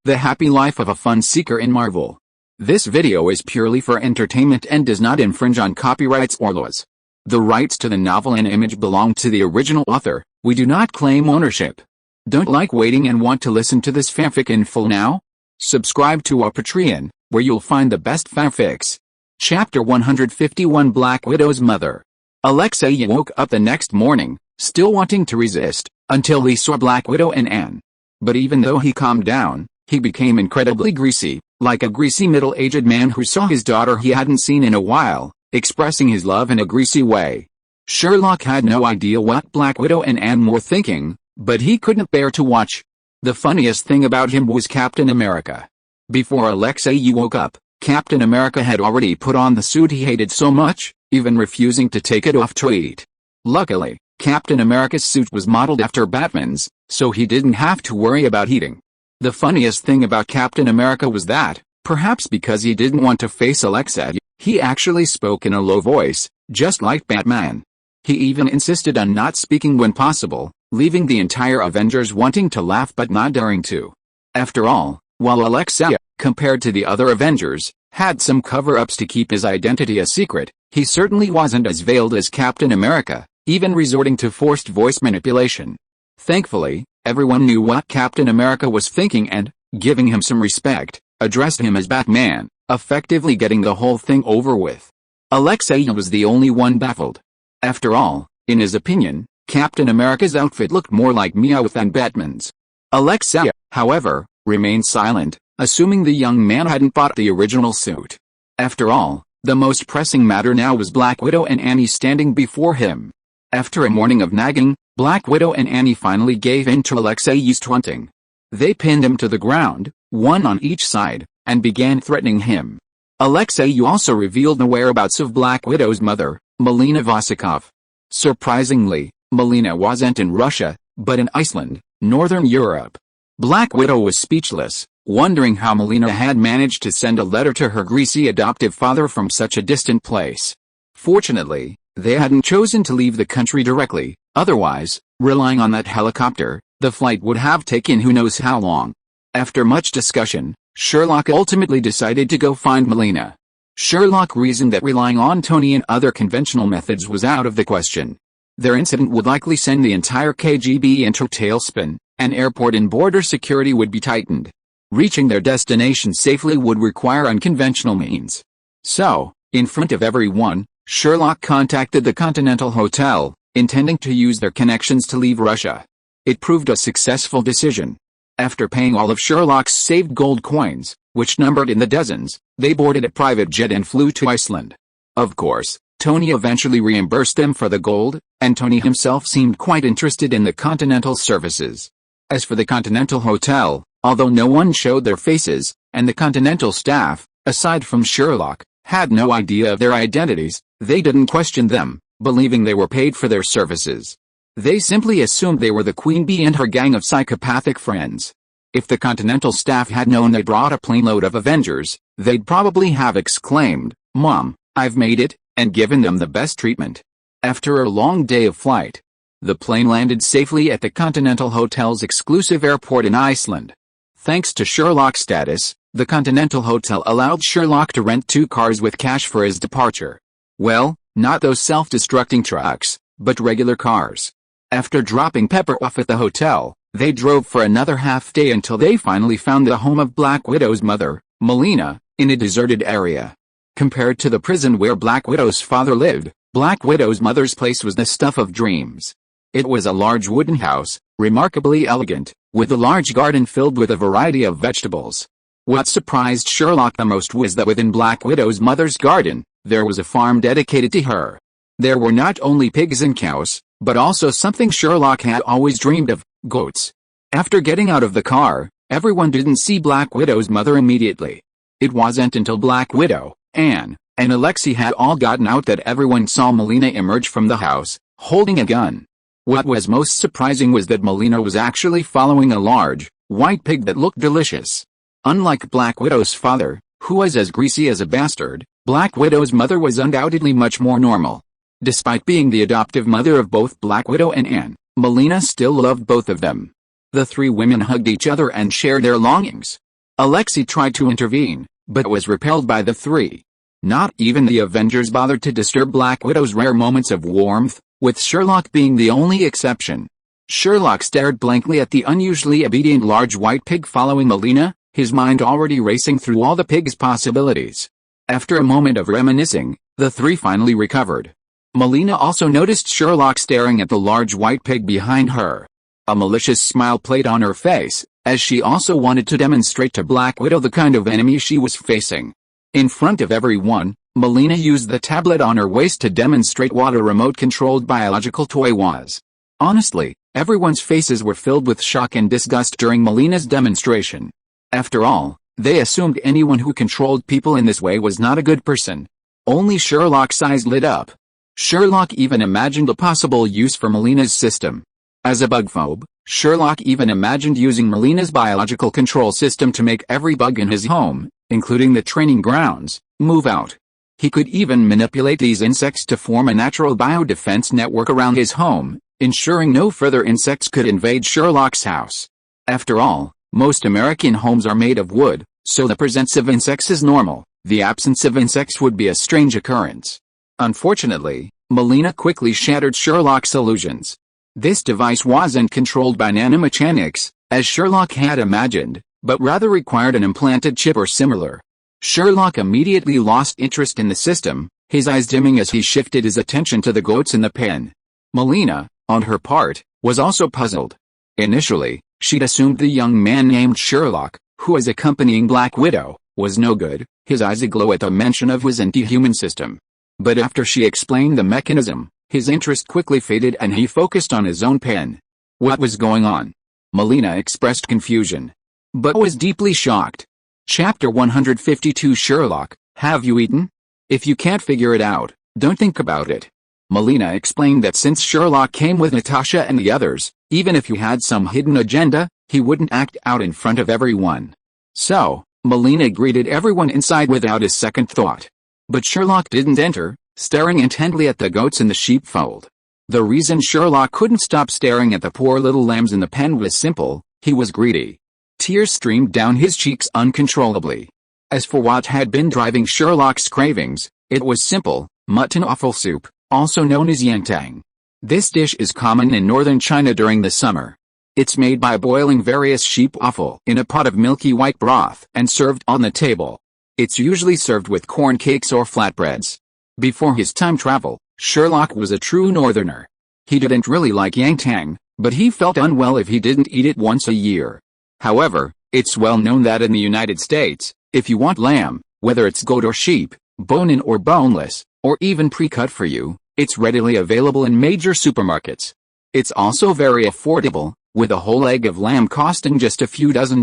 The happy life of a fun seeker in Marvel. This video is purely for entertainment and does not infringe on copyrights or laws. The rights to the novel and image belong to the original author. We do not claim ownership. Don't like waiting and want to listen to this fanfic in full now? Subscribe to our Patreon, where you'll find the best fanfics. Chapter 151 Black Widow's Mother. Alexei woke up the next morning, still wanting to resist, until he saw Black Widow and Anne. But even though he calmed down, he became incredibly greasy, like a greasy middle-aged man who saw his daughter he hadn't seen in a while, expressing his love in a greasy way. Sherlock had no idea what Black Widow and Anne were thinking, but he couldn't bear to watch. The funniest thing about him was Captain America. Before Alexei woke up, Captain America had already put on the suit he hated so much, even refusing to take it off to eat. Luckily, Captain America's suit was modeled after Batman's, so he didn't have to worry about eating. The funniest thing about Captain America was that, perhaps because he didn't want to face Alexei, he actually spoke in a low voice, just like Batman. He even insisted on not speaking when possible, leaving the entire Avengers wanting to laugh but not daring to. After all, while Alexei, compared to the other Avengers, had some cover-ups to keep his identity a secret, he certainly wasn't as veiled as Captain America, even resorting to forced voice manipulation. Thankfully, everyone knew what Captain America was thinking and, giving him some respect, addressed him as Batman, effectively getting the whole thing over with. Alexei was the only one baffled. After all, in his opinion, Captain America's outfit looked more like Meowth than Batman's. Alexei, however, remained silent, assuming the young man hadn't bought the original suit. After all, the most pressing matter now was Black Widow and Annie standing before him. After a morning of nagging, Black Widow and Annie finally gave in to Alexei's taunting. They pinned him to the ground, one on each side, and began threatening him. Alexei also revealed the whereabouts of Black Widow's mother, Melina Vosikov. Surprisingly, Melina wasn't in Russia, but in Iceland, Northern Europe. Black Widow was speechless, wondering how Melina had managed to send a letter to her greasy adoptive father from such a distant place. Fortunately, they hadn't chosen to leave the country directly, otherwise, relying on that helicopter, the flight would have taken who knows how long. After much discussion, Sherlock ultimately decided to go find Melina. Sherlock reasoned that relying on Tony and other conventional methods was out of the question. Their incident would likely send the entire KGB into a tailspin, and airport and border security would be tightened. Reaching their destination safely would require unconventional means. So, in front of everyone, Sherlock contacted the Continental Hotel, intending to use their connections to leave Russia. It proved a successful decision. After paying all of Sherlock's saved gold coins, which numbered in the dozens, they boarded a private jet and flew to Iceland. Of course, Tony eventually reimbursed them for the gold, and Tony himself seemed quite interested in the Continental services. As for the Continental Hotel, although no one showed their faces, and the Continental staff, aside from Sherlock, had no idea of their identities, they didn't question them, believing they were paid for their services. They simply assumed they were the Queen Bee and her gang of psychopathic friends. If the Continental staff had known they brought a plane load of Avengers, they'd probably have exclaimed, "Mom, I've made it," and given them the best treatment. After a long day of flight, the plane landed safely at the Continental Hotel's exclusive airport in Iceland. Thanks to Sherlock's status, the Continental Hotel allowed Sherlock to rent 2 cars with cash for his departure. Well, not those self-destructing trucks, but regular cars. After dropping Pepper off at the hotel, they drove for another half day until they finally found the home of Black Widow's mother, Melina, in a deserted area. Compared to the prison where Black Widow's father lived, Black Widow's mother's place was the stuff of dreams. It was a large wooden house, remarkably elegant, with a large garden filled with a variety of vegetables. What surprised Sherlock the most was that within Black Widow's mother's garden, there was a farm dedicated to her. There were not only pigs and cows, but also something Sherlock had always dreamed of, goats. After getting out of the car, everyone didn't see Black Widow's mother immediately. It wasn't until Black Widow, Anne, and Alexei had all gotten out that everyone saw Melina emerge from the house, holding a gun. What was most surprising was that Melina was actually following a large, white pig that looked delicious. Unlike Black Widow's father, who was as greasy as a bastard, Black Widow's mother was undoubtedly much more normal. Despite being the adoptive mother of both Black Widow and Anne, Melina still loved both of them. The 3 women hugged each other and shared their longings. Alexei tried to intervene, but was repelled by the three. Not even the Avengers bothered to disturb Black Widow's rare moments of warmth, with Sherlock being the only exception. Sherlock stared blankly at the unusually obedient large white pig following Melina, his mind already racing through all the pig's possibilities. After a moment of reminiscing, the three finally recovered. Melina also noticed Sherlock staring at the large white pig behind her. A malicious smile played on her face, as she also wanted to demonstrate to Black Widow the kind of enemy she was facing. In front of everyone, Melina used the tablet on her waist to demonstrate what a remote-controlled biological toy was. Honestly, everyone's faces were filled with shock and disgust during Melina's demonstration. After all, they assumed anyone who controlled people in this way was not a good person. Only Sherlock's eyes lit up. Sherlock even imagined a possible use for Melina's system. As a bugphobe, Sherlock even imagined using Melina's biological control system to make every bug in his home, including the training grounds, move out. He could even manipulate these insects to form a natural biodefense network around his home, ensuring no further insects could invade Sherlock's house. After all, most American homes are made of wood, so the presence of insects is normal. The absence of insects would be a strange occurrence. Unfortunately, Melina quickly shattered Sherlock's illusions. This device wasn't controlled by nanomechanics, as Sherlock had imagined, but rather required an implanted chip or similar. Sherlock immediately lost interest in the system, his eyes dimming as he shifted his attention to the goats in the pen. Melina, on her part, was also puzzled. Initially, she'd assumed the young man named Sherlock, who was accompanying Black Widow, was no good, his eyes aglow at the mention of his anti-human system. But after she explained the mechanism, his interest quickly faded and he focused on his own pen. What was going on? Melina expressed confusion, but was deeply shocked. Chapter 152 Sherlock, have you eaten? If you can't figure it out, don't think about it. Melina explained that since Sherlock came with Natasha and the others, even if he had some hidden agenda, he wouldn't act out in front of everyone. So, Melina greeted everyone inside without a second thought. But Sherlock didn't enter, staring intently at the goats in the sheepfold. The reason Sherlock couldn't stop staring at the poor little lambs in the pen was simple: he was greedy. Tears streamed down his cheeks uncontrollably. As for what had been driving Sherlock's cravings, it was simple: mutton offal soup, also known as yangtang. This dish is common in northern China during the summer. It's made by boiling various sheep offal in a pot of milky white broth and served on the table. It's usually served with corn cakes or flatbreads. Before his time travel, Sherlock was a true northerner. He didn't really like yangtang, but he felt unwell if he didn't eat it once a year. However, it's well known that in the United States, if you want lamb, whether it's goat or sheep, bone-in or boneless, or even pre-cut for you, it's readily available in major supermarkets. It's also very affordable, with a whole leg of lamb costing just a few $dozen.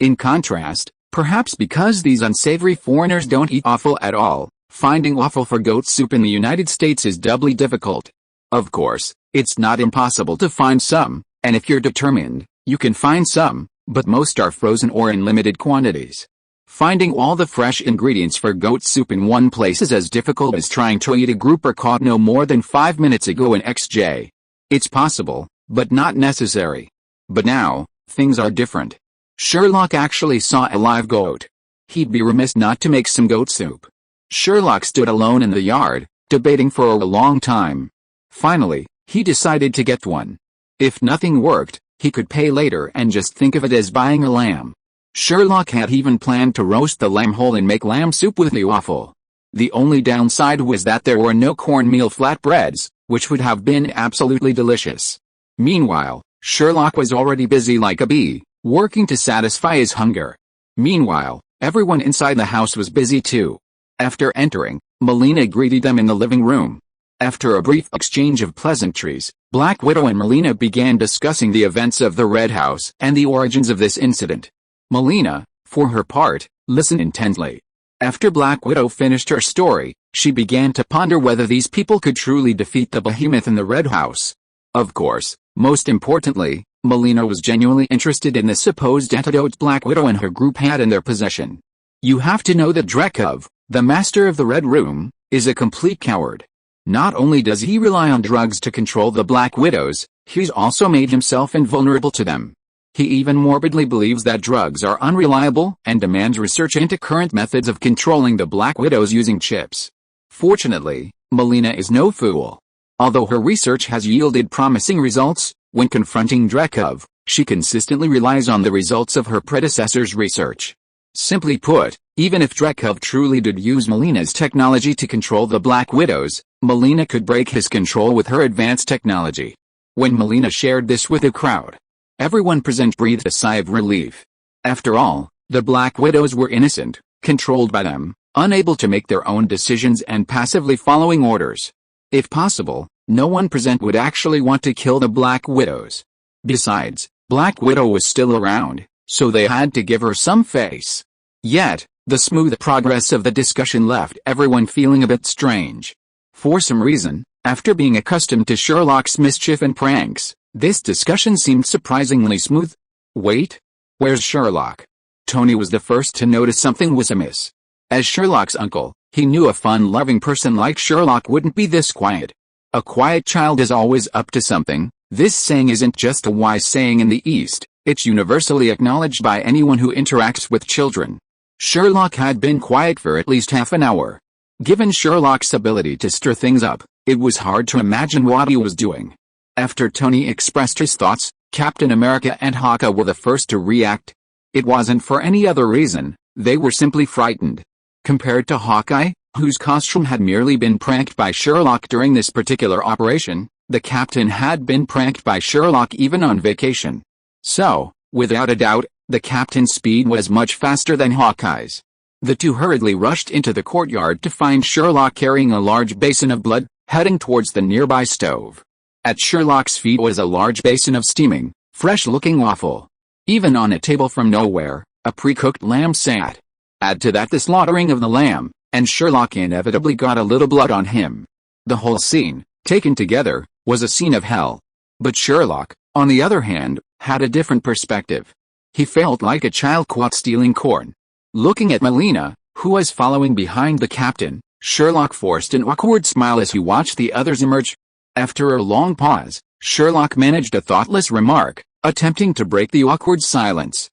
In contrast, perhaps because these unsavory foreigners don't eat offal at all, finding offal for goat soup in the United States is doubly difficult. Of course, it's not impossible to find some, and if you're determined, you can find some, but most are frozen or in limited quantities. Finding all the fresh ingredients for goat soup in one place is as difficult as trying to eat a grouper caught no more than 5 minutes ago in XJ. It's possible, but not necessary. But now, things are different. Sherlock actually saw a live goat. He'd be remiss not to make some goat soup. Sherlock stood alone in the yard, debating for a long time. Finally, he decided to get one. If nothing worked, he could pay later and just think of it as buying a lamb. Sherlock had even planned to roast the lamb whole and make lamb soup with the offal. The only downside was that there were no cornmeal flatbreads, which would have been absolutely delicious. Meanwhile, Sherlock was already busy like a bee, working to satisfy his hunger. Meanwhile, everyone inside the house was busy too. After entering, Melina greeted them in the living room. After a brief exchange of pleasantries, Black Widow and Melina began discussing the events of the Red House and the origins of this incident. Melina, for her part, listened intently. After Black Widow finished her story, she began to ponder whether these people could truly defeat the behemoth in the Red House. Of course, most importantly, Melina was genuinely interested in the supposed antidote Black Widow and her group had in their possession. You have to know that Dreykov, the master of the Red Room, is a complete coward. Not only does he rely on drugs to control the Black Widows, he's also made himself invulnerable to them. He even morbidly believes that drugs are unreliable and demands research into current methods of controlling the Black Widows using chips. Fortunately, Melina is no fool. Although her research has yielded promising results, when confronting Dreykov, she consistently relies on the results of her predecessor's research. Simply put, even if Dreykov truly did use Melina's technology to control the Black Widows, Melina could break his control with her advanced technology. When Melina shared this with the crowd, everyone present breathed a sigh of relief. After all, the Black Widows were innocent, controlled by them, unable to make their own decisions and passively following orders. If possible, no one present would actually want to kill the Black Widows. Besides, Black Widow was still around, so they had to give her some face. Yet, the smooth progress of the discussion left everyone feeling a bit strange. For some reason, after being accustomed to Sherlock's mischief and pranks, this discussion seemed surprisingly smooth. Wait, where's Sherlock? Tony was the first to notice something was amiss. As Sherlock's uncle, he knew a fun-loving person like Sherlock wouldn't be this quiet. A quiet child is always up to something. This saying isn't just a wise saying in the East, it's universally acknowledged by anyone who interacts with children. Sherlock had been quiet for at least half an hour. Given Sherlock's ability to stir things up, it was hard to imagine what he was doing. After Tony expressed his thoughts, Captain America and Hawkeye were the first to react. It wasn't for any other reason, they were simply frightened. Compared to Hawkeye, whose costume had merely been pranked by Sherlock during this particular operation, the captain had been pranked by Sherlock even on vacation. So, without a doubt, the captain's speed was much faster than Hawkeye's. The two hurriedly rushed into the courtyard to find Sherlock carrying a large basin of blood, heading towards the nearby stove. At Sherlock's feet was a large basin of steaming, fresh-looking offal. Even on a table from nowhere, a pre-cooked lamb sat. Add to that the slaughtering of the lamb, and Sherlock inevitably got a little blood on him. The whole scene, taken together, was a scene of hell. But Sherlock, on the other hand, had a different perspective. He felt like a child caught stealing corn. Looking at Melina, who was following behind the captain, Sherlock forced an awkward smile as he watched the others emerge. After a long pause, Sherlock managed a thoughtless remark, attempting to break the awkward silence.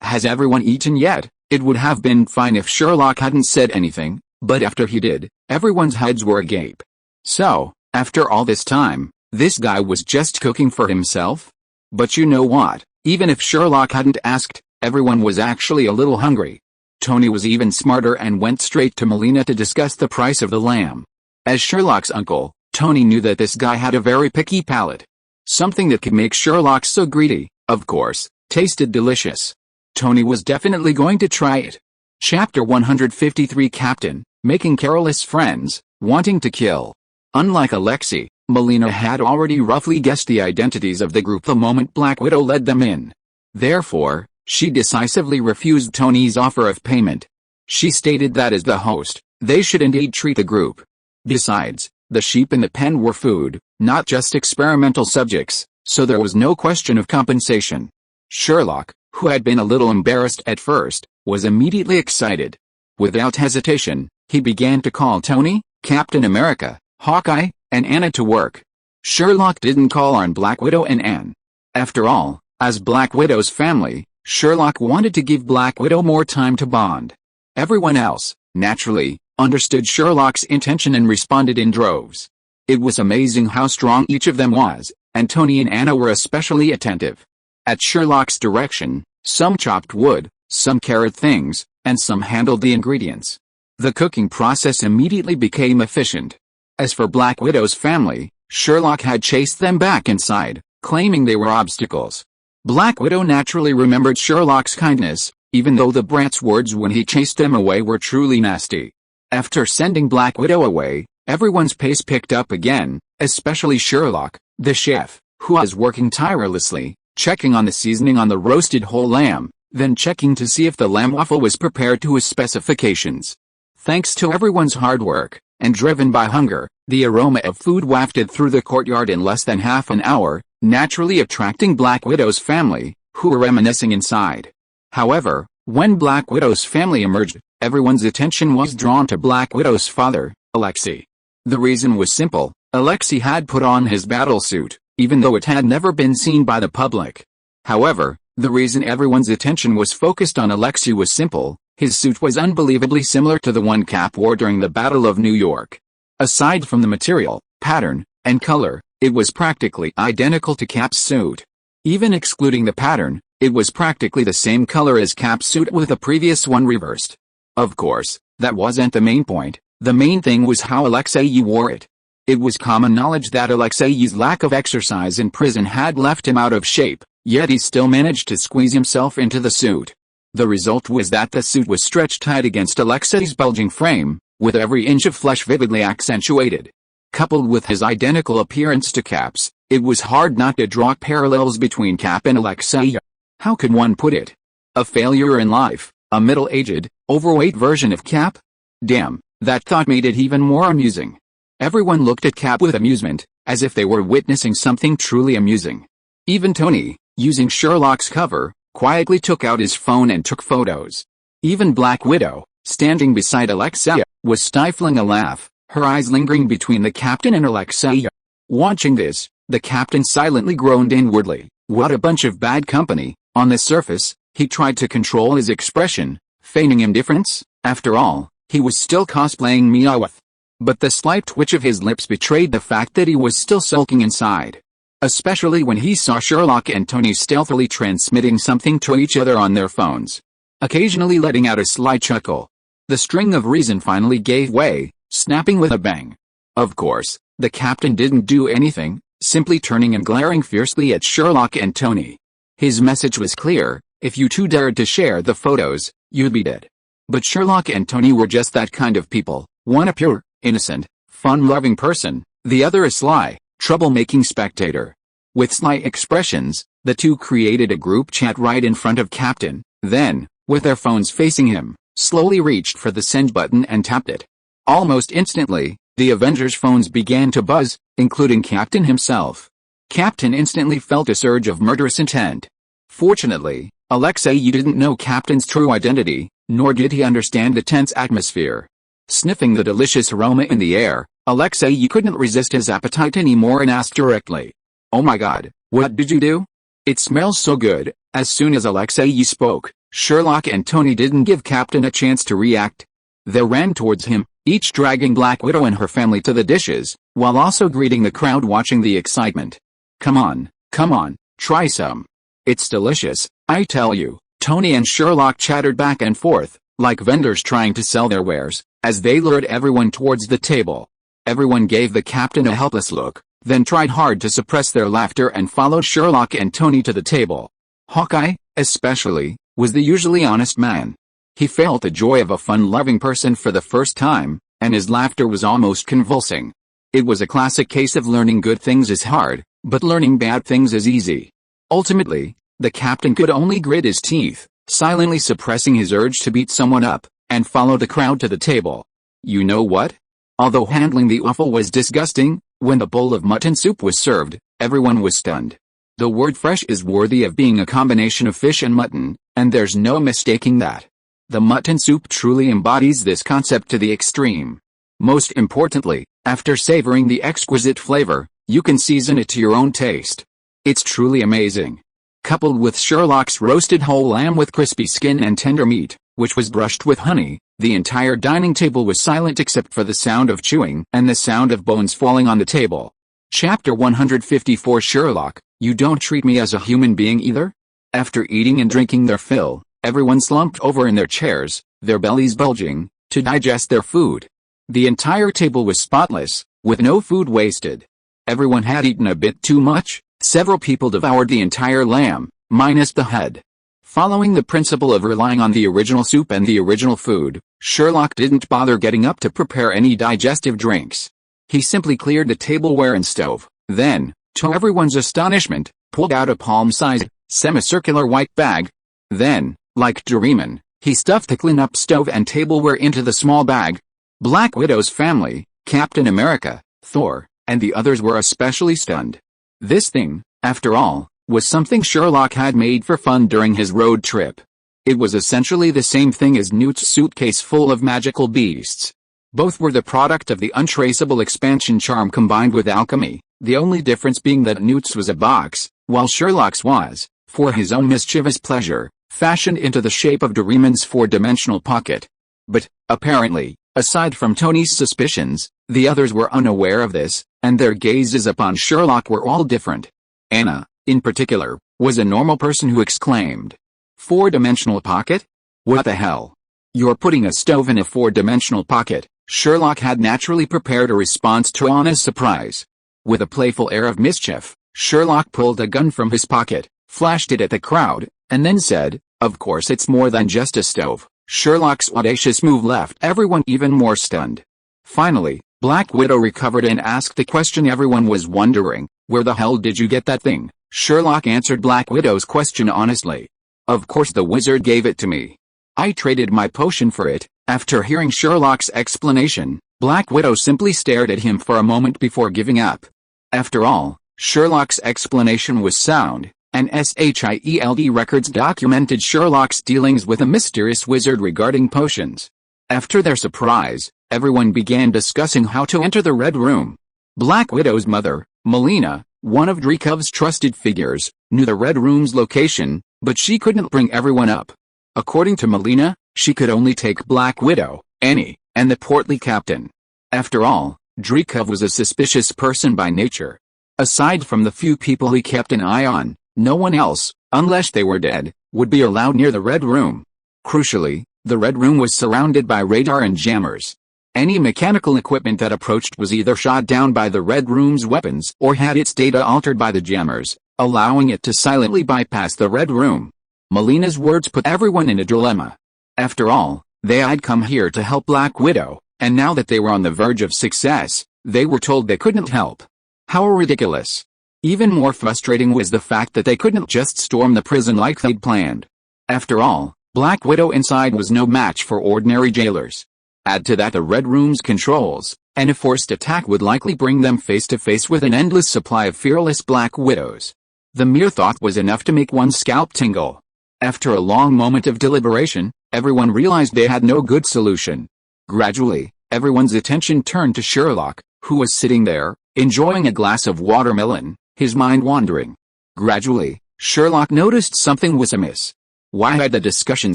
Has everyone eaten yet? It would have been fine if Sherlock hadn't said anything, but after he did, everyone's heads were agape. So, after all this time, this guy was just cooking for himself? But you know what, even if Sherlock hadn't asked, everyone was actually a little hungry. Tony was even smarter and went straight to Melina to discuss the price of the lamb. As Sherlock's uncle, Tony knew that this guy had a very picky palate. Something that could make Sherlock so greedy, of course, tasted delicious. Tony was definitely going to try it. Chapter 153 Captain, Making Careless Friends, Wanting to Kill. Unlike Alexei, Melina had already roughly guessed the identities of the group the moment Black Widow led them in. Therefore, she decisively refused Tony's offer of payment. She stated that as the host, they should indeed treat the group. Besides, the sheep in the pen were food, not just experimental subjects, so there was no question of compensation. Sherlock, who had been a little embarrassed at first, was immediately excited. Without hesitation, he began to call Tony, Captain America, Hawkeye, and Anna to work. Sherlock didn't call on Black Widow and Anne. After all, as Black Widow's family, Sherlock wanted to give Black Widow more time to bond. Everyone else, naturally, understood Sherlock's intention and responded in droves. It was amazing how strong each of them was, and Tony and Anna were especially attentive. At Sherlock's direction, some chopped wood, some carried things, and some handled the ingredients. The cooking process immediately became efficient. As for Black Widow's family, Sherlock had chased them back inside, claiming they were obstacles. Black Widow naturally remembered Sherlock's kindness, even though the brat's words when he chased them away were truly nasty. After sending Black Widow away, everyone's pace picked up again, especially Sherlock, the chef, who was working tirelessly, checking on the seasoning on the roasted whole lamb, then checking to see if the lamb waffle was prepared to his specifications. Thanks to everyone's hard work, and driven by hunger, the aroma of food wafted through the courtyard in less than half an hour, naturally attracting Black Widow's family, who were reminiscing inside. However, when Black Widow's family emerged, everyone's attention was drawn to Black Widow's father, Alexei. The reason was simple: Alexei had put on his battle suit, even though it had never been seen by the public. However, the reason everyone's attention was focused on Alexei was simple: his suit was unbelievably similar to the one Cap wore during the Battle of New York. Aside from the material, pattern, and color, it was practically identical to Cap's suit. Even excluding the pattern, it was practically the same color as Cap's suit with the previous one reversed. Of course, that wasn't the main point. The main thing was how Alexei wore it. It was common knowledge that Alexei's lack of exercise in prison had left him out of shape, yet he still managed to squeeze himself into the suit. The result was that the suit was stretched tight against Alexei's bulging frame, with every inch of flesh vividly accentuated. Coupled with his identical appearance to Cap's, it was hard not to draw parallels between Cap and Alexei. How could one put it? A failure in life, a middle-aged, overweight version of Cap? Damn, that thought made it even more amusing. Everyone looked at Cap with amusement, as if they were witnessing something truly amusing. Even Tony, using Sherlock's cover, quietly took out his phone and took photos. Even Black Widow, standing beside Alexei, was stifling a laugh, her eyes lingering between the captain and Alexei. Watching this, the captain silently groaned inwardly. What a bunch of bad company. On the surface, he tried to control his expression, feigning indifference. After all, he was still cosplaying Meowth. But the slight twitch of his lips betrayed the fact that he was still sulking inside. Especially when he saw Sherlock and Tony stealthily transmitting something to each other on their phones, occasionally letting out a sly chuckle. The string of reason finally gave way, snapping with a bang. Of course, the captain didn't do anything, simply turning and glaring fiercely at Sherlock and Tony. His message was clear: if you two dared to share the photos, you'd be dead. But Sherlock and Tony were just that kind of people, one a pure, innocent, fun-loving person, the other a sly, trouble-making spectator. With sly expressions, the two created a group chat right in front of Captain, then, with their phones facing him, slowly reached for the send button and tapped it. Almost instantly, the Avengers' phones began to buzz, including Captain himself. Captain instantly felt a surge of murderous intent. Fortunately, Alexei didn't know Captain's true identity, nor did he understand the tense atmosphere. Sniffing the delicious aroma in the air, Alexei couldn't resist his appetite anymore and asked directly, "Oh my god, what did you do? It smells so good." As soon as Alexei spoke, Sherlock and Tony didn't give Captain a chance to react. They ran towards him, each dragging Black Widow and her family to the dishes, while also greeting the crowd watching the excitement. Come on, try some. It's delicious, I tell you," Tony and Sherlock chattered back and forth, like vendors trying to sell their wares, as they lured everyone towards the table. Everyone gave the captain a helpless look, then tried hard to suppress their laughter and followed Sherlock and Tony to the table. Hawkeye, especially, was the usually honest man. He felt the joy of a fun-loving person for the first time, and his laughter was almost convulsing. It was a classic case of learning good things is hard, but learning bad things is easy. Ultimately, the captain could only grit his teeth, silently suppressing his urge to beat someone up, and follow the crowd to the table. You know what? Although handling the offal was disgusting, when the bowl of mutton soup was served, everyone was stunned. The word fresh is worthy of being a combination of fish and mutton, and there's no mistaking that. The mutton soup truly embodies this concept to the extreme. Most importantly, after savoring the exquisite flavor, you can season it to your own taste. It's truly amazing. Coupled with Sherlock's roasted whole lamb with crispy skin and tender meat, which was brushed with honey, the entire dining table was silent except for the sound of chewing and the sound of bones falling on the table. Chapter 154 Sherlock, you don't treat me as a human being either? After eating and drinking their fill, everyone slumped over in their chairs, their bellies bulging, to digest their food. The entire table was spotless, with no food wasted. Everyone had eaten a bit too much. Several people devoured the entire lamb, minus the head. Following the principle of relying on the original soup and the original food, Sherlock didn't bother getting up to prepare any digestive drinks. He simply cleared the tableware and stove, then, to everyone's astonishment, pulled out a palm-sized, semicircular white bag. Then, like Doraemon, he stuffed the clean-up stove and tableware into the small bag. Black Widow's family, Captain America, Thor, and the others were especially stunned. This thing, after all, was something Sherlock had made for fun during his road trip. It was essentially the same thing as Newt's suitcase full of magical beasts. Both were the product of the untraceable expansion charm combined with alchemy, the only difference being that Newt's was a box, while Sherlock's was, for his own mischievous pleasure, fashioned into the shape of Doraemon's four-dimensional pocket. But, apparently, aside from Tony's suspicions, the others were unaware of this, and their gazes upon Sherlock were all different. Anna, in particular, was a normal person who exclaimed, "Four-dimensional pocket? What the hell? You're putting a stove in a four-dimensional pocket." Sherlock had naturally prepared a response to Anna's surprise. With a playful air of mischief, Sherlock pulled a gun from his pocket, flashed it at the crowd, and then said, "Of course it's more than just a stove." Sherlock's audacious move left everyone even more stunned. Finally, Black Widow recovered and asked the question everyone was wondering, "Where the hell did you get that thing?" Sherlock answered Black Widow's question honestly. "Of course the wizard gave it to me. I traded my potion for it." After hearing Sherlock's explanation, Black Widow simply stared at him for a moment before giving up. After all, Sherlock's explanation was sound, and SHIELD records documented Sherlock's dealings with a mysterious wizard regarding potions. After their surprise, everyone began discussing how to enter the Red Room. Black Widow's mother, Melina, one of Dreykov's trusted figures, knew the Red Room's location, but she couldn't bring everyone up. According to Melina, she could only take Black Widow, Annie, and the portly captain. After all, Dreykov was a suspicious person by nature. Aside from the few people he kept an eye on, no one else, unless they were dead, would be allowed near the Red Room. Crucially, the Red Room was surrounded by radar and jammers. Any mechanical equipment that approached was either shot down by the Red Room's weapons or had its data altered by the jammers, allowing it to silently bypass the Red Room. Melina's words put everyone in a dilemma. After all, they had come here to help Black Widow, and now that they were on the verge of success, they were told they couldn't help. How ridiculous. Even more frustrating was the fact that they couldn't just storm the prison like they'd planned. After all, Black Widow inside was no match for ordinary jailers. Add to that the Red Room's controls, and a forced attack would likely bring them face to face with an endless supply of fearless Black Widows. The mere thought was enough to make one's scalp tingle. After a long moment of deliberation, everyone realized they had no good solution. Gradually, everyone's attention turned to Sherlock, who was sitting there, enjoying a glass of watermelon, his mind wandering. Gradually, Sherlock noticed something was amiss. Why had the discussion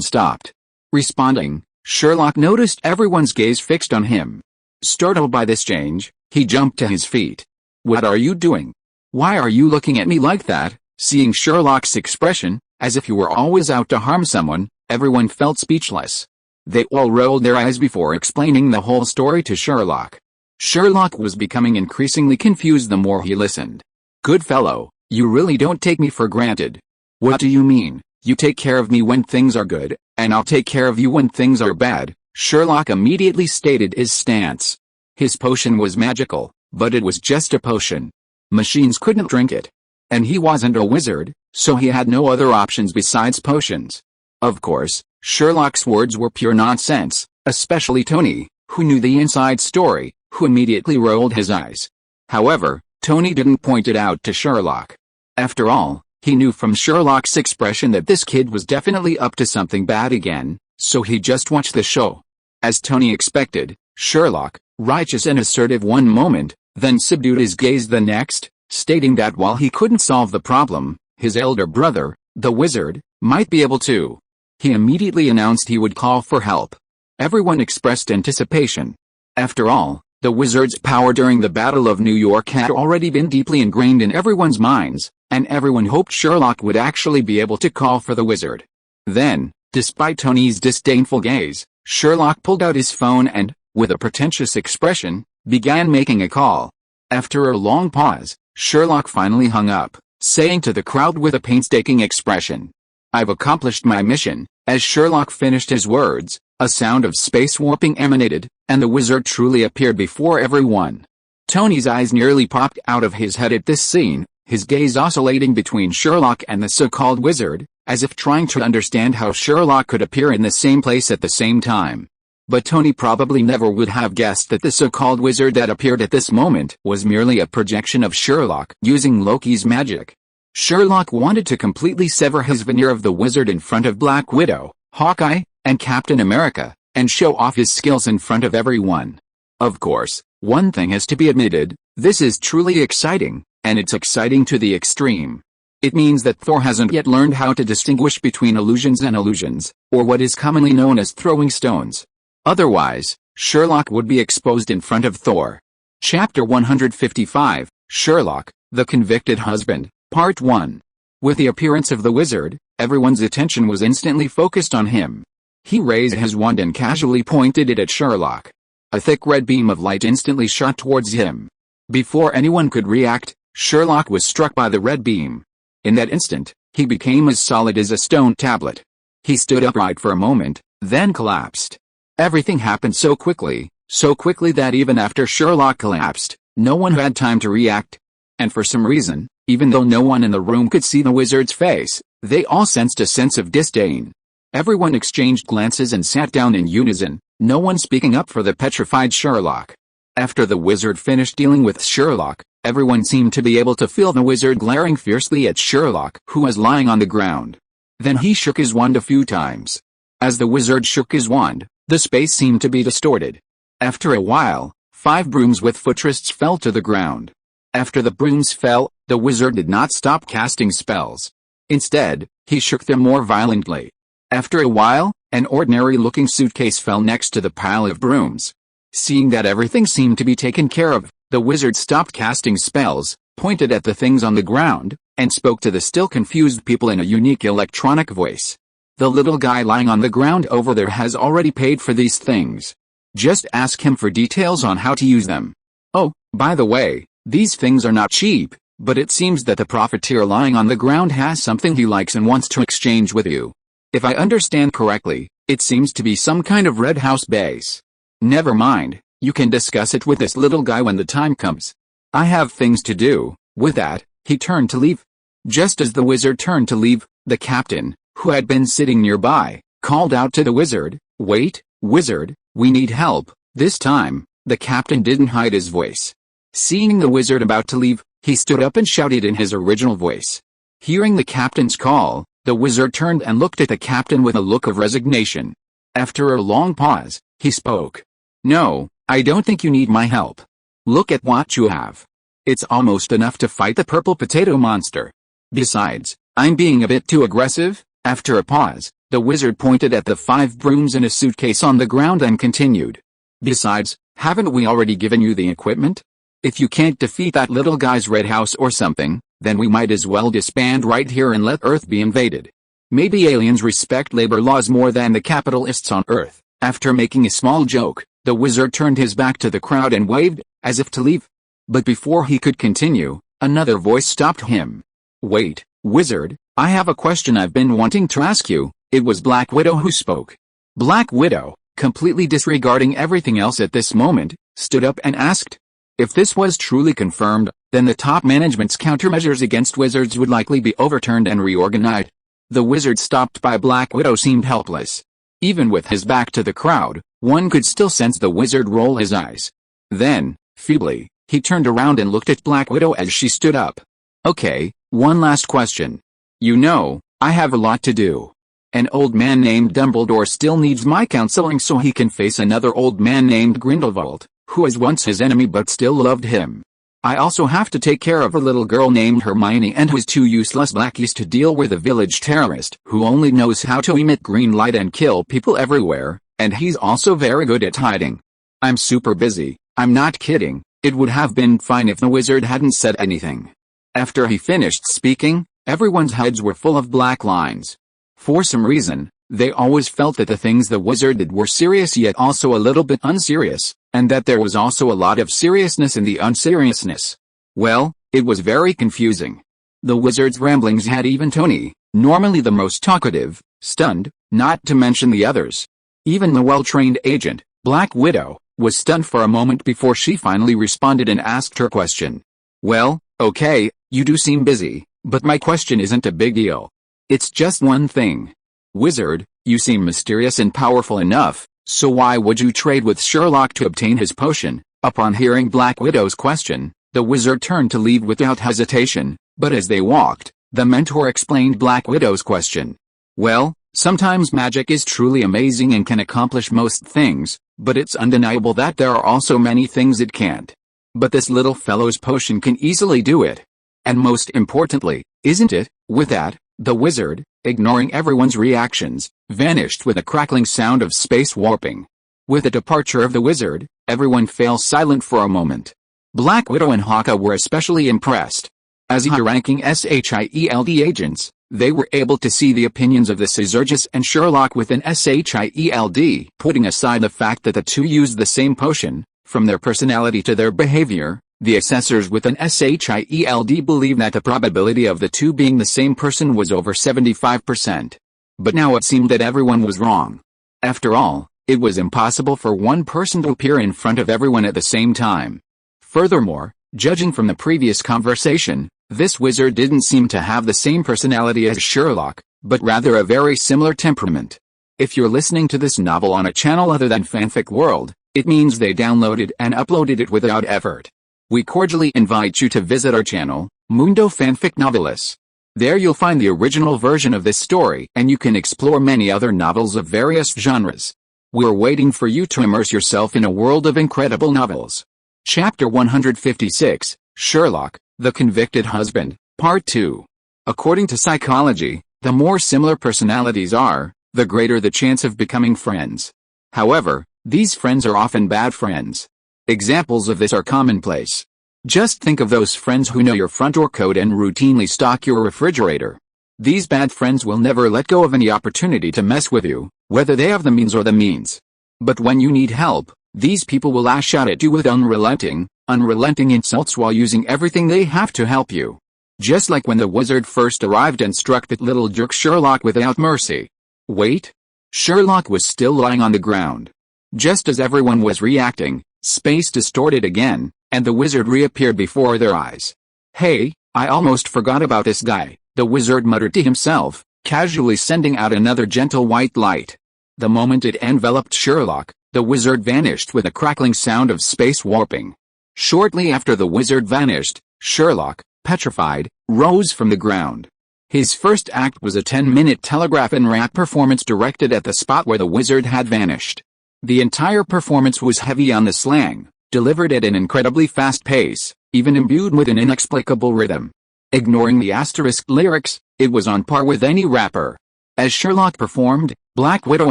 stopped? Responding, Sherlock noticed everyone's gaze fixed on him. Startled by this change, he jumped to his feet. "What are you doing? Why are you looking at me like that?" Seeing Sherlock's expression, as if he were always out to harm someone, everyone felt speechless. They all rolled their eyes before explaining the whole story to Sherlock. Sherlock was becoming increasingly confused the more he listened. "Good fellow, you really don't take me for granted." "What do you mean? You take care of me when things are good, and I'll take care of you when things are bad." Sherlock immediately stated his stance. His potion was magical, but it was just a potion. Machines couldn't drink it. And he wasn't a wizard, so he had no other options besides potions. Of course, Sherlock's words were pure nonsense, especially Tony, who knew the inside story, who immediately rolled his eyes. However, Tony didn't point it out to Sherlock. After all, he knew from Sherlock's expression that this kid was definitely up to something bad again, so he just watched the show. As Tony expected, Sherlock, righteous and assertive one moment, then subdued his gaze the next, stating that while he couldn't solve the problem, his elder brother, the wizard, might be able to. He immediately announced he would call for help. Everyone expressed anticipation. After all, the wizard's power during the Battle of New York had already been deeply ingrained in everyone's minds, and everyone hoped Sherlock would actually be able to call for the wizard. Then, despite Tony's disdainful gaze, Sherlock pulled out his phone and, with a pretentious expression, began making a call. After a long pause, Sherlock finally hung up, saying to the crowd with a painstaking expression, "I've accomplished my mission." As Sherlock finished his words, a sound of space warping emanated, and the wizard truly appeared before everyone. Tony's eyes nearly popped out of his head at this scene, his gaze oscillating between Sherlock and the so-called wizard, as if trying to understand how Sherlock could appear in the same place at the same time. But Tony probably never would have guessed that the so-called wizard that appeared at this moment was merely a projection of Sherlock using Loki's magic. Sherlock wanted to completely sever his veneer of the wizard in front of Black Widow, Hawkeye, and Captain America, and show off his skills in front of everyone. Of course, one thing has to be admitted, this is truly exciting, and it's exciting to the extreme. It means that Thor hasn't yet learned how to distinguish between illusions and illusions, or what is commonly known as throwing stones. Otherwise, Sherlock would be exposed in front of Thor. Chapter 155, Sherlock, the Convicted Husband, Part 1. With the appearance of the wizard, everyone's attention was instantly focused on him. He raised his wand and casually pointed it at Sherlock. A thick red beam of light instantly shot towards him. Before anyone could react, Sherlock was struck by the red beam. In that instant, he became as solid as a stone tablet. He stood upright for a moment, then collapsed. Everything happened so quickly that even after Sherlock collapsed, no one had time to react. And for some reason, even though no one in the room could see the wizard's face, they all sensed a sense of disdain. Everyone exchanged glances and sat down in unison, no one speaking up for the petrified Sherlock. After the wizard finished dealing with Sherlock, everyone seemed to be able to feel the wizard glaring fiercely at Sherlock, who was lying on the ground. Then he shook his wand a few times. As the wizard shook his wand, the space seemed to be distorted. After a while, 5 brooms with footrests fell to the ground. After the brooms fell, the wizard did not stop casting spells. Instead, he shook them more violently. After a while, an ordinary-looking suitcase fell next to the pile of brooms. Seeing that everything seemed to be taken care of, the wizard stopped casting spells, pointed at the things on the ground, and spoke to the still confused people in a unique electronic voice. The little guy lying on the ground over there has already paid for these things. Just ask him for details on how to use them. Oh, by the way, these things are not cheap, but it seems that the profiteer lying on the ground has something he likes and wants to exchange with you. If I understand correctly, it seems to be some kind of red house base. Never mind, you can discuss it with this little guy when the time comes. I have things to do. With that, he turned to leave. Just as the wizard turned to leave, the captain, who had been sitting nearby, called out to the wizard, "Wait, wizard, we need help." This time, the captain didn't hide his voice. Seeing the wizard about to leave, he stood up and shouted in his original voice. Hearing the captain's call, the wizard turned and looked at the captain with a look of resignation. After a long pause, he spoke. "No, I don't think you need my help. Look at what you have. It's almost enough to fight the purple potato monster. Besides, I'm being a bit too aggressive." After a pause, the wizard pointed at the 5 brooms in a suitcase on the ground and continued. "Besides, haven't we already given you the equipment? If you can't defeat that little guy's red house or something, then we might as well disband right here and let Earth be invaded. Maybe aliens respect labor laws more than the capitalists on Earth." After making a small joke, the wizard turned his back to the crowd and waved, as if to leave. But before he could continue, another voice stopped him. "Wait, wizard, I have a question I've been wanting to ask you." It was Black Widow who spoke. Black Widow, completely disregarding everything else at this moment, stood up and asked. If this was truly confirmed, then the top management's countermeasures against wizards would likely be overturned and reorganized. The wizard stopped by Black Widow seemed helpless. Even with his back to the crowd, one could still sense the wizard roll his eyes. Then, feebly, he turned around and looked at Black Widow as she stood up. "Okay, one last question. You know, I have a lot to do. An old man named Dumbledore still needs my counseling so he can face another old man named Grindelwald, who was once his enemy but still loved him. I also have to take care of a little girl named Hermione and his 2 useless lackeys to deal with a village terrorist who only knows how to emit green light and kill people everywhere, and he's also very good at hiding. I'm super busy." I'm not kidding, it would have been fine if the wizard hadn't said anything. After he finished speaking, everyone's heads were full of black lines. For some reason, they always felt that the things the wizard did were serious yet also a little bit unserious, and that there was also a lot of seriousness in the unseriousness. Well, it was very confusing. The wizard's ramblings had even Tony, normally the most talkative, stunned, not to mention the others. Even the well-trained agent, Black Widow, was stunned for a moment before she finally responded and asked her question. "Well, okay, you do seem busy, but my question isn't a big deal. It's just one thing. Wizard, you seem mysterious and powerful enough, so why would you trade with Sherlock to obtain his potion?" Upon hearing Black Widow's question, the wizard turned to leave without hesitation, but as they walked, the mentor explained Black Widow's question. "Well, sometimes magic is truly amazing and can accomplish most things, but it's undeniable that there are also many things it can't. But this little fellow's potion can easily do it. And most importantly, Isn't it? With that, the wizard, ignoring everyone's reactions, vanished with a crackling sound of space warping. With the departure of the wizard, everyone fell silent for a moment. Black Widow and Hawkeye were especially impressed. As high-ranking SHIELD agents, they were able to see the opinions of the Syzygus and Sherlock with an SHIELD. Putting aside the fact that the two used the same potion, from their personality to their behavior, the assessors with an SHIELD believed that the probability of the two being the same person was over 75%. But now it seemed that everyone was wrong. After all, it was impossible for one person to appear in front of everyone at the same time. Furthermore, judging from the previous conversation, this wizard didn't seem to have the same personality as Sherlock, but rather a very similar temperament. If you're listening to this novel on a channel other than Fanfic World, it means they downloaded and uploaded it without effort. We cordially invite you to visit our channel, Mundo Fanfic Novelis. There you'll find the original version of this story and you can explore many other novels of various genres. We're waiting for you to immerse yourself in a world of incredible novels. Chapter 156, Sherlock, the Convicted Husband, Part 2. According to psychology, the more similar personalities are, the greater the chance of becoming friends. However, these friends are often bad friends. Examples of this are commonplace. Just think of those friends who know your front door code and routinely stock your refrigerator. These bad friends will never let go of any opportunity to mess with you, whether they have the means or the means. But when you need help, these people will lash out at you with unrelenting insults while using everything they have to help you. Just like when the wizard first arrived and struck that little jerk Sherlock without mercy. Wait. Sherlock was still lying on the ground. Just as everyone was reacting, space distorted again, and the wizard reappeared before their eyes. Hey, I almost forgot about this guy, the wizard muttered to himself, casually sending out another gentle white light. The moment it enveloped Sherlock, the wizard vanished with a crackling sound of space warping. Shortly after the wizard vanished, Sherlock, petrified, rose from the ground. His first act was a 10-minute telegraph and rap performance directed at the spot where the wizard had vanished. The entire performance was heavy on the slang, delivered at an incredibly fast pace, even imbued with an inexplicable rhythm. Ignoring the asterisk lyrics, it was on par with any rapper. As Sherlock performed, Black Widow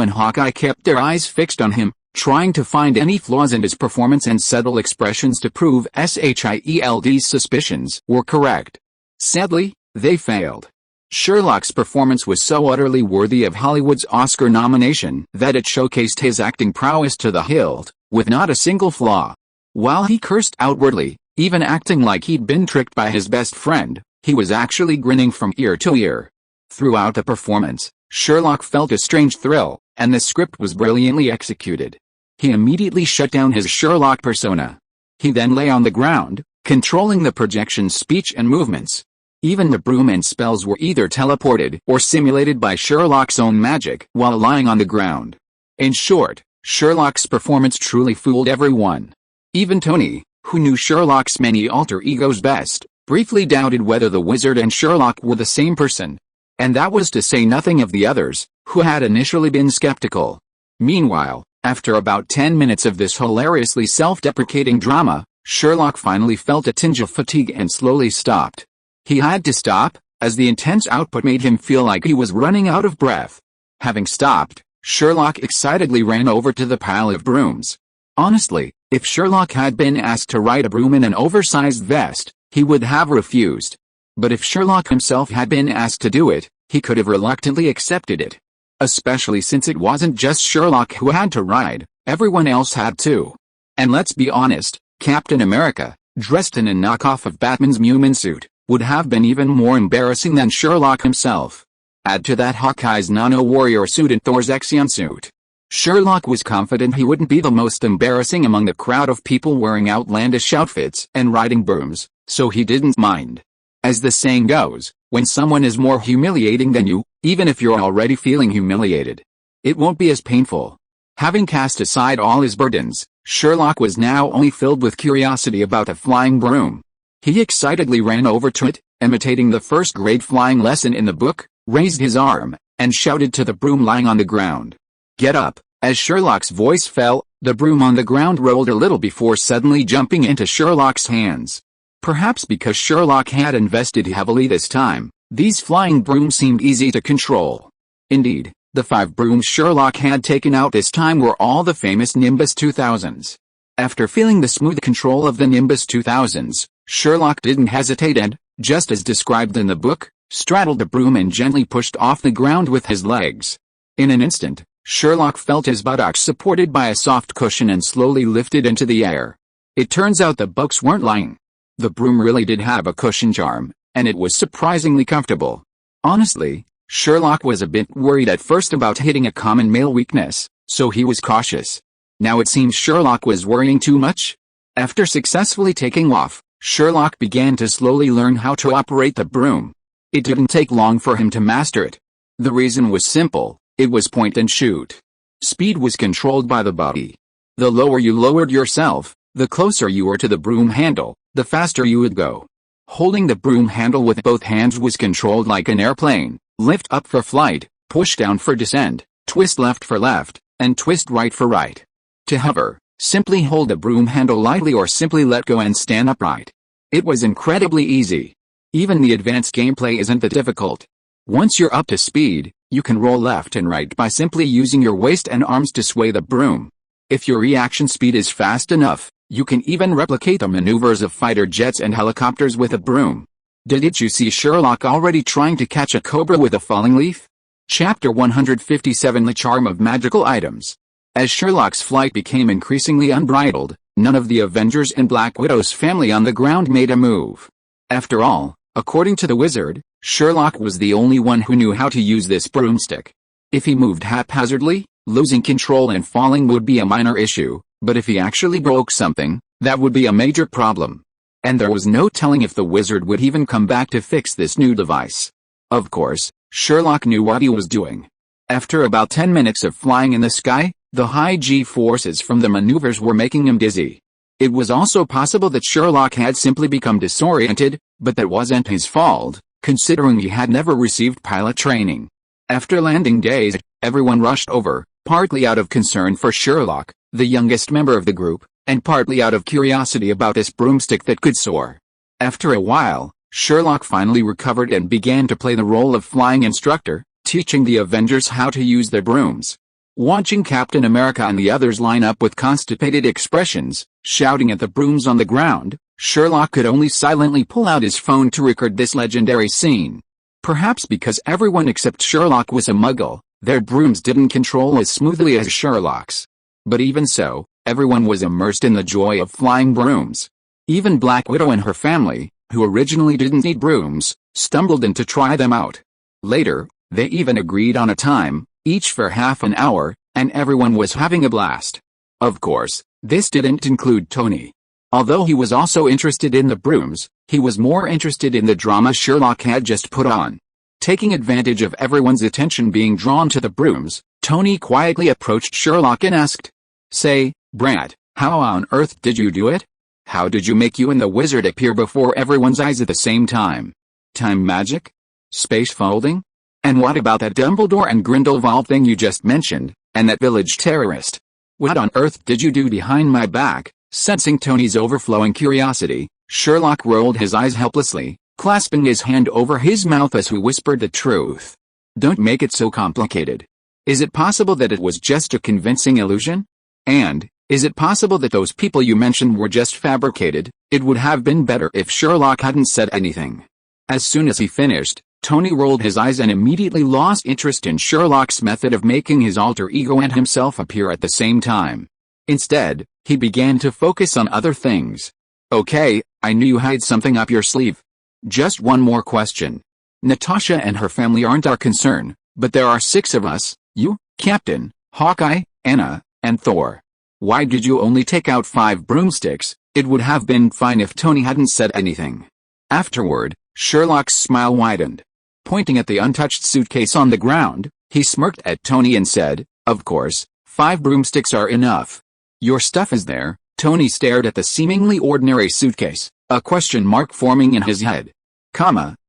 and Hawkeye kept their eyes fixed on him, trying to find any flaws in his performance and subtle expressions to prove SHIELD's suspicions were correct. Sadly, they failed. Sherlock's performance was so utterly worthy of Hollywood's Oscar nomination that it showcased his acting prowess to the hilt, with not a single flaw. While he cursed outwardly, even acting like he'd been tricked by his best friend, he was actually grinning from ear to ear. Throughout the performance, Sherlock felt a strange thrill, and the script was brilliantly executed. He immediately shut down his Sherlock persona. He then lay on the ground, controlling the projection's speech and movements. Even the broom and spells were either teleported or simulated by Sherlock's own magic while lying on the ground. In short, Sherlock's performance truly fooled everyone. Even Tony, who knew Sherlock's many alter egos best, briefly doubted whether the wizard and Sherlock were the same person. And that was to say nothing of the others, who had initially been skeptical. Meanwhile, after about 10 minutes of this hilariously self-deprecating drama, Sherlock finally felt a tinge of fatigue and slowly stopped. He had to stop, as the intense output made him feel like he was running out of breath. Having stopped, Sherlock excitedly ran over to the pile of brooms. Honestly, if Sherlock had been asked to ride a broom in an oversized vest, he would have refused. But if Sherlock himself had been asked to do it, he could have reluctantly accepted it. Especially since it wasn't just Sherlock who had to ride, everyone else had too. And let's be honest, Captain America, dressed in a knockoff of Batman's Mumin suit, would have been even more embarrassing than Sherlock himself. Add to that Hawkeye's nano-warrior suit and Thor's Exion suit. Sherlock was confident he wouldn't be the most embarrassing among the crowd of people wearing outlandish outfits and riding brooms, so he didn't mind. As the saying goes, when someone is more humiliating than you, even if you're already feeling humiliated, it won't be as painful. Having cast aside all his burdens, Sherlock was now only filled with curiosity about the flying broom. He excitedly ran over to it, imitating the first-grade flying lesson in the book, raised his arm, and shouted to the broom lying on the ground. "Get up!" As Sherlock's voice fell, the broom on the ground rolled a little before suddenly jumping into Sherlock's hands. Perhaps because Sherlock had invested heavily this time, These flying brooms seemed easy to control. Indeed, the 5 brooms Sherlock had taken out this time were all the famous Nimbus 2000s. After feeling the smooth control of the Nimbus 2000s, Sherlock didn't hesitate and, just as described in the book, straddled the broom and gently pushed off the ground with his legs. In an instant, Sherlock felt his buttocks supported by a soft cushion and slowly lifted into the air. It turns out the books weren't lying. The broom really did have a cushion charm, and it was surprisingly comfortable. Honestly, Sherlock was a bit worried at first about hitting a common male weakness, so he was cautious. Now it seems Sherlock was worrying too much. After successfully taking off, Sherlock began to slowly learn how to operate the broom. It didn't take long for him to master it. The reason was simple, it was point and shoot. Speed was controlled by the body. The lower you lowered yourself, the closer you were to the broom handle, the faster you would go. Holding the broom handle with both hands was controlled like an airplane. Lift up for flight, push down for descent, twist left for left, and twist right for right. To hover, simply hold the broom handle lightly or simply let go and stand upright. It was incredibly easy. Even the advanced gameplay isn't that difficult. Once you're up to speed, you can roll left and right by simply using your waist and arms to sway the broom. If your reaction speed is fast enough, you can even replicate the maneuvers of fighter jets and helicopters with a broom. Did you see Sherlock already trying to catch a cobra with a falling leaf? Chapter 157 The Charm of Magical Items. As Sherlock's flight became increasingly unbridled, none of the Avengers and Black Widow's family on the ground made a move. After all, according to the wizard, Sherlock was the only one who knew how to use this broomstick. If he moved haphazardly, losing control and falling would be a minor issue, but if he actually broke something, that would be a major problem. And there was no telling if the wizard would even come back to fix this new device. Of course, Sherlock knew what he was doing. After about 10 minutes of flying in the sky, the high G-forces from the maneuvers were making him dizzy. It was also possible that Sherlock had simply become disoriented, but that wasn't his fault, considering he had never received pilot training. After landing dazed, everyone rushed over, partly out of concern for Sherlock, the youngest member of the group, and partly out of curiosity about this broomstick that could soar. After a while, Sherlock finally recovered and began to play the role of flying instructor, teaching the Avengers how to use their brooms. Watching Captain America and the others line up with constipated expressions, shouting at the brooms on the ground, Sherlock could only silently pull out his phone to record this legendary scene. Perhaps because everyone except Sherlock was a muggle, their brooms didn't control as smoothly as Sherlock's. But even so, everyone was immersed in the joy of flying brooms. Even Black Widow and her family, who originally didn't need brooms, stumbled in to try them out. Later, they even agreed on a time, each for half an hour, and everyone was having a blast. Of course, this didn't include Tony. Although he was also interested in the brooms, he was more interested in the drama Sherlock had just put on. Taking advantage of everyone's attention being drawn to the brooms, Tony quietly approached Sherlock and asked, "Say, Brad, how on earth did you do it? How did you make you and the wizard appear before everyone's eyes at the same time? Time magic? Space folding? And what about that Dumbledore and Grindelwald thing you just mentioned, and that village terrorist? What on earth did you do behind my back?" Sensing Tony's overflowing curiosity, Sherlock rolled his eyes helplessly, clasping his hand over his mouth as he whispered the truth. "Don't make it so complicated. Is it possible that it was just a convincing illusion? And, is it possible that those people you mentioned were just fabricated?" It would have been better if Sherlock hadn't said anything. As soon as he finished, Tony rolled his eyes and immediately lost interest in Sherlock's method of making his alter ego and himself appear at the same time. Instead, he began to focus on other things. "Okay, I knew you had something up your sleeve. Just one more question. Natasha and her family aren't our concern, but there are 6 of us, you, Captain, Hawkeye, Anna, and Thor. Why did you only take out 5 broomsticks?" It would have been fine if Tony hadn't said anything. Afterward, Sherlock's smile widened. Pointing at the untouched suitcase on the ground, he smirked at Tony and said, "Of course, 5 broomsticks are enough. Your stuff is there." Tony stared at the seemingly ordinary suitcase, a question mark forming in his head.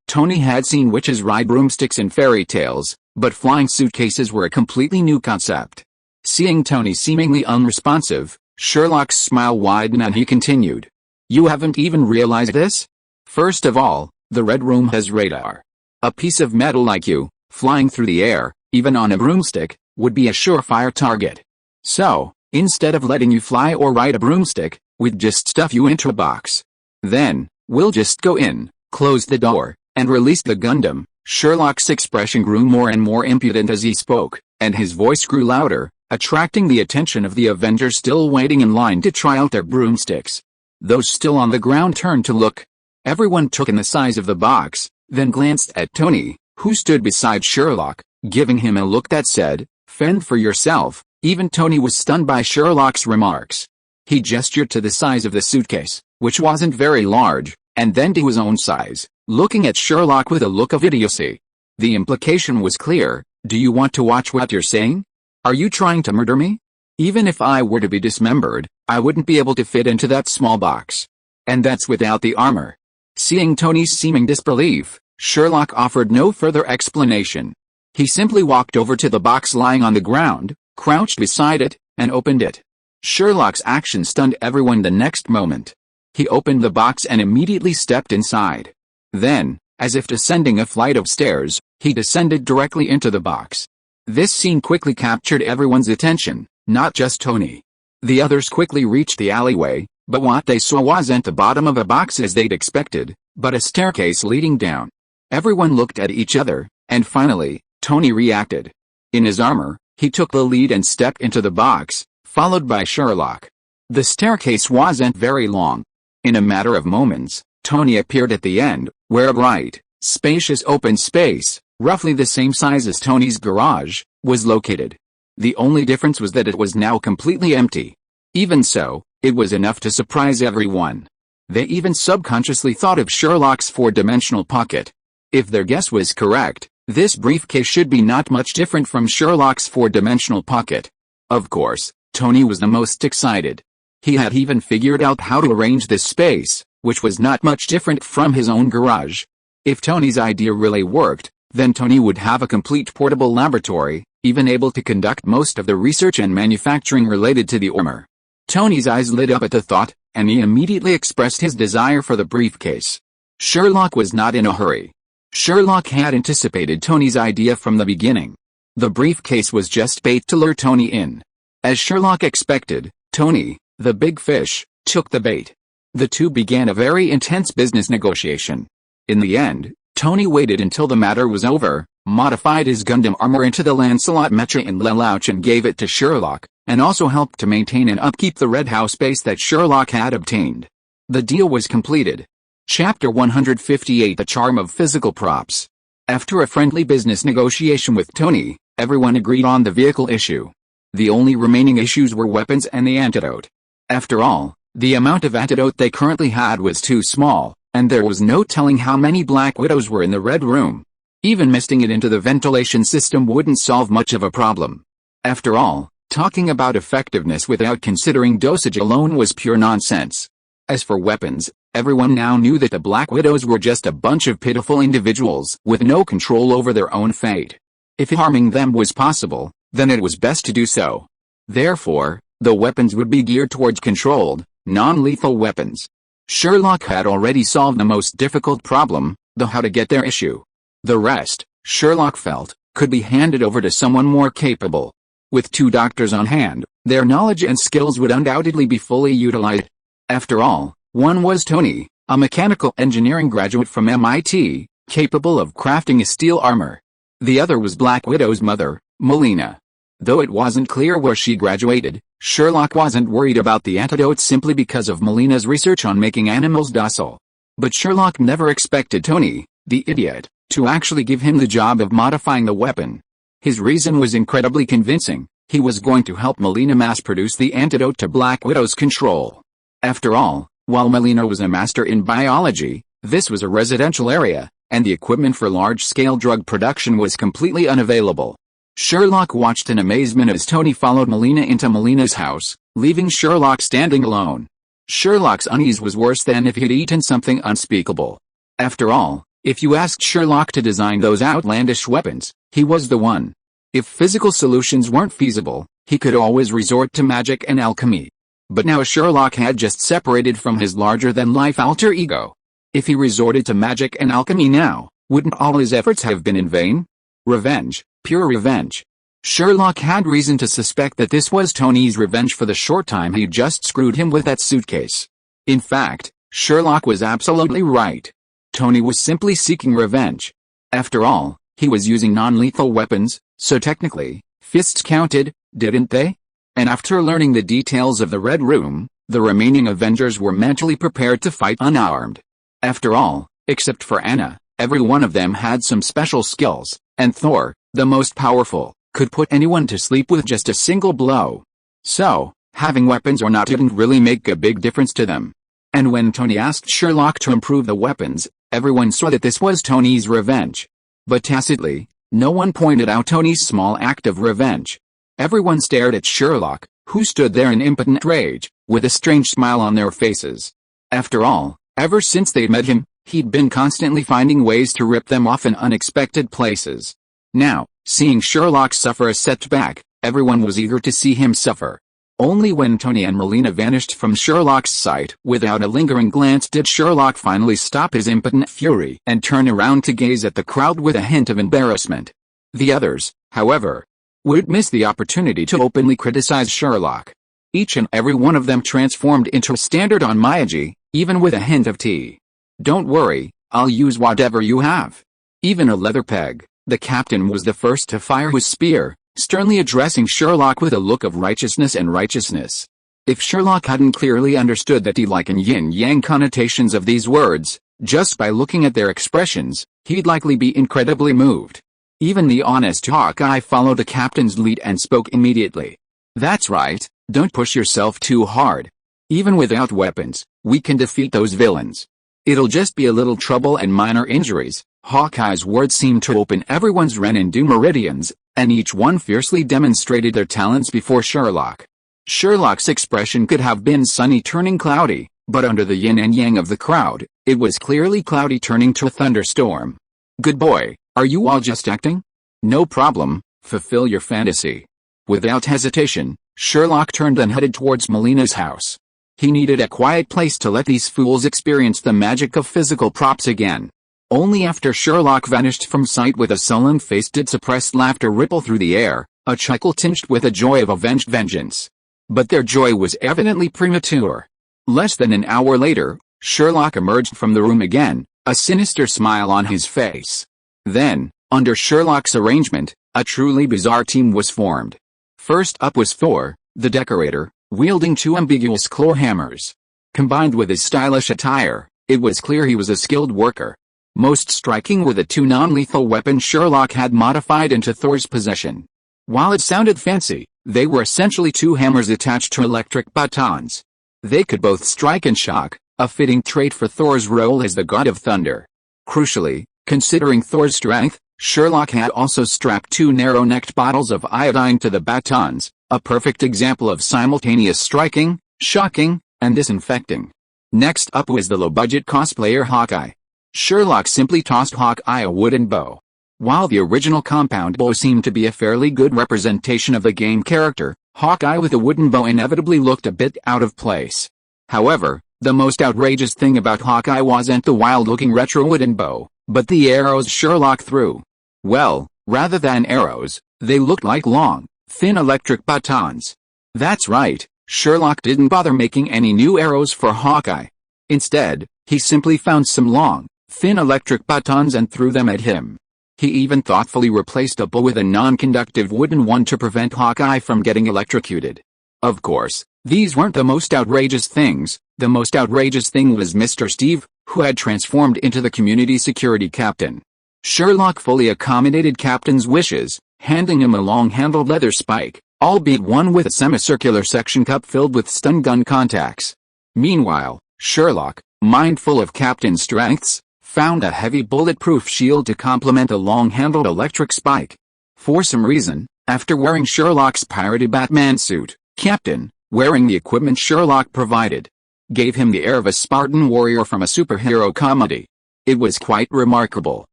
Tony had seen witches ride broomsticks in fairy tales, but flying suitcases were a completely new concept. Seeing Tony seemingly unresponsive, Sherlock's smile widened and he continued. "You haven't even realized this? First of all, the Red Room has radar. A piece of metal like you, flying through the air, even on a broomstick, would be a surefire target. So, instead of letting you fly or ride a broomstick, we'd just stuff you into a box. Then, we'll just go in, close the door, and release the Gundam." Sherlock's expression grew more and more impudent as he spoke, and his voice grew louder, attracting the attention of the Avengers still waiting in line to try out their broomsticks. Those still on the ground turned to look. Everyone took in the size of the box, then glanced at Tony, who stood beside Sherlock, giving him a look that said, "Fend for yourself." Even Tony was stunned by Sherlock's remarks. He gestured to the size of the suitcase, which wasn't very large, and then to his own size, looking at Sherlock with a look of idiocy. The implication was clear: do you want to watch what you're saying? Are you trying to murder me? Even if I were to be dismembered, I wouldn't be able to fit into that small box. And that's without the armor. Seeing Tony's seeming disbelief, Sherlock offered no further explanation. He simply walked over to the box lying on the ground, crouched beside it, and opened it. Sherlock's action stunned everyone the next moment. He opened the box and immediately stepped inside. Then, as if descending a flight of stairs, he descended directly into the box. This scene quickly captured everyone's attention, not just Tony. The others quickly reached the alleyway, but what they saw wasn't the bottom of a box as they'd expected, but a staircase leading down. Everyone looked at each other, and finally, Tony reacted. In his armor, he took the lead and stepped into the box, followed by Sherlock. The staircase wasn't very long. In a matter of moments, Tony appeared at the end, where a bright, spacious open space, roughly the same size as Tony's garage, was located. The only difference was that it was now completely empty. Even so, it was enough to surprise everyone. They even subconsciously thought of Sherlock's four-dimensional pocket. If their guess was correct, this briefcase should be not much different from Sherlock's four-dimensional pocket. Of course, Tony was the most excited. He had even figured out how to arrange this space, which was not much different from his own garage. If Tony's idea really worked, then Tony would have a complete portable laboratory, even able to conduct most of the research and manufacturing related to the armor. Tony's eyes lit up at the thought, and he immediately expressed his desire for the briefcase. Sherlock was not in a hurry. Sherlock had anticipated Tony's idea from the beginning. The briefcase was just bait to lure Tony in. As Sherlock expected, Tony, the big fish, took the bait. The two began a very intense business negotiation. In the end, Tony waited until the matter was over, modified his Gundam armor into the Lancelot Mecha and Lelouch and gave it to Sherlock, and also helped to maintain and upkeep the Red House base that Sherlock had obtained. The deal was completed. Chapter 158: The Charm of Physical Props. After a friendly business negotiation with Tony, everyone agreed on the vehicle issue. The only remaining issues were weapons and the antidote. After all, the amount of antidote they currently had was too small, and there was no telling how many Black Widows were in the Red Room. Even misting it into the ventilation system wouldn't solve much of a problem. After all, talking about effectiveness without considering dosage alone was pure nonsense. As for weapons, everyone now knew that the Black Widows were just a bunch of pitiful individuals with no control over their own fate. If harming them was possible, then it was best to do so. Therefore, the weapons would be geared towards controlled, non-lethal weapons. Sherlock had already solved the most difficult problem, the how to get their issue. The rest, Sherlock felt, could be handed over to someone more capable. With two doctors on hand, their knowledge and skills would undoubtedly be fully utilized. After all, one was Tony, a mechanical engineering graduate from MIT, capable of crafting a steel armor. The other was Black Widow's mother, Melina. Though it wasn't clear where she graduated, Sherlock wasn't worried about the antidote simply because of Melina's research on making animals docile. But Sherlock never expected Tony, the idiot, to actually give him the job of modifying the weapon. His reason was incredibly convincing: he was going to help Melina mass-produce the antidote to Black Widow's control. After all, while Melina was a master in biology, this was a residential area, and the equipment for large-scale drug production was completely unavailable. Sherlock watched in amazement as Tony followed Melina into Melina's house, leaving Sherlock standing alone. Sherlock's unease was worse than if he'd eaten something unspeakable. After all, if you asked Sherlock to design those outlandish weapons, he was the one. If physical solutions weren't feasible, he could always resort to magic and alchemy. But now Sherlock had just separated from his larger-than-life alter ego. If he resorted to magic and alchemy now, Wouldn't all his efforts have been in vain? Revenge, pure revenge. Sherlock had reason to suspect that this was Tony's revenge for the short time he just screwed him with that suitcase. In fact, Sherlock was absolutely right. Tony was simply seeking revenge. After all, he was using non-lethal weapons, so technically, fists counted, didn't they? And after learning the details of the Red Room, the remaining Avengers were mentally prepared to fight unarmed. After all, except for Anna, every one of them had some special skills, and Thor, the most powerful, could put anyone to sleep with just a single blow. So, having weapons or not didn't really make a big difference to them. And when Tony asked Sherlock to improve the weapons, everyone saw that this was Tony's revenge. But tacitly, no one pointed out Tony's small act of revenge. Everyone stared at Sherlock, who stood there in impotent rage, with a strange smile on their faces. After all, ever since they'd met him, he'd been constantly finding ways to rip them off in unexpected places. Now, seeing Sherlock suffer a setback, everyone was eager to see him suffer. Only when Tony and Melina vanished from Sherlock's sight without a lingering glance did Sherlock finally stop his impotent fury and turn around to gaze at the crowd with a hint of embarrassment. The others, however, would miss the opportunity to openly criticize Sherlock. Each and every one of them transformed into a standard on Miyagi, even with a hint of tea. Don't worry, I'll use whatever you have. Even a leather peg. The captain was the first to fire his spear, sternly addressing Sherlock with a look of righteousness and righteousness. If Sherlock hadn't clearly understood the yin-like and yin-yang connotations of these words, just by looking at their expressions, he'd likely be incredibly moved. Even the honest Hawkeye followed the captain's lead and spoke immediately. That's right, don't push yourself too hard. Even without weapons, we can defeat those villains. It'll just be a little trouble and minor injuries. Hawkeye's words seemed to open everyone's ren and do meridians, and each one fiercely demonstrated their talents before Sherlock. Sherlock's expression could have been sunny turning cloudy, but under the yin and yang of the crowd, it was clearly cloudy turning to a thunderstorm. Good boy, are you all just acting? No problem, fulfill your fantasy. Without hesitation, Sherlock turned and headed towards Melina's house. He needed a quiet place to let these fools experience the magic of physical props again. Only after Sherlock vanished from sight with a sullen face did suppressed laughter ripple through the air, a chuckle tinged with a joy of avenged vengeance. But their joy was evidently premature. Less than an hour later, Sherlock emerged from the room again, a sinister smile on his face. Then, under Sherlock's arrangement, a truly bizarre team was formed. First up was Thor, the decorator, wielding two ambiguous claw hammers. Combined with his stylish attire, it was clear he was a skilled worker. Most striking were the two non-lethal weapons Sherlock had modified into Thor's possession. While it sounded fancy, they were essentially two hammers attached to electric batons. They could both strike and shock, a fitting trait for Thor's role as the god of thunder. Crucially, considering Thor's strength, Sherlock had also strapped two narrow-necked bottles of iodine to the batons, a perfect example of simultaneous striking, shocking, and disinfecting. Next up was the low-budget cosplayer Hawkeye. Sherlock simply tossed Hawkeye a wooden bow. While the original compound bow seemed to be a fairly good representation of the game character, Hawkeye with a wooden bow inevitably looked a bit out of place. However, the most outrageous thing about Hawkeye wasn't the wild-looking retro wooden bow, but the arrows Sherlock threw. Well, rather than arrows, they looked like long, thin electric batons. That's right, Sherlock didn't bother making any new arrows for Hawkeye. Instead, he simply found some long, thin electric batons and threw them at him. He even thoughtfully replaced a bow with a non-conductive wooden one to prevent Hawkeye from getting electrocuted. Of course, these weren't the most outrageous things. The most outrageous thing was Mr. Steve, who had transformed into the community security captain. Sherlock fully accommodated Captain's wishes, handing him a long-handled leather spike, albeit one with a semicircular section cup filled with stun gun contacts. Meanwhile, Sherlock, mindful of Captain's strengths, found a heavy bulletproof shield to complement the long-handled electric spike. For some reason, after wearing Sherlock's pirated Batman suit, Captain, wearing the equipment Sherlock provided, gave him the air of a Spartan warrior from a superhero comedy. It was quite remarkable.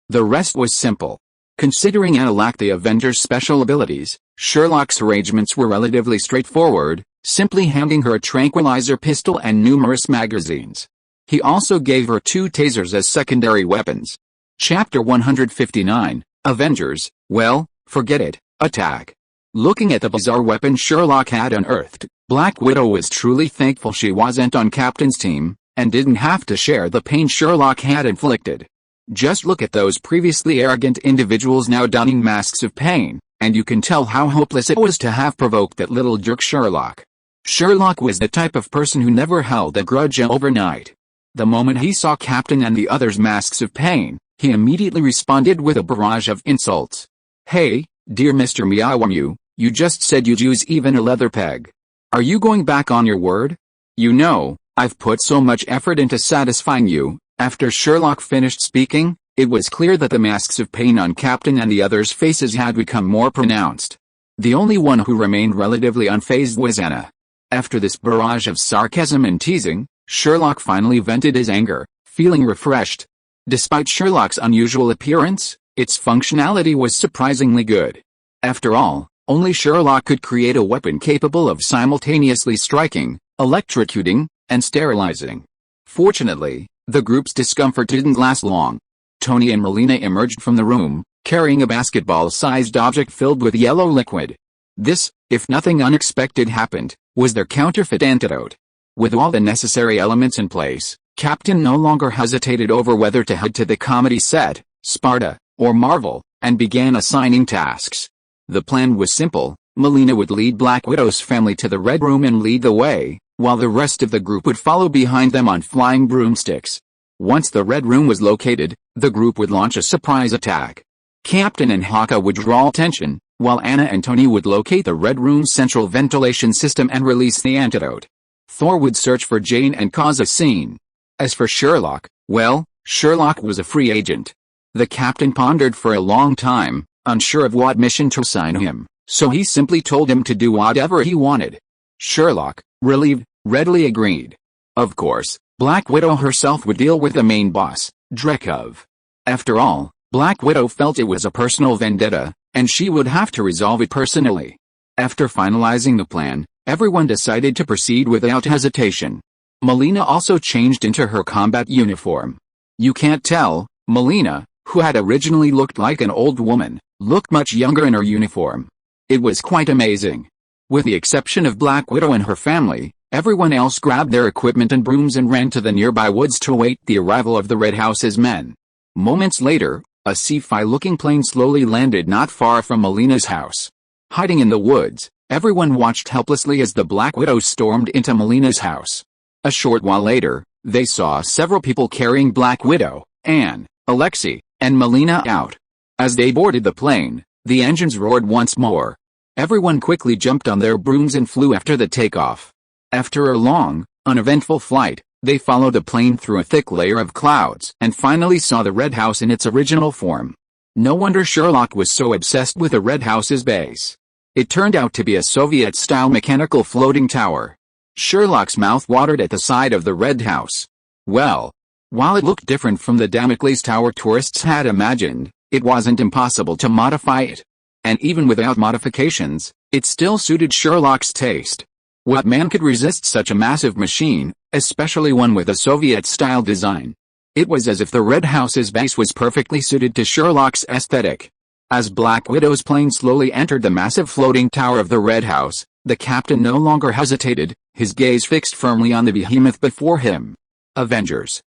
The rest was simple. Considering Anna lacked the Avengers' special abilities, Sherlock's arrangements were relatively straightforward, simply handing her a tranquilizer pistol and numerous magazines. He also gave her two tasers as secondary weapons. Chapter 159, Avengers, well, forget it, attack. Looking at the bizarre weapon Sherlock had unearthed, Black Widow was truly thankful she wasn't on Captain's team, and didn't have to share the pain Sherlock had inflicted. Just look at those previously arrogant individuals now donning masks of pain, and you can tell how hopeless it was to have provoked that little jerk Sherlock. Sherlock was the type of person who never held a grudge overnight. The moment he saw Captain and the others' masks of pain, he immediately responded with a barrage of insults. Hey, dear Mr. Meow, you just said you'd use even a leather peg. Are you going back on your word? You know, I've put so much effort into satisfying you. After Sherlock finished speaking, it was clear that the masks of pain on Captain and the others' faces had become more pronounced. The only one who remained relatively unfazed was Anna. After this barrage of sarcasm and teasing, Sherlock finally vented his anger, feeling refreshed. Despite Sherlock's unusual appearance, its functionality was surprisingly good. After all, only Sherlock could create a weapon capable of simultaneously striking, electrocuting, and sterilizing. Fortunately, the group's discomfort didn't last long. Tony and Melina emerged from the room, carrying a basketball-sized object filled with yellow liquid. This, if nothing unexpected happened, was their counterfeit antidote. With all the necessary elements in place, Captain no longer hesitated over whether to head to the comedy set, Sparta, or Marvel, and began assigning tasks. The plan was simple. Melina would lead Black Widow's family to the Red Room and lead the way, while the rest of the group would follow behind them on flying broomsticks. Once the Red Room was located, the group would launch a surprise attack. Captain and Hawka would draw attention, while Anna and Tony would locate the Red Room's central ventilation system and release the antidote. Thor would search for Jane and cause a scene. As for Sherlock, well, Sherlock was a free agent. The captain pondered for a long time, unsure of what mission to assign him, so he simply told him to do whatever he wanted. Sherlock, relieved, readily agreed. Of course, Black Widow herself would deal with the main boss, Dreykov. After all, Black Widow felt it was a personal vendetta, and she would have to resolve it personally. After finalizing the plan, everyone decided to proceed without hesitation. Melina also changed into her combat uniform. You can't tell, Melina, who had originally looked like an old woman, looked much younger in her uniform. It was quite amazing. With the exception of Black Widow and her family, everyone else grabbed their equipment and brooms and ran to the nearby woods to await the arrival of the Red House's men. Moments later, a sci-fi-looking plane slowly landed not far from Melina's house. Hiding in the woods, everyone watched helplessly as the Black Widow stormed into Melina's house. A short while later, they saw several people carrying Black Widow, Anne, Alexei, and Melina out. As they boarded the plane, the engines roared once more. Everyone quickly jumped on their brooms and flew after the takeoff. After a long, uneventful flight, they followed the plane through a thick layer of clouds and finally saw the Red House in its original form. No wonder Sherlock was so obsessed with the Red House's base. It turned out to be a Soviet-style mechanical floating tower. Sherlock's mouth watered at the sight of the Red House. Well, while it looked different from the Damocles Tower tourists had imagined, it wasn't impossible to modify it. And even without modifications, it still suited Sherlock's taste. What man could resist such a massive machine, especially one with a Soviet-style design? It was as if the Red House's base was perfectly suited to Sherlock's aesthetic. As Black Widow's plane slowly entered the massive floating tower of the Red House, the captain no longer hesitated, his gaze fixed firmly on the behemoth before him. Avengers.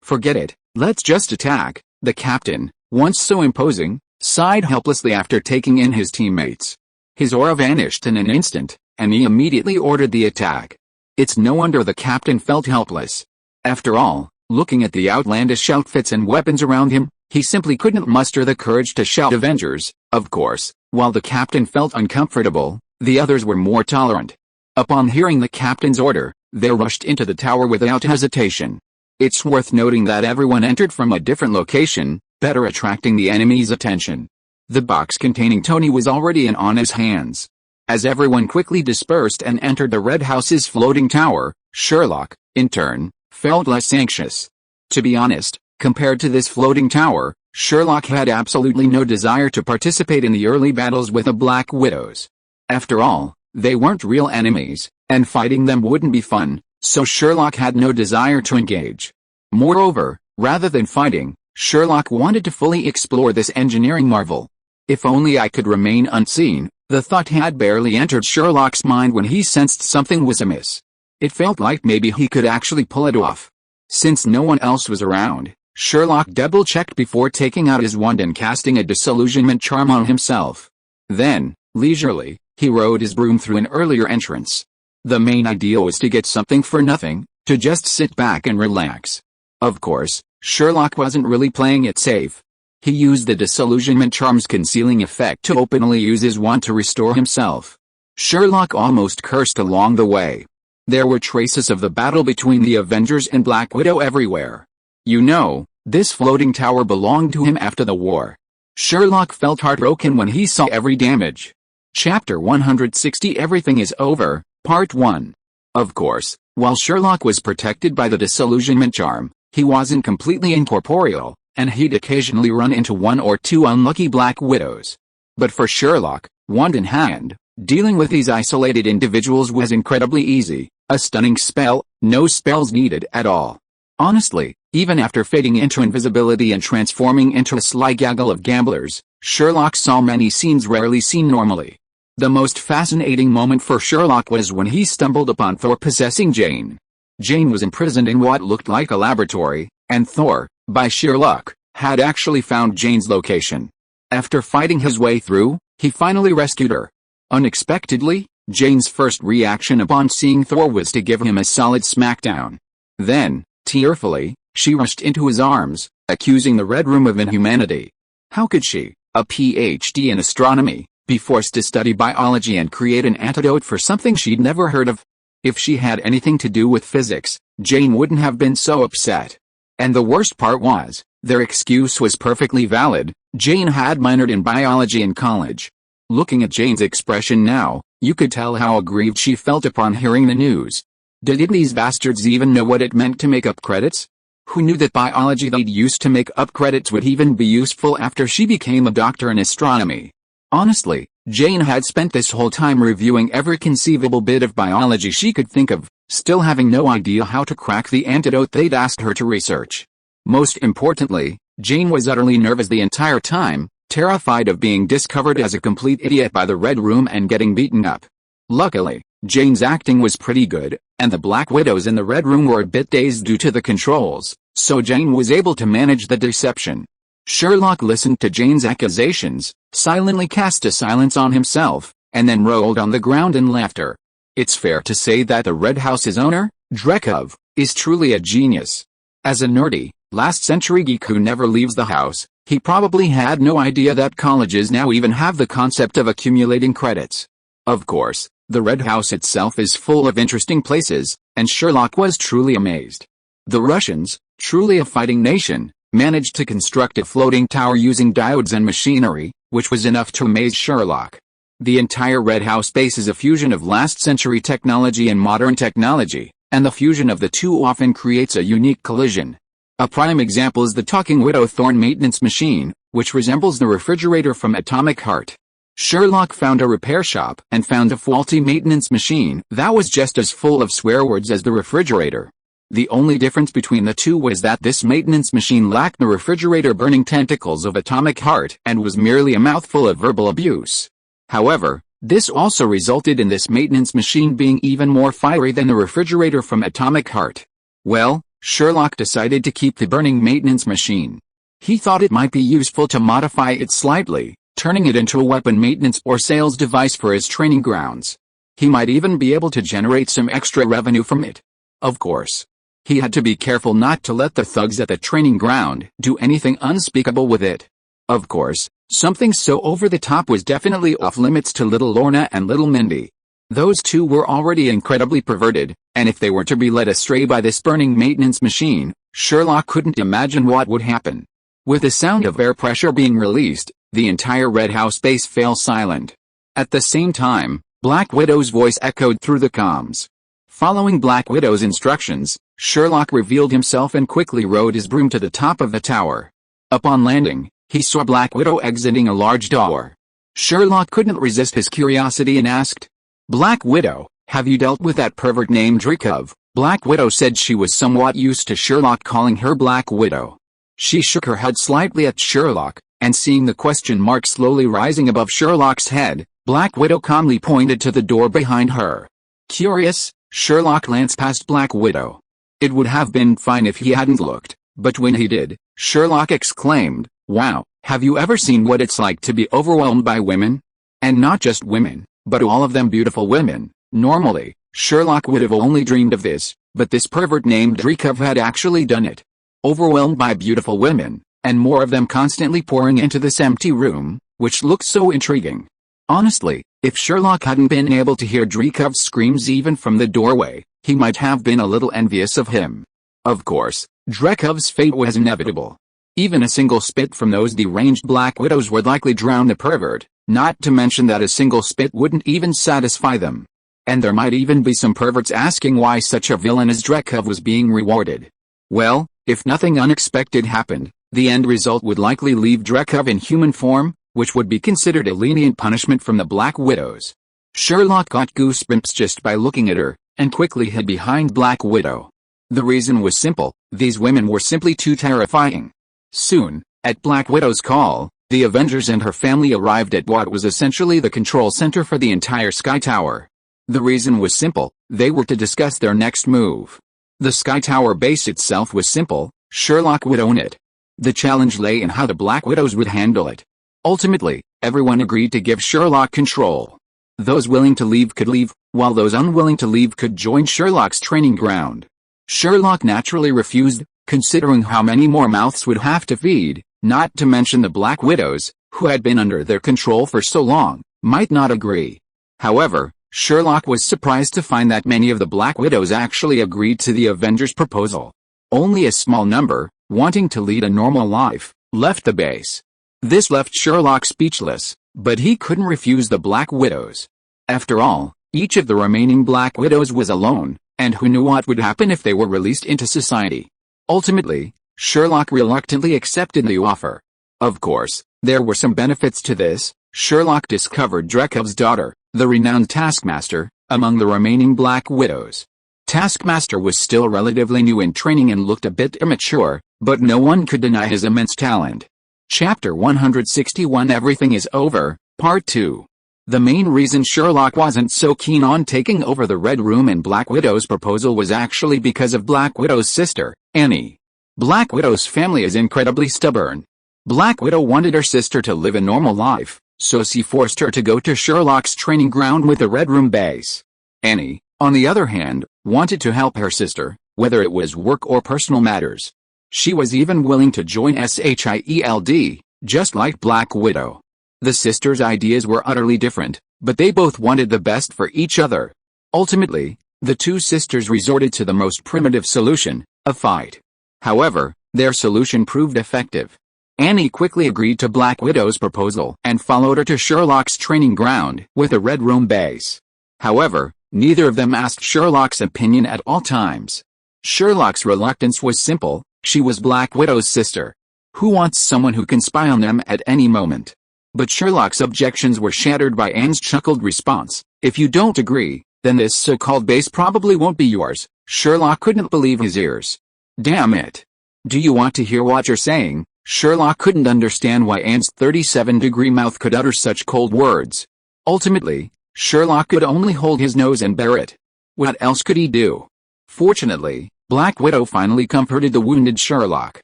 Forget it, let's just attack, the captain, once so imposing, sighed helplessly after taking in his teammates. His aura vanished in an instant, and he immediately ordered the attack. It's no wonder the captain felt helpless. After all, looking at the outlandish outfits and weapons around him, he simply couldn't muster the courage to shout Avengers. Of course, while the captain felt uncomfortable, the others were more tolerant. Upon hearing the captain's order, they rushed into the tower without hesitation. It's worth noting that everyone entered from a different location, better attracting the enemy's attention. The box containing Tony was already in Anna's hands. As everyone quickly dispersed and entered the Red House's floating tower, Sherlock, in turn, felt less anxious. To be honest, compared to this floating tower, Sherlock had absolutely no desire to participate in the early battles with the Black Widows. After all, they weren't real enemies, and fighting them wouldn't be fun, so Sherlock had no desire to engage. Moreover, rather than fighting, Sherlock wanted to fully explore this engineering marvel. If only I could remain unseen, the thought had barely entered Sherlock's mind when he sensed something was amiss. It felt like maybe he could actually pull it off. Since no one else was around, Sherlock double-checked before taking out his wand and casting a disillusionment charm on himself. Then, leisurely, he rode his broom through an earlier entrance. The main idea was to get something for nothing, to just sit back and relax. Of course, Sherlock wasn't really playing it safe. He used the disillusionment charm's concealing effect to openly use his wand to restore himself. Sherlock almost cursed along the way. There were traces of the battle between the Avengers and Black Widow everywhere. You know, this floating tower belonged to him after the war. Sherlock felt heartbroken when he saw every damage. Chapter 160 Everything is Over, Part 1. Of course, while Sherlock was protected by the disillusionment charm, he wasn't completely incorporeal, and he'd occasionally run into one or two unlucky Black Widows. But for Sherlock, wand in hand, dealing with these isolated individuals was incredibly easy, a stunning spell, no spells needed at all. Honestly, even after fading into invisibility and transforming into a sly gaggle of gamblers, Sherlock saw many scenes rarely seen normally. The most fascinating moment for Sherlock was when he stumbled upon Thor possessing Jane. Jane was imprisoned in what looked like a laboratory, and Thor, by sheer luck, had actually found Jane's location. After fighting his way through, he finally rescued her. Unexpectedly, Jane's first reaction upon seeing Thor was to give him a solid smackdown. Then, tearfully, she rushed into his arms, accusing the Red Room of inhumanity. How could she, a PhD in astronomy, be forced to study biology and create an antidote for something she'd never heard of? If she had anything to do with physics, Jane wouldn't have been so upset. And the worst part was, their excuse was perfectly valid. Jane had minored in biology in college. Looking at Jane's expression now, you could tell how aggrieved she felt upon hearing the news. Did these bastards even know what it meant to make up credits? Who knew that biology they'd used to make up credits would even be useful after she became a doctor in astronomy? Honestly, Jane had spent this whole time reviewing every conceivable bit of biology she could think of, still having no idea how to crack the antidote they'd asked her to research. Most importantly, Jane was utterly nervous the entire time, terrified of being discovered as a complete idiot by the Red Room and getting beaten up. Luckily, Jane's acting was pretty good, and the Black Widows in the Red Room were a bit dazed due to the controls, so Jane was able to manage the deception. Sherlock listened to Jane's accusations, silently cast a silence on himself, and then rolled on the ground in laughter. It's fair to say that the Red House's owner, Dreykov, is truly a genius. As a nerdy, last-century geek who never leaves the house, he probably had no idea that colleges now even have the concept of accumulating credits. Of course, the Red House itself is full of interesting places, and Sherlock was truly amazed. The Russians, truly a fighting nation, managed to construct a floating tower using diodes and machinery, which was enough to amaze Sherlock. The entire Red House base is a fusion of last-century technology and modern technology, and the fusion of the two often creates a unique collision. A prime example is the talking Widow Thorn maintenance machine, which resembles the refrigerator from Atomic Heart. Sherlock found a repair shop and found a faulty maintenance machine that was just as full of swear words as the refrigerator. The only difference between the two was that this maintenance machine lacked the refrigerator-burning tentacles of Atomic Heart and was merely a mouthful of verbal abuse. However, this also resulted in this maintenance machine being even more fiery than the refrigerator from Atomic Heart. Well, Sherlock decided to keep the burning maintenance machine. He thought it might be useful to modify it slightly, turning it into a weapon maintenance or sales device for his training grounds. He might even be able to generate some extra revenue from it. Of course, he had to be careful not to let the thugs at the training ground do anything unspeakable with it. Of course, something so over the top was definitely off limits to little Lorna and little Mindy. Those two were already incredibly perverted, and if they were to be led astray by this burning maintenance machine, Sherlock couldn't imagine what would happen. With the sound of air pressure being released, the entire Red House base fell silent. At the same time, Black Widow's voice echoed through the comms. Following Black Widow's instructions, Sherlock revealed himself and quickly rode his broom to the top of the tower. Upon landing, he saw Black Widow exiting a large door. Sherlock couldn't resist his curiosity and asked, "Black Widow, have you dealt with that pervert named Dreykov?" Black Widow said she was somewhat used to Sherlock calling her Black Widow. She shook her head slightly at Sherlock, and seeing the question mark slowly rising above Sherlock's head, Black Widow calmly pointed to the door behind her. Curious, Sherlock glanced past Black Widow. It would have been fine if he hadn't looked, but when he did, Sherlock exclaimed, "Wow, have you ever seen what it's like to be overwhelmed by women? And not just women, but all of them beautiful women." Normally, Sherlock would have only dreamed of this, but this pervert named Dreykov had actually done it. Overwhelmed by beautiful women, and more of them constantly pouring into this empty room, which looked so intriguing. Honestly, if Sherlock hadn't been able to hear Dreykov's screams even from the doorway, he might have been a little envious of him. Of course, Dreykov's fate was inevitable. Even a single spit from those deranged Black Widows would likely drown the pervert, not to mention that a single spit wouldn't even satisfy them. And there might even be some perverts asking why such a villain as Dreykov was being rewarded. Well, if nothing unexpected happened, the end result would likely leave Dreykov in human form, which would be considered a lenient punishment from the Black Widows. Sherlock got goosebumps just by looking at her, and quickly hid behind Black Widow. The reason was simple: these women were simply too terrifying. Soon, at Black Widow's call, the Avengers and her family arrived at what was essentially the control center for the entire Sky Tower. The reason was simple: they were to discuss their next move. The Sky Tower base itself was simple: Sherlock would own it. The challenge lay in how the Black Widows would handle it. Ultimately, everyone agreed to give Sherlock control. Those willing to leave could leave, while those unwilling to leave could join Sherlock's training ground. Sherlock naturally refused, considering how many more mouths would have to feed, not to mention the Black Widows, who had been under their control for so long, might not agree. However, Sherlock was surprised to find that many of the Black Widows actually agreed to the Avengers' proposal. Only a small number, wanting to lead a normal life, left the base. This left Sherlock speechless, but he couldn't refuse the Black Widows. After all, each of the remaining Black Widows was alone, and who knew what would happen if they were released into society. Ultimately, Sherlock reluctantly accepted the offer. Of course, there were some benefits to this. Sherlock discovered Dreykov's daughter, the renowned Taskmaster, among the remaining Black Widows. Taskmaster was still relatively new in training and looked a bit immature, but no one could deny his immense talent. Chapter 161 Everything is Over, Part 2. The main reason Sherlock wasn't so keen on taking over the Red Room in Black Widow's proposal was actually because of Black Widow's sister, Annie. Black Widow's family is incredibly stubborn. Black Widow wanted her sister to live a normal life, so she forced her to go to Sherlock's training ground with the Red Room base. Annie, on the other hand, wanted to help her sister, whether it was work or personal matters. She was even willing to join SHIELD, just like Black Widow. The sisters' ideas were utterly different, but they both wanted the best for each other. Ultimately, the two sisters resorted to the most primitive solution, a fight. However, their solution proved effective. Annie quickly agreed to Black Widow's proposal and followed her to Sherlock's training ground with a Red Room base. However, neither of them asked Sherlock's opinion at all times. Sherlock's reluctance was simple: she was Black Widow's sister. Who wants someone who can spy on them at any moment? But Sherlock's objections were shattered by Anne's chuckled response: "If you don't agree, then this so-called base probably won't be yours." Sherlock couldn't believe his ears. "Damn it. Do you want to hear what you're saying?" Sherlock couldn't understand why Anne's 37-degree mouth could utter such cold words. Ultimately, Sherlock could only hold his nose and bear it. What else could he do? Fortunately, Black Widow finally comforted the wounded Sherlock.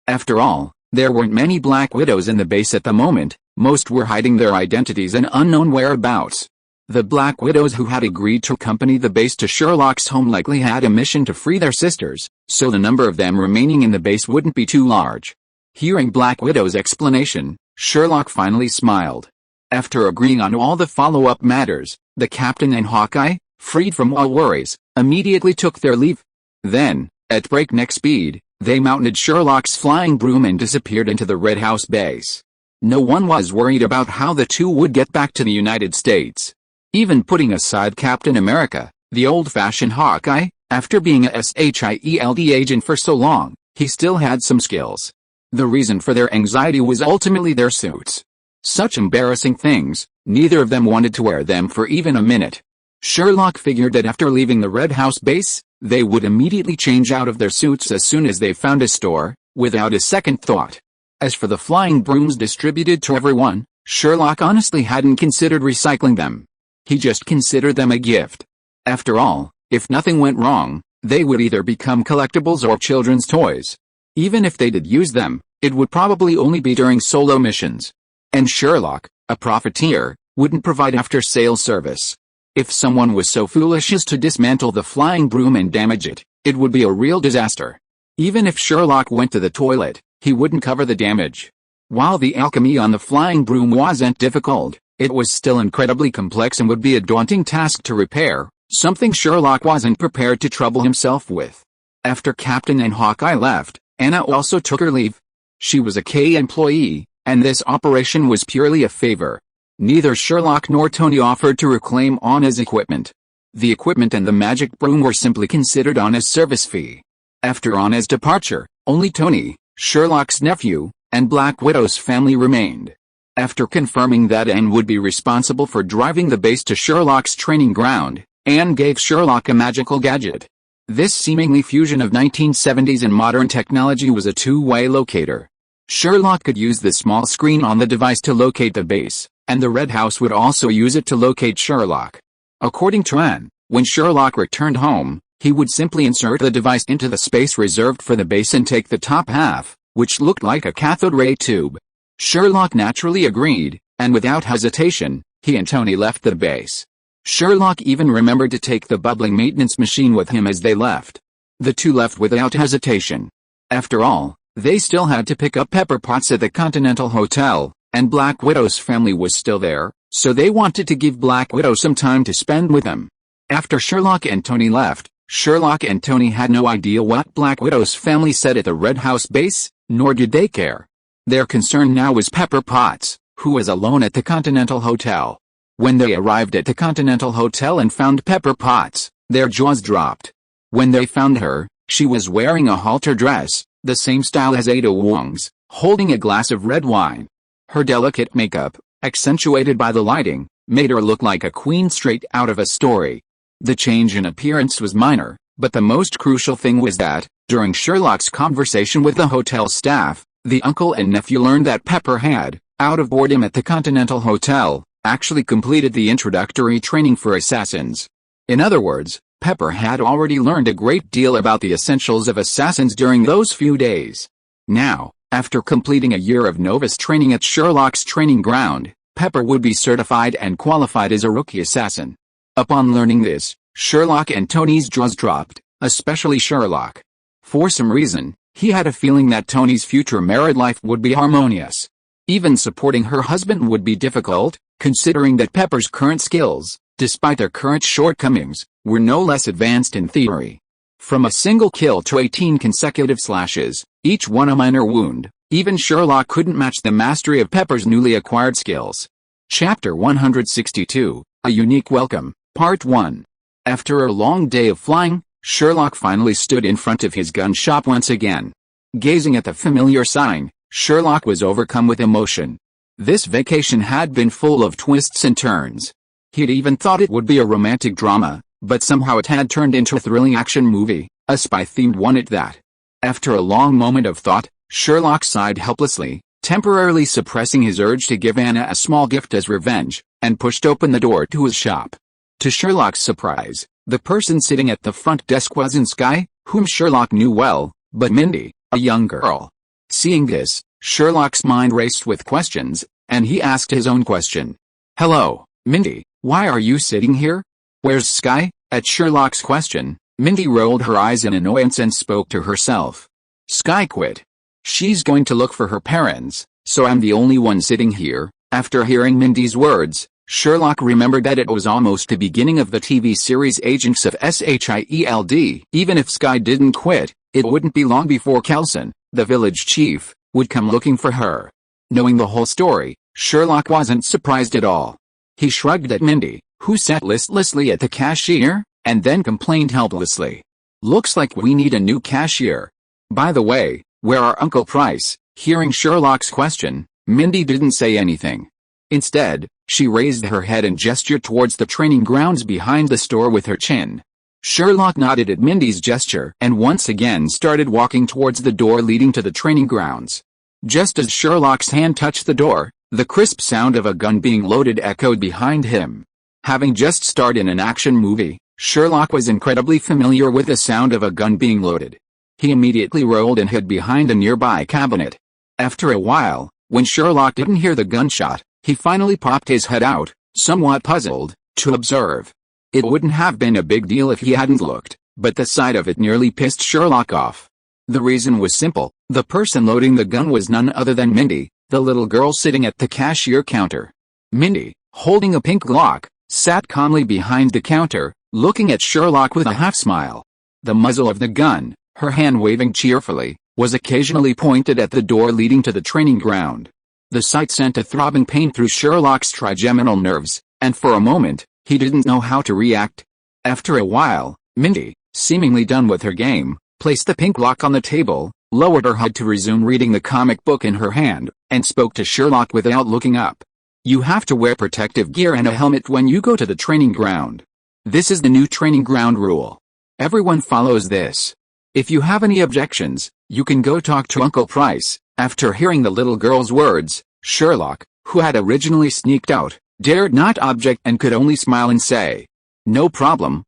After all, there weren't many Black Widows in the base at the moment. Most were hiding their identities and unknown whereabouts. The Black Widows who had agreed to accompany the base to Sherlock's home likely had a mission to free their sisters, so the number of them remaining in the base wouldn't be too large. Hearing Black Widow's explanation, Sherlock finally smiled. After agreeing on all the follow-up matters, the captain and Hawkeye, freed from all worries, immediately took their leave. Then, at breakneck speed, they mounted Sherlock's flying broom and disappeared into the Red House base. No one was worried about how the two would get back to the United States. Even putting aside Captain America, the old-fashioned Hawkeye, after being a SHIELD agent for so long, he still had some skills. The reason for their anxiety was ultimately their suits. Such embarrassing things, neither of them wanted to wear them for even a minute. Sherlock figured that after leaving the Red House base, they would immediately change out of their suits as soon as they found a store, without a second thought. As for the flying brooms distributed to everyone, Sherlock honestly hadn't considered recycling them. He just considered them a gift. After all, if nothing went wrong, they would either become collectibles or children's toys. Even if they did use them, it would probably only be during solo missions. And Sherlock, a profiteer, wouldn't provide after-sales service. If someone was so foolish as to dismantle the flying broom and damage it, it would be a real disaster. Even if Sherlock went to the toilet, he wouldn't cover the damage. While the alchemy on the flying broom wasn't difficult, it was still incredibly complex and would be a daunting task to repair, something Sherlock wasn't prepared to trouble himself with. After Captain and Hawkeye left, Anna also took her leave. She was a K employee, and this operation was purely a favor. Neither Sherlock nor Tony offered to reclaim Anna's equipment. The equipment and the magic broom were simply considered Anna's service fee. After Anna's departure, only Tony, Sherlock's nephew, and Black Widow's family remained. After confirming that Anne would be responsible for driving the base to Sherlock's training ground, Anne gave Sherlock a magical gadget. This seemingly fusion of 1970s and modern technology was a two-way locator. Sherlock could use the small screen on the device to locate the base, and the Red House would also use it to locate Sherlock. According to Anne, when Sherlock returned home, he would simply insert the device into the space reserved for the base and take the top half, which looked like a cathode ray tube. Sherlock naturally agreed, and without hesitation, he and Tony left the base. Sherlock even remembered to take the bubbling maintenance machine with him as they left. The two left without hesitation. After all, they still had to pick up Pepper Potts at the Continental Hotel, and Black Widow's family was still there, so they wanted to give Black Widow some time to spend with them. After Sherlock and Tony left, Sherlock and Tony had no idea what Black Widow's family said at the Red House base, nor did they care. Their concern now was Pepper Potts, who was alone at the Continental Hotel. When they arrived at the Continental Hotel and found Pepper Potts, their jaws dropped. When they found her, she was wearing a halter dress, the same style as Ada Wong's, holding a glass of red wine. Her delicate makeup, accentuated by the lighting, made her look like a queen straight out of a story. The change in appearance was minor, but the most crucial thing was that, during Sherlock's conversation with the hotel staff, the uncle and nephew learned that Pepper had, out of boredom at the Continental Hotel, actually completed the introductory training for assassins. In other words, Pepper had already learned a great deal about the essentials of assassins during those few days. Now, after completing a year of novice training at Sherlock's training ground, Pepper would be certified and qualified as a rookie assassin. Upon learning this, Sherlock and Tony's jaws dropped, especially Sherlock. For some reason, he had a feeling that Tony's future married life would be harmonious. Even supporting her husband would be difficult, considering that Pepper's current skills, despite their current shortcomings, were no less advanced in theory. From a single kill to 18 consecutive slashes, each one a minor wound, even Sherlock couldn't match the mastery of Pepper's newly acquired skills. Chapter 162, A Unique Welcome, Part 1. After a long day of flying, Sherlock finally stood in front of his gun shop once again. Gazing at the familiar sign, Sherlock was overcome with emotion. This vacation had been full of twists and turns. He'd even thought it would be a romantic drama, but somehow it had turned into a thrilling action movie, a spy-themed one at that. After a long moment of thought, Sherlock sighed helplessly, temporarily suppressing his urge to give Anna a small gift as revenge, and pushed open the door to his shop. To Sherlock's surprise, the person sitting at the front desk wasn't Skye, whom Sherlock knew well, but Mindy, a young girl. Seeing this, Sherlock's mind raced with questions, and he asked his own question. "Hello, Mindy, why are you sitting here? Where's Skye?" At Sherlock's question, Mindy rolled her eyes in annoyance and spoke to herself. "Skye quit. She's going to look for her parents, so I'm the only one sitting here." After hearing Mindy's words, Sherlock remembered that it was almost the beginning of the TV series Agents of SHIELD. Even if Skye didn't quit, it wouldn't be long before Kelson, the village chief, would come looking for her. Knowing the whole story, Sherlock wasn't surprised at all. He shrugged at Mindy, who sat listlessly at the cashier, and then complained helplessly. "Looks like we need a new cashier. By the way, where are Uncle Price?" Hearing Sherlock's question, Mindy didn't say anything. Instead, she raised her head and gestured towards the training grounds behind the store with her chin. Sherlock nodded at Mindy's gesture and once again started walking towards the door leading to the training grounds. Just as Sherlock's hand touched the door, the crisp sound of a gun being loaded echoed behind him. Having just starred in an action movie, Sherlock was incredibly familiar with the sound of a gun being loaded. He immediately rolled and hid behind a nearby cabinet. After a while, when Sherlock didn't hear the gunshot, he finally popped his head out, somewhat puzzled, to observe. It wouldn't have been a big deal if he hadn't looked, but the sight of it nearly pissed Sherlock off. The reason was simple: the person loading the gun was none other than Mindy, the little girl sitting at the cashier counter. Mindy, holding a pink Glock, sat calmly behind the counter, looking at Sherlock with a half-smile. The muzzle of the gun, her hand waving cheerfully, was occasionally pointed at the door leading to the training ground. The sight sent a throbbing pain through Sherlock's trigeminal nerves, and for a moment, he didn't know how to react. After a while, Mindy, seemingly done with her game, placed the pink Glock on the table, lowered her head to resume reading the comic book in her hand, and spoke to Sherlock without looking up. "You have to wear protective gear and a helmet when you go to the training ground. This is the new training ground rule. Everyone follows this. If you have any objections, you can go talk to Uncle Price." After hearing the little girl's words, Sherlock, who had originally sneaked out, dared not object and could only smile and say, no problem,"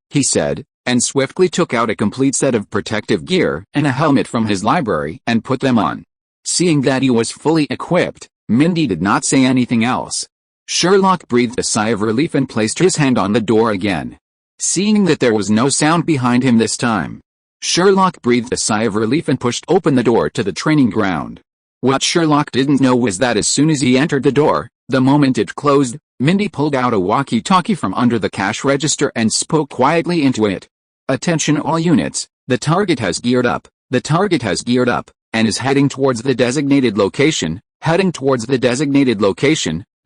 he said, and swiftly took out a complete set of protective gear and a helmet from his library and put them on. Seeing that he was fully equipped, Mindy did not say anything else. Sherlock breathed a sigh of relief and placed his hand on the door again. Seeing that there was no sound behind him this time, Sherlock breathed a sigh of relief and pushed open the door to the training ground. What Sherlock didn't know was that as soon as he entered the door, the moment it closed, Mindy pulled out a walkie-talkie from under the cash register and spoke quietly into it. "Attention all units, the target has geared up, and is heading towards the designated location,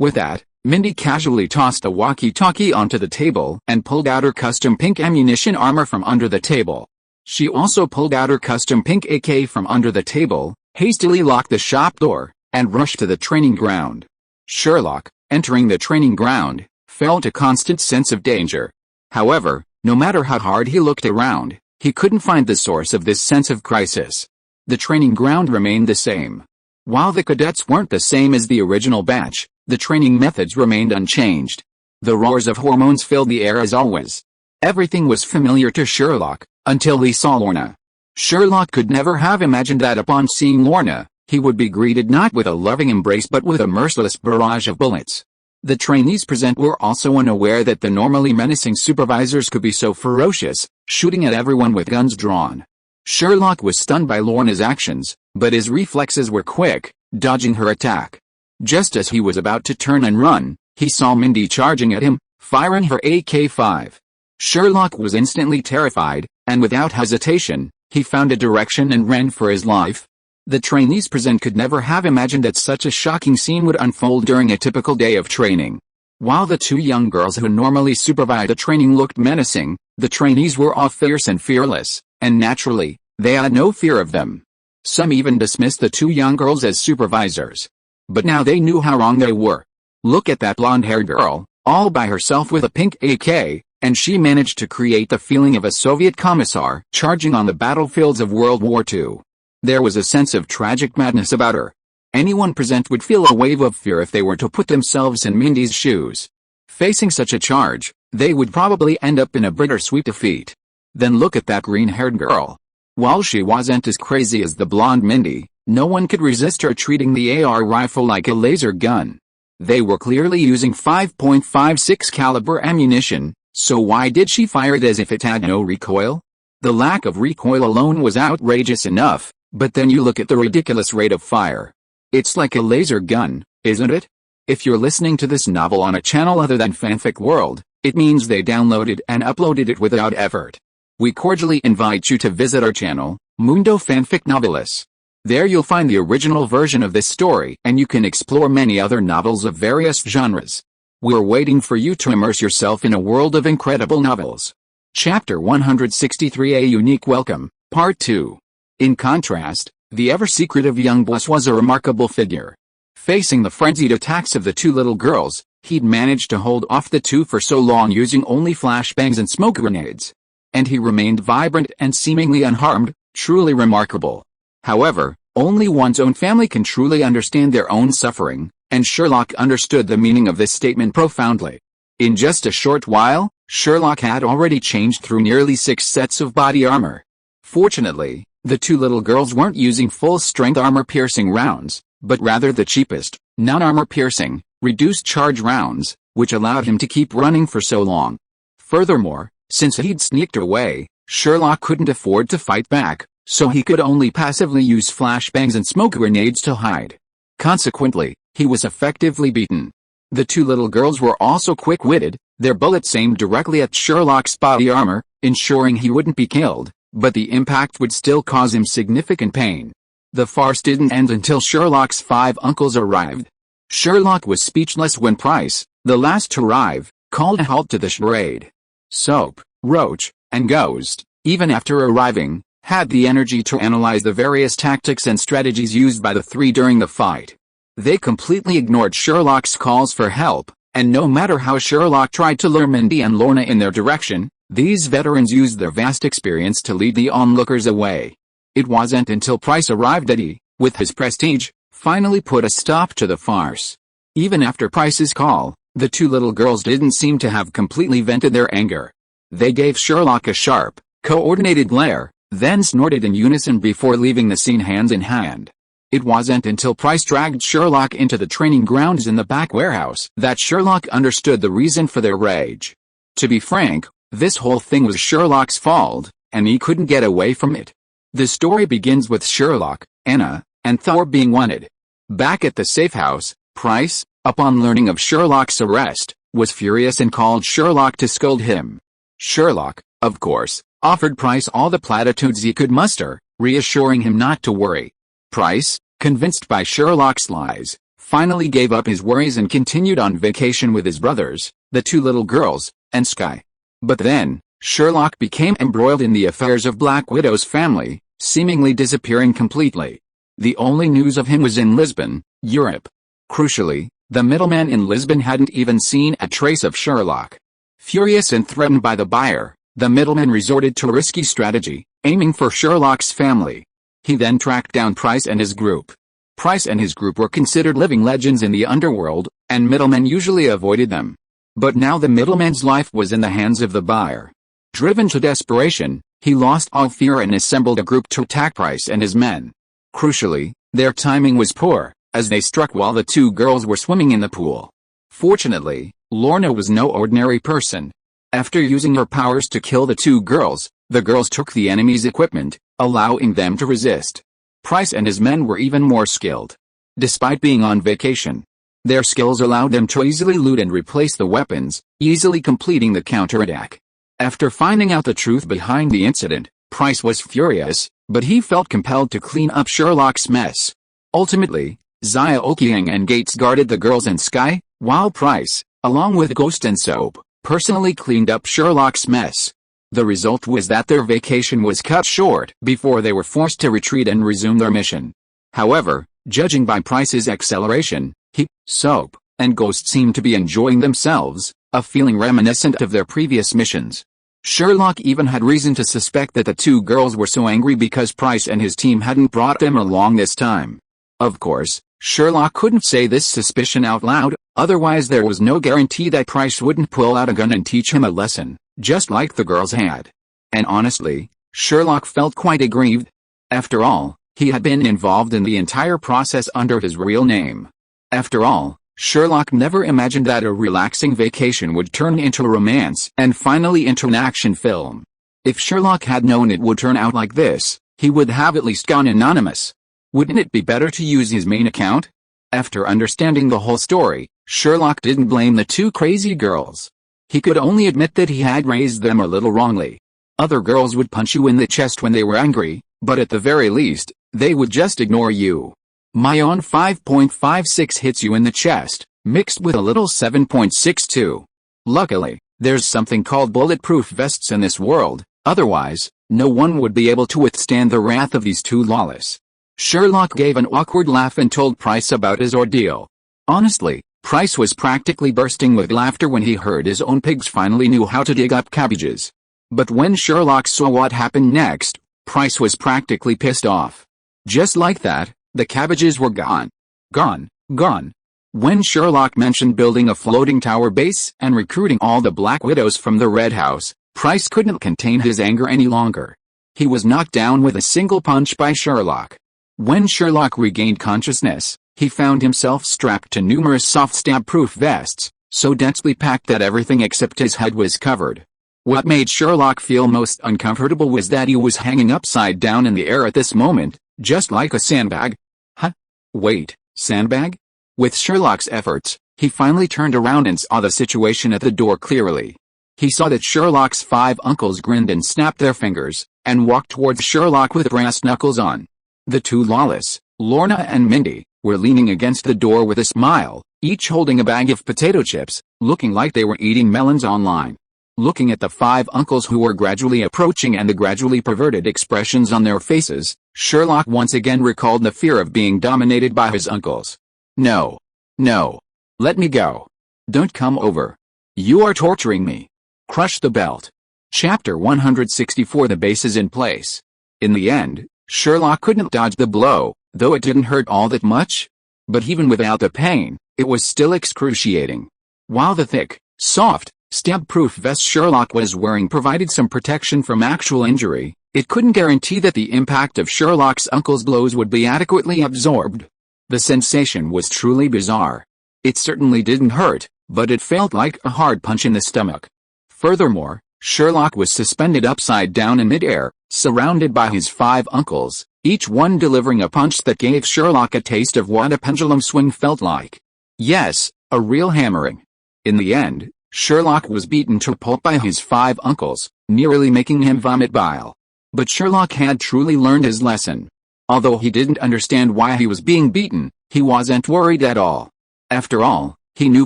With that, Mindy casually tossed a walkie-talkie onto the table and pulled out her custom pink ammunition armor from under the table. She also pulled out her custom pink AK from under the table, hastily locked the shop door, and rushed to the training ground. Sherlock, entering the training ground, felt a constant sense of danger. However, no matter how hard he looked around, he couldn't find the source of this sense of crisis. The training ground remained the same. While the cadets weren't the same as the original batch, the training methods remained unchanged. The roars of hormones filled the air as always. Everything was familiar to Sherlock, until he saw Lorna. Sherlock could never have imagined that upon seeing Lorna, he would be greeted not with a loving embrace but with a merciless barrage of bullets. The trainees present were also unaware that the normally menacing supervisors could be so ferocious, shooting at everyone with guns drawn. Sherlock was stunned by Lorna's actions, but his reflexes were quick, dodging her attack. Just as he was about to turn and run, he saw Mindy charging at him, firing her AK-5. Sherlock was instantly terrified, and without hesitation, he found a direction and ran for his life. The trainees present could never have imagined that such a shocking scene would unfold during a typical day of training. While the two young girls who normally supervised the training looked menacing, the trainees were all fierce and fearless, and naturally, they had no fear of them. Some even dismissed the two young girls as supervisors. But now they knew how wrong they were. Look at that blonde-haired girl, all by herself with a pink AK, and she managed to create the feeling of a Soviet commissar charging on the battlefields of World War II. There was a sense of tragic madness about her. Anyone present would feel a wave of fear if they were to put themselves in Mindy's shoes. Facing such a charge, they would probably end up in a bittersweet defeat. Then look at that green-haired girl. While she wasn't as crazy as the blonde Mindy, no one could resist her treating the AR rifle like a laser gun. They were clearly using 5.56 caliber ammunition, so why did she fire it as if it had no recoil? The lack of recoil alone was outrageous enough, but then you look at the ridiculous rate of fire. It's like a laser gun, isn't it? If you're listening to this novel on a channel other than Fanfic World, it means they downloaded and uploaded it without effort. We cordially invite you to visit our channel, Mundo Fanfic Novelis. There you'll find the original version of this story and you can explore many other novels of various genres. We're waiting for you to immerse yourself in a world of incredible novels. Chapter 163: A Unique Welcome, Part 2. In contrast, the ever-secretive young boss was a remarkable figure. Facing the frenzied attacks of the two little girls, He'd managed to hold off the two for so long using only flashbangs and smoke grenades. And he remained vibrant and seemingly unharmed, truly remarkable. However, only one's own family can truly understand their own suffering, and Sherlock understood the meaning of this statement profoundly. In just a short while, Sherlock had already changed through nearly 6 sets of body armor. Fortunately, the two little girls weren't using full-strength armor-piercing rounds, but rather the cheapest, non-armor-piercing, reduced-charge rounds, which allowed him to keep running for so long. Furthermore, since he'd sneaked away, Sherlock couldn't afford to fight back, so he could only passively use flashbangs and smoke grenades to hide. Consequently, he was effectively beaten. The two little girls were also quick-witted, their bullets aimed directly at Sherlock's body armor, ensuring he wouldn't be killed, but the impact would still cause him significant pain. The farce didn't end until Sherlock's 5 uncles arrived. Sherlock was speechless when Price, the last to arrive, called a halt to the charade. Soap, Roach, and Ghost, even after arriving, had the energy to analyze the various tactics and strategies used by the three during the fight. They completely ignored Sherlock's calls for help, and no matter how Sherlock tried to lure Mindy and Lorna in their direction, these veterans used their vast experience to lead the onlookers away. It wasn't until Price arrived that he, with his prestige, finally put a stop to the farce. Even after Price's call, the two little girls didn't seem to have completely vented their anger. They gave Sherlock a sharp, coordinated glare, then snorted in unison before leaving the scene hands in hand. It wasn't until Price dragged Sherlock into the training grounds in the back warehouse that Sherlock understood the reason for their rage. To be frank, this whole thing was Sherlock's fault, and he couldn't get away from it. The story begins with Sherlock, Anna, and Thor being wanted. Back at the safe house, Price, upon learning of Sherlock's arrest, was furious and called Sherlock to scold him. Sherlock, of course, offered Price all the platitudes he could muster, reassuring him not to worry. Price, convinced by Sherlock's lies, finally gave up his worries and continued on vacation with his brothers, the two little girls, and Skye. But then, Sherlock became embroiled in the affairs of Black Widow's family, seemingly disappearing completely. The only news of him was in Lisbon, Europe. Crucially, the middleman in Lisbon hadn't even seen a trace of Sherlock. Furious and threatened by the buyer, the middleman resorted to a risky strategy, aiming for Sherlock's family. He then tracked down Price and his group. Price and his group were considered living legends in the underworld, and middlemen usually avoided them. But now the middleman's life was in the hands of the buyer. Driven to desperation, he lost all fear and assembled a group to attack Price and his men. Crucially, their timing was poor, as they struck while the two girls were swimming in the pool. Fortunately, Lorna was no ordinary person. After using her powers to kill the two girls, the girls took the enemy's equipment, allowing them to resist. Price and his men were even more skilled. Despite being on vacation, their skills allowed them to easily loot and replace the weapons, easily completing the counterattack. After finding out the truth behind the incident, Price was furious, but he felt compelled to clean up Sherlock's mess. Ultimately, Zia Okiang and Gates guarded the girls and Skye, while Price, along with Ghost and Soap, personally cleaned up Sherlock's mess. The result was that their vacation was cut short before they were forced to retreat and resume their mission. However, judging by Price's acceleration, he, Soap, and Ghost seemed to be enjoying themselves, a feeling reminiscent of their previous missions. Sherlock even had reason to suspect that the two girls were so angry because Price and his team hadn't brought them along this time. Of course, Sherlock couldn't say this suspicion out loud, otherwise there was no guarantee that Price wouldn't pull out a gun and teach him a lesson, just like the girls had. And honestly, Sherlock felt quite aggrieved. After all, he had been involved in the entire process under his real name. After all, Sherlock never imagined that a relaxing vacation would turn into a romance and finally into an action film. If Sherlock had known it would turn out like this, he would have at least gone anonymous. Wouldn't it be better to use his main account? After understanding the whole story, Sherlock didn't blame the two crazy girls. He could only admit that he had raised them a little wrongly. Other girls would punch you in the chest when they were angry, but at the very least, they would just ignore you. My own 5.56 hits you in the chest, mixed with a little 7.62. Luckily, there's something called bulletproof vests in this world, otherwise, no one would be able to withstand the wrath of these two lawless. Sherlock gave an awkward laugh and told Price about his ordeal. Honestly, Price was practically bursting with laughter when he heard his own pigs finally knew how to dig up cabbages. But when Sherlock saw what happened next, Price was practically pissed off. Just like that, the cabbages were gone. Gone, gone. When Sherlock mentioned building a floating tower base and recruiting all the Black Widows from the Red House, Price couldn't contain his anger any longer. He was knocked down with a single punch by Sherlock. When Sherlock regained consciousness, he found himself strapped to numerous soft stab-proof vests, so densely packed that everything except his head was covered. What made Sherlock feel most uncomfortable was that he was hanging upside down in the air at this moment, just like a sandbag. Huh? Wait, sandbag? With Sherlock's efforts, he finally turned around and saw the situation at the door clearly. He saw that Sherlock's 5 uncles grinned and snapped their fingers, and walked towards Sherlock with brass knuckles on. The two Lawless, Lorna and Mindy, were leaning against the door with a smile, each holding a bag of potato chips, looking like they were eating melons online. Looking at the 5 uncles who were gradually approaching and the gradually perverted expressions on their faces, Sherlock once again recalled the fear of being dominated by his uncles. No. No. Let me go. Don't come over. You are torturing me. Crush the belt. Chapter 164. The base is in place. In the end, Sherlock couldn't dodge the blow, though it didn't hurt all that much. But even without the pain, it was still excruciating. While the thick, soft, stab-proof vest Sherlock was wearing provided some protection from actual injury, it couldn't guarantee that the impact of Sherlock's uncle's blows would be adequately absorbed. The sensation was truly bizarre. It certainly didn't hurt, but it felt like a hard punch in the stomach. Furthermore, Sherlock was suspended upside down in midair, surrounded by his 5 uncles, each one delivering a punch that gave Sherlock a taste of what a pendulum swing felt like. Yes, a real hammering. In the end, Sherlock was beaten to pulp by his 5 uncles, nearly making him vomit bile. But Sherlock had truly learned his lesson. Although he didn't understand why he was being beaten, he wasn't worried at all. After all, he knew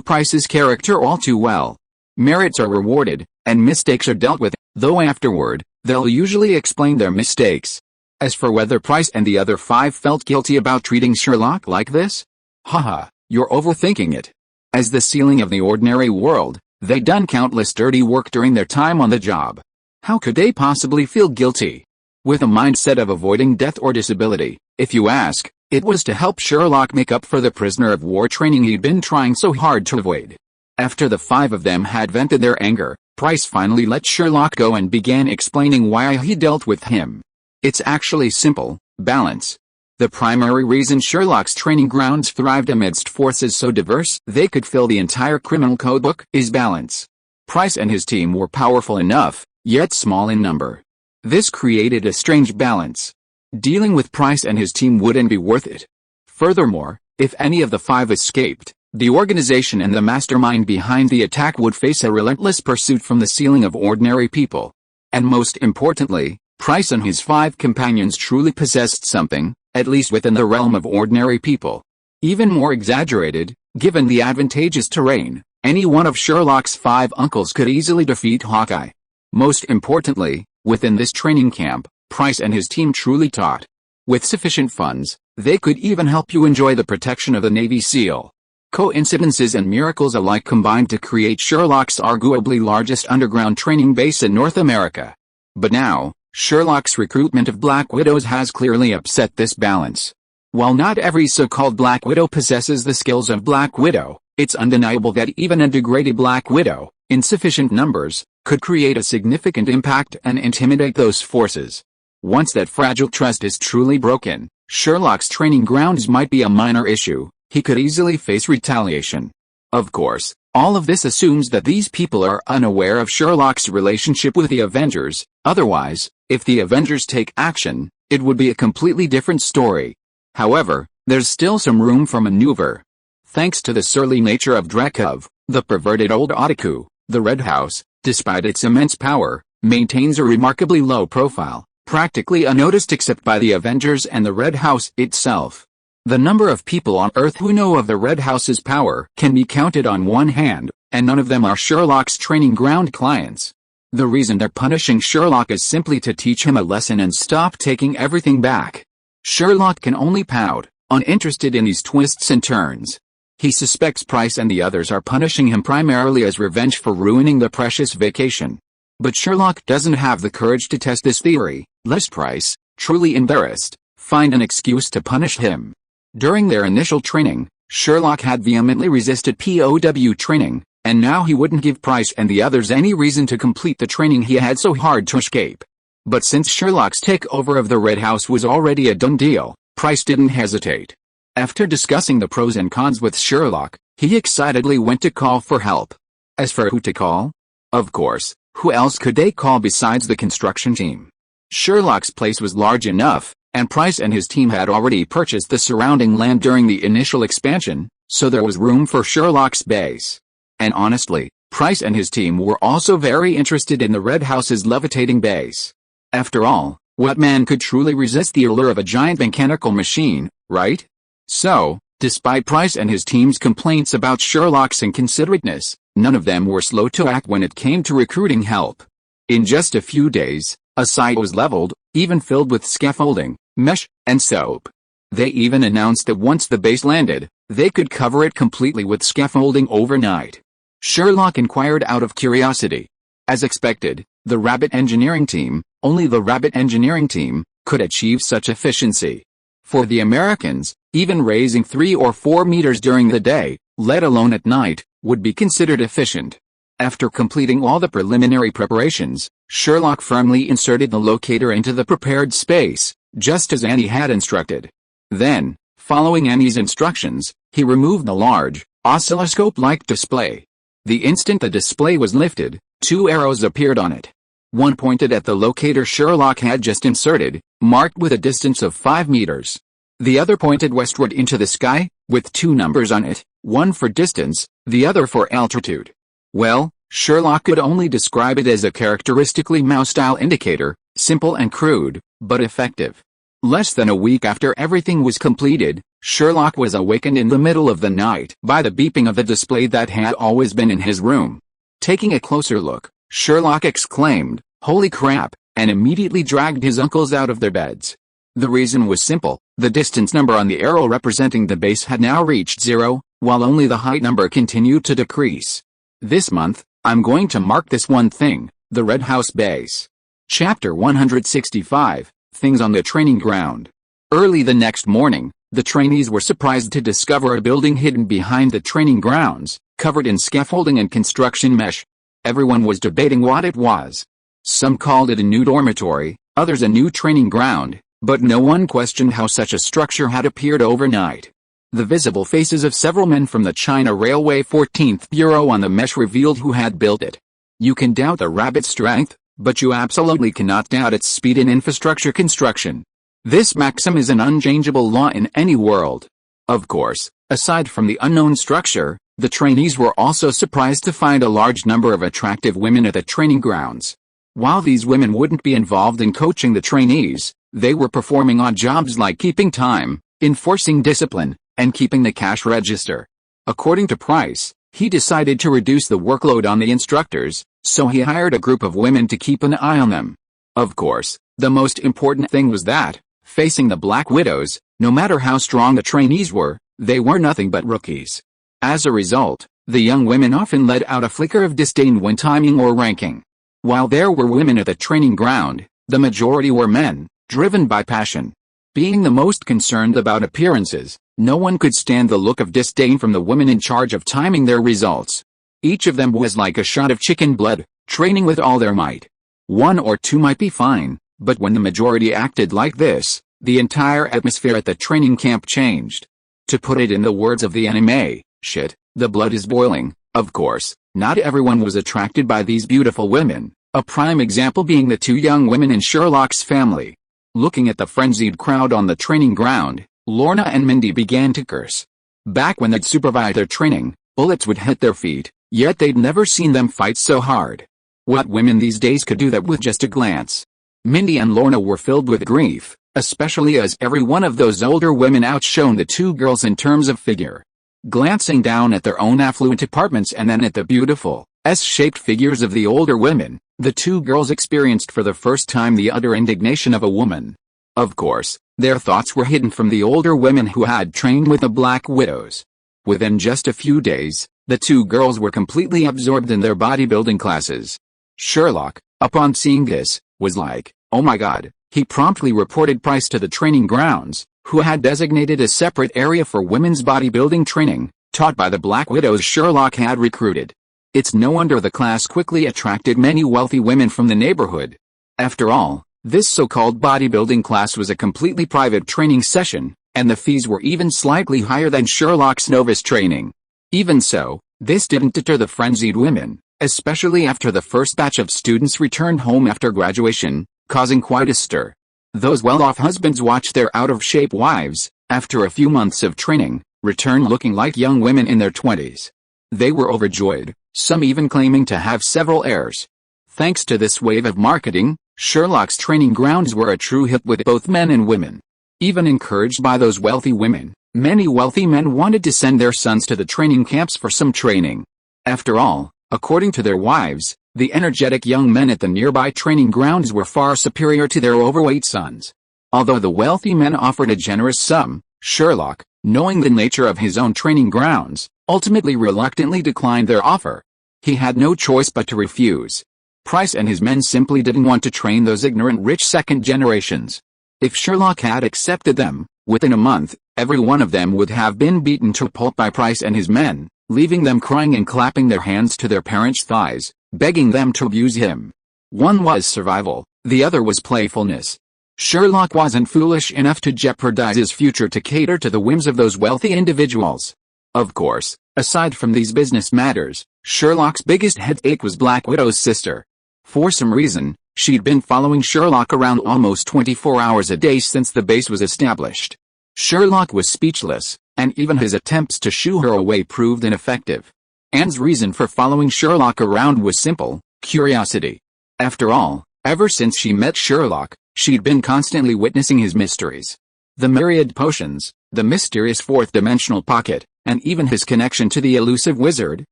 Price's character all too well. Merits are rewarded, and mistakes are dealt with, though afterward, they'll usually explain their mistakes. As for whether Price and the other 5 felt guilty about treating Sherlock like this? Haha, you're overthinking it. As the ceiling of the ordinary world, they'd done countless dirty work during their time on the job. How could they possibly feel guilty? With a mindset of avoiding death or disability, if you ask, it was to help Sherlock make up for the prisoner of war training he'd been trying so hard to avoid. After the 5 of them had vented their anger, Price finally let Sherlock go and began explaining why he dealt with him. It's actually simple: balance. The primary reason Sherlock's training grounds thrived amidst forces so diverse they could fill the entire criminal codebook is balance. Price and his team were powerful enough, yet small in number. This created a strange balance. Dealing with Price and his team wouldn't be worth it. Furthermore, if any of the 5 escaped, the organization and the mastermind behind the attack would face a relentless pursuit from the ceiling of ordinary people. And most importantly, Price and his 5 companions truly possessed something, at least within the realm of ordinary people. Even more exaggerated, given the advantageous terrain, any one of Sherlock's 5 uncles could easily defeat Hawkeye. Most importantly, within this training camp, Price and his team truly taught. With sufficient funds, they could even help you enjoy the protection of the Navy SEAL. Coincidences and miracles alike combined to create Sherlock's arguably largest underground training base in North America. But now, Sherlock's recruitment of Black Widows has clearly upset this balance. While not every so-called Black Widow possesses the skills of Black Widow, it's undeniable that even a degraded Black Widow, in sufficient numbers, could create a significant impact and intimidate those forces. Once that fragile trust is truly broken, Sherlock's training grounds might be a minor issue. He could easily face retaliation. Of course, all of this assumes that these people are unaware of Sherlock's relationship with the Avengers. Otherwise, if the Avengers take action, it would be a completely different story. However, there's still some room for maneuver. Thanks to the surly nature of Drekov, the perverted old Otaku, the Red House, despite its immense power, maintains a remarkably low profile, practically unnoticed except by the Avengers and the Red House itself. The number of people on Earth who know of the Red House's power can be counted on one hand, and none of them are Sherlock's training ground clients. The reason they're punishing Sherlock is simply to teach him a lesson and stop taking everything back. Sherlock can only pout, uninterested in these twists and turns. He suspects Price and the others are punishing him primarily as revenge for ruining the precious vacation. But Sherlock doesn't have the courage to test this theory, lest Price, truly embarrassed, find an excuse to punish him. During their initial training, Sherlock had vehemently resisted POW training, and now he wouldn't give Price and the others any reason to complete the training he had so hard to escape. But since Sherlock's takeover of the Red House was already a done deal, Price didn't hesitate. After discussing the pros and cons with Sherlock, he excitedly went to call for help. As for who to call? Of course, who else could they call besides the construction team? Sherlock's place was large enough, and Price and his team had already purchased the surrounding land during the initial expansion, so there was room for Sherlock's base. And honestly, Price and his team were also very interested in the Red House's levitating base. After all, what man could truly resist the allure of a giant mechanical machine, right? So, despite Price and his team's complaints about Sherlock's inconsiderateness, none of them were slow to act when it came to recruiting help. In just a few days, a site was leveled, even filled with scaffolding, mesh, and soap. They even announced that once the base landed, they could cover it completely with scaffolding overnight. Sherlock inquired out of curiosity. As expected, the Rabbit Engineering Team, only the Rabbit Engineering Team, could achieve such efficiency. For the Americans, even raising 3 or 4 meters during the day, let alone at night, would be considered efficient. After completing all the preliminary preparations, Sherlock firmly inserted the locator into the prepared space, just as Annie had instructed. Then, following Annie's instructions, he removed the large, oscilloscope-like display. The instant the display was lifted, 2 arrows appeared on it. One pointed at the locator Sherlock had just inserted, marked with a distance of 5 meters. The other pointed westward into the sky, with 2 numbers on it, one for distance, the other for altitude. Well, Sherlock could only describe it as a characteristically mouse-style indicator, simple and crude, but effective. Less than a week after everything was completed, Sherlock was awakened in the middle of the night by the beeping of the display that had always been in his room. Taking a closer look, Sherlock exclaimed, "Holy crap," and immediately dragged his uncles out of their beds. The reason was simple: the distance number on the arrow representing the base had now reached 0, while only the height number continued to decrease. This month, I'm going to mark this one thing, the Red House base. Chapter 165, Things on the Training Ground. Early the next morning, the trainees were surprised to discover a building hidden behind the training grounds, covered in scaffolding and construction mesh. Everyone was debating what it was. Some called it a new dormitory, others a new training ground, but no one questioned how such a structure had appeared overnight. The visible faces of several men from the China Railway 14th Bureau on the mesh revealed who had built it. You can doubt the Rabbit's strength, but you absolutely cannot doubt its speed in infrastructure construction. This maxim is an unchangeable law in any world. Of course, aside from the unknown structure, the trainees were also surprised to find a large number of attractive women at the training grounds. While these women wouldn't be involved in coaching the trainees, they were performing odd jobs like keeping time, enforcing discipline, and keeping the cash register. According to Price, he decided to reduce the workload on the instructors, so he hired a group of women to keep an eye on them. Of course, the most important thing was that, facing the Black Widows, no matter how strong the trainees were, they were nothing but rookies. As a result, the young women often let out a flicker of disdain when timing or ranking. While there were women at the training ground, the majority were men, driven by passion. Being the most concerned about appearances, no one could stand the look of disdain from the women in charge of timing their results. Each of them was like a shot of chicken blood, training with all their might. 1 or 2 might be fine, but when the majority acted like this, the entire atmosphere at the training camp changed. To put it in the words of the anime, shit, the blood is boiling. Of course, not everyone was attracted by these beautiful women, a prime example being the 2 young women in Sherlock's family. Looking at the frenzied crowd on the training ground, Lorna and Mindy began to curse. Back when they'd supervised their training, bullets would hit their feet, yet they'd never seen them fight so hard. What women these days could do that with just a glance? Mindy and Lorna were filled with grief, especially as every one of those older women outshone the 2 girls in terms of figure. Glancing down at their own affluent apartments and then at the beautiful, S-shaped figures of the older women, the 2 girls experienced for the first time the utter indignation of a woman. Of course, their thoughts were hidden from the older women who had trained with the Black Widows. Within just a few days, the two girls were completely absorbed in their bodybuilding classes. Sherlock, upon seeing this, was like, "Oh my god." He promptly reported Price to the training grounds, who had designated a separate area for women's bodybuilding training, taught by the Black Widows Sherlock had recruited. It's no wonder the class quickly attracted many wealthy women from the neighborhood. After all, this so-called bodybuilding class was a completely private training session, and the fees were even slightly higher than Sherlock's novice training. Even so, this didn't deter the frenzied women, especially after the first batch of students returned home after graduation, causing quite a stir. Those well-off husbands watched their out-of-shape wives, after a few months of training, return looking like young women in their 20s. They were overjoyed, some even claiming to have several heirs. Thanks to this wave of marketing, Sherlock's training grounds were a true hit with both men and women. Even encouraged by those wealthy women, many wealthy men wanted to send their sons to the training camps for some training. After all, according to their wives, the energetic young men at the nearby training grounds were far superior to their overweight sons. Although the wealthy men offered a generous sum, Sherlock, knowing the nature of his own training grounds, ultimately reluctantly declined their offer. He had no choice but to refuse. Price and his men simply didn't want to train those ignorant rich second generations. If Sherlock had accepted them, within a month, every one of them would have been beaten to pulp by Price and his men, leaving them crying and clapping their hands to their parents' thighs, begging them to abuse him. One was survival, the other was playfulness. Sherlock wasn't foolish enough to jeopardize his future to cater to the whims of those wealthy individuals. Of course, aside from these business matters, Sherlock's biggest headache was Black Widow's sister. For some reason, she'd been following Sherlock around almost 24 hours a day since the base was established. Sherlock was speechless, and even his attempts to shoo her away proved ineffective. Anne's reason for following Sherlock around was simple: curiosity. After all, ever since she met Sherlock, she'd been constantly witnessing his mysteries. The myriad potions, the mysterious fourth-dimensional pocket, and even his connection to the elusive wizard,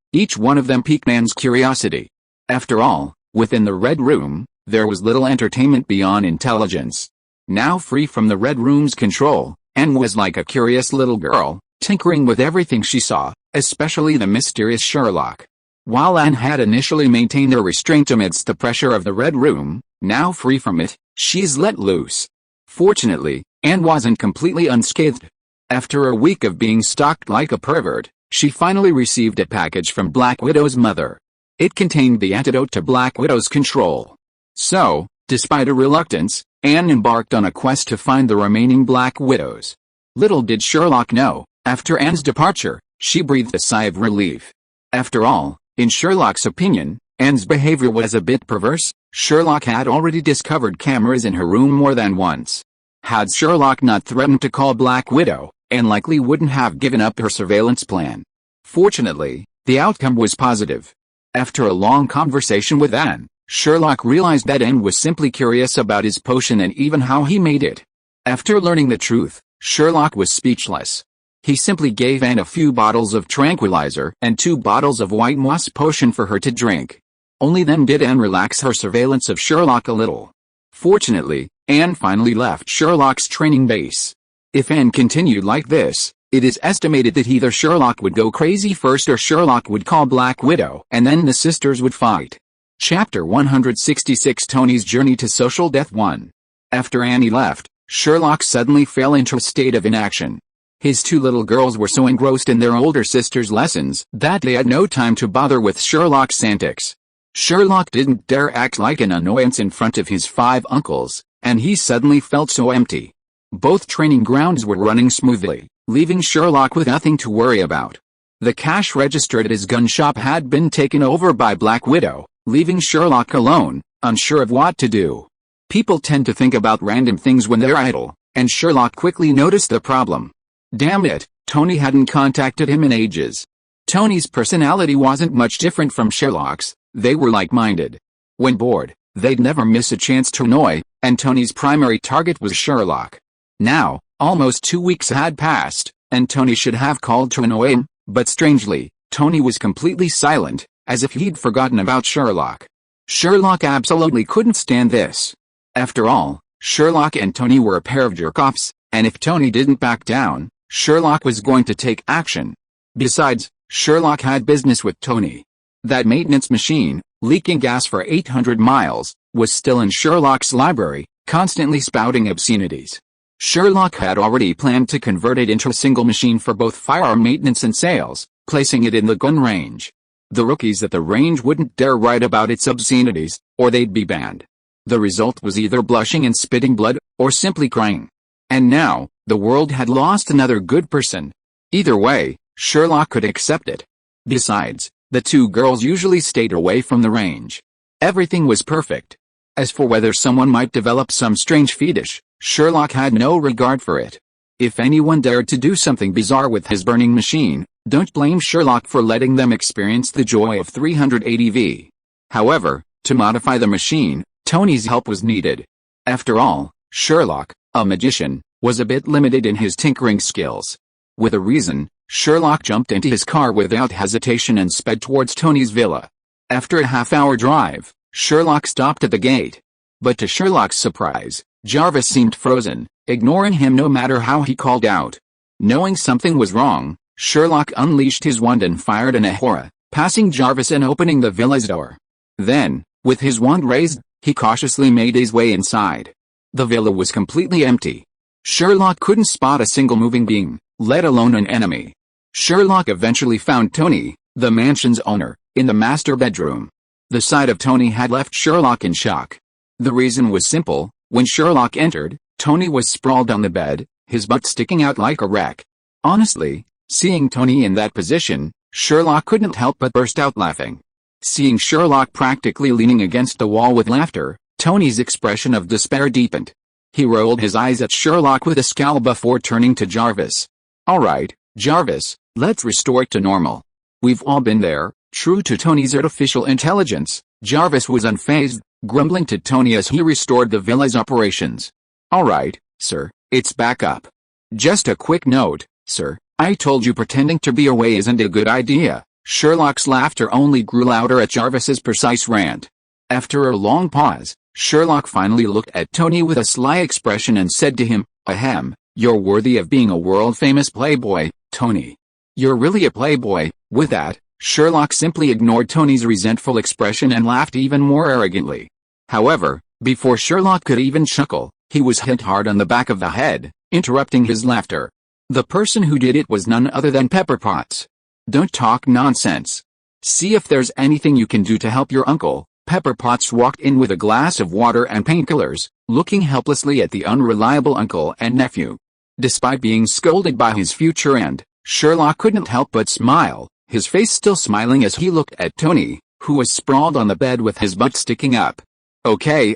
each one of them piqued Anne's curiosity. After all, within the Red Room, there was little entertainment beyond intelligence. Now free from the Red Room's control, Anne was like a curious little girl, tinkering with everything she saw, especially the mysterious Sherlock. While Anne had initially maintained her restraint amidst the pressure of the Red Room, now free from it, she's let loose. Fortunately, Anne wasn't completely unscathed. After a week of being stalked like a pervert, she finally received a package from Black Widow's mother. It contained the antidote to Black Widow's control. So, despite a reluctance, Anne embarked on a quest to find the remaining Black Widows. Little did Sherlock know, after Anne's departure, she breathed a sigh of relief. After all, in Sherlock's opinion, Anne's behavior was a bit perverse. Sherlock had already discovered cameras in her room more than once. Had Sherlock not threatened to call Black Widow, Anne likely wouldn't have given up her surveillance plan. Fortunately, the outcome was positive. After a long conversation with Anne, Sherlock realized that Anne was simply curious about his potion and even how he made it. After learning the truth, Sherlock was speechless. He simply gave Anne a few bottles of tranquilizer and 2 bottles of white moss potion for her to drink. Only then did Anne relax her surveillance of Sherlock a little. Fortunately, Anne finally left Sherlock's training base. If Anne continued like this, it is estimated that either Sherlock would go crazy first or Sherlock would call Black Widow and then the sisters would fight. Chapter 166: Tony's Journey to Social Death 1. After Annie left, Sherlock suddenly fell into a state of inaction. His 2 little girls were so engrossed in their older sister's lessons that they had no time to bother with Sherlock's antics. Sherlock didn't dare act like an annoyance in front of his 5 uncles, and he suddenly felt so empty. Both training grounds were running smoothly, leaving Sherlock with nothing to worry about. The cash register at his gun shop had been taken over by Black Widow, leaving Sherlock alone, unsure of what to do. People tend to think about random things when they're idle, and Sherlock quickly noticed the problem. Damn it, Tony hadn't contacted him in ages. Tony's personality wasn't much different from Sherlock's. They were like-minded. When bored, they'd never miss a chance to annoy, and Tony's primary target was Sherlock. Now, almost 2 weeks had passed, and Tony should have called to annoy him, but strangely, Tony was completely silent, as if he'd forgotten about Sherlock. Sherlock absolutely couldn't stand this. After all, Sherlock and Tony were a pair of jerk-offs, and if Tony didn't back down, Sherlock was going to take action. Besides, Sherlock had business with Tony. That maintenance machine, leaking gas for 800 miles, was still in Sherlock's library, constantly spouting obscenities. Sherlock had already planned to convert it into a single machine for both firearm maintenance and sales, placing it in the gun range. The rookies at the range wouldn't dare write about its obscenities, or they'd be banned. The result was either blushing and spitting blood, or simply crying. And now, the world had lost another good person. Either way, Sherlock could accept it. Besides, the two girls usually stayed away from the range. Everything was perfect. As for whether someone might develop some strange fetish, Sherlock had no regard for it. If anyone dared to do something bizarre with his burning machine, don't blame Sherlock for letting them experience the joy of 380V. However, to modify the machine, Tony's help was needed. After all, Sherlock, a magician, was a bit limited in his tinkering skills. With a reason, Sherlock jumped into his car without hesitation and sped towards Tony's villa. After a half-hour drive, Sherlock stopped at the gate. But to Sherlock's surprise, Jarvis seemed frozen, ignoring him no matter how he called out. Knowing something was wrong, Sherlock unleashed his wand and fired an ahura, passing Jarvis and opening the villa's door. Then, with his wand raised, he cautiously made his way inside. The villa was completely empty. Sherlock couldn't spot a single moving being, let alone an enemy. Sherlock eventually found Tony, the mansion's owner, in the master bedroom. The sight of Tony had left Sherlock in shock. The reason was simple: when Sherlock entered, Tony was sprawled on the bed, his butt sticking out like a wreck. Honestly, seeing Tony in that position, Sherlock couldn't help but burst out laughing. Seeing Sherlock practically leaning against the wall with laughter, Tony's expression of despair deepened. He rolled his eyes at Sherlock with a scowl before turning to Jarvis. "All right, Jarvis, let's restore it to normal." "We've all been there." True to Tony's artificial intelligence, Jarvis was unfazed, grumbling to Tony as he restored the villa's operations. "All right, sir, it's back up. Just a quick note, sir, I told you pretending to be away isn't a good idea." Sherlock's laughter only grew louder at Jarvis's precise rant. After a long pause, Sherlock finally looked at Tony with a sly expression and said to him, "Ahem, you're worthy of being a world-famous playboy, Tony. You're really a playboy." With that, Sherlock simply ignored Tony's resentful expression and laughed even more arrogantly. However, before Sherlock could even chuckle, he was hit hard on the back of the head, interrupting his laughter. The person who did it was none other than Pepper Potts. "Don't talk nonsense. See if there's anything you can do to help your uncle." Pepper Potts walked in with a glass of water and painkillers, looking helplessly at the unreliable uncle and nephew. Despite being scolded by his future aunt, Sherlock couldn't help but smile, his face still smiling as he looked at Tony, who was sprawled on the bed with his butt sticking up. Okay,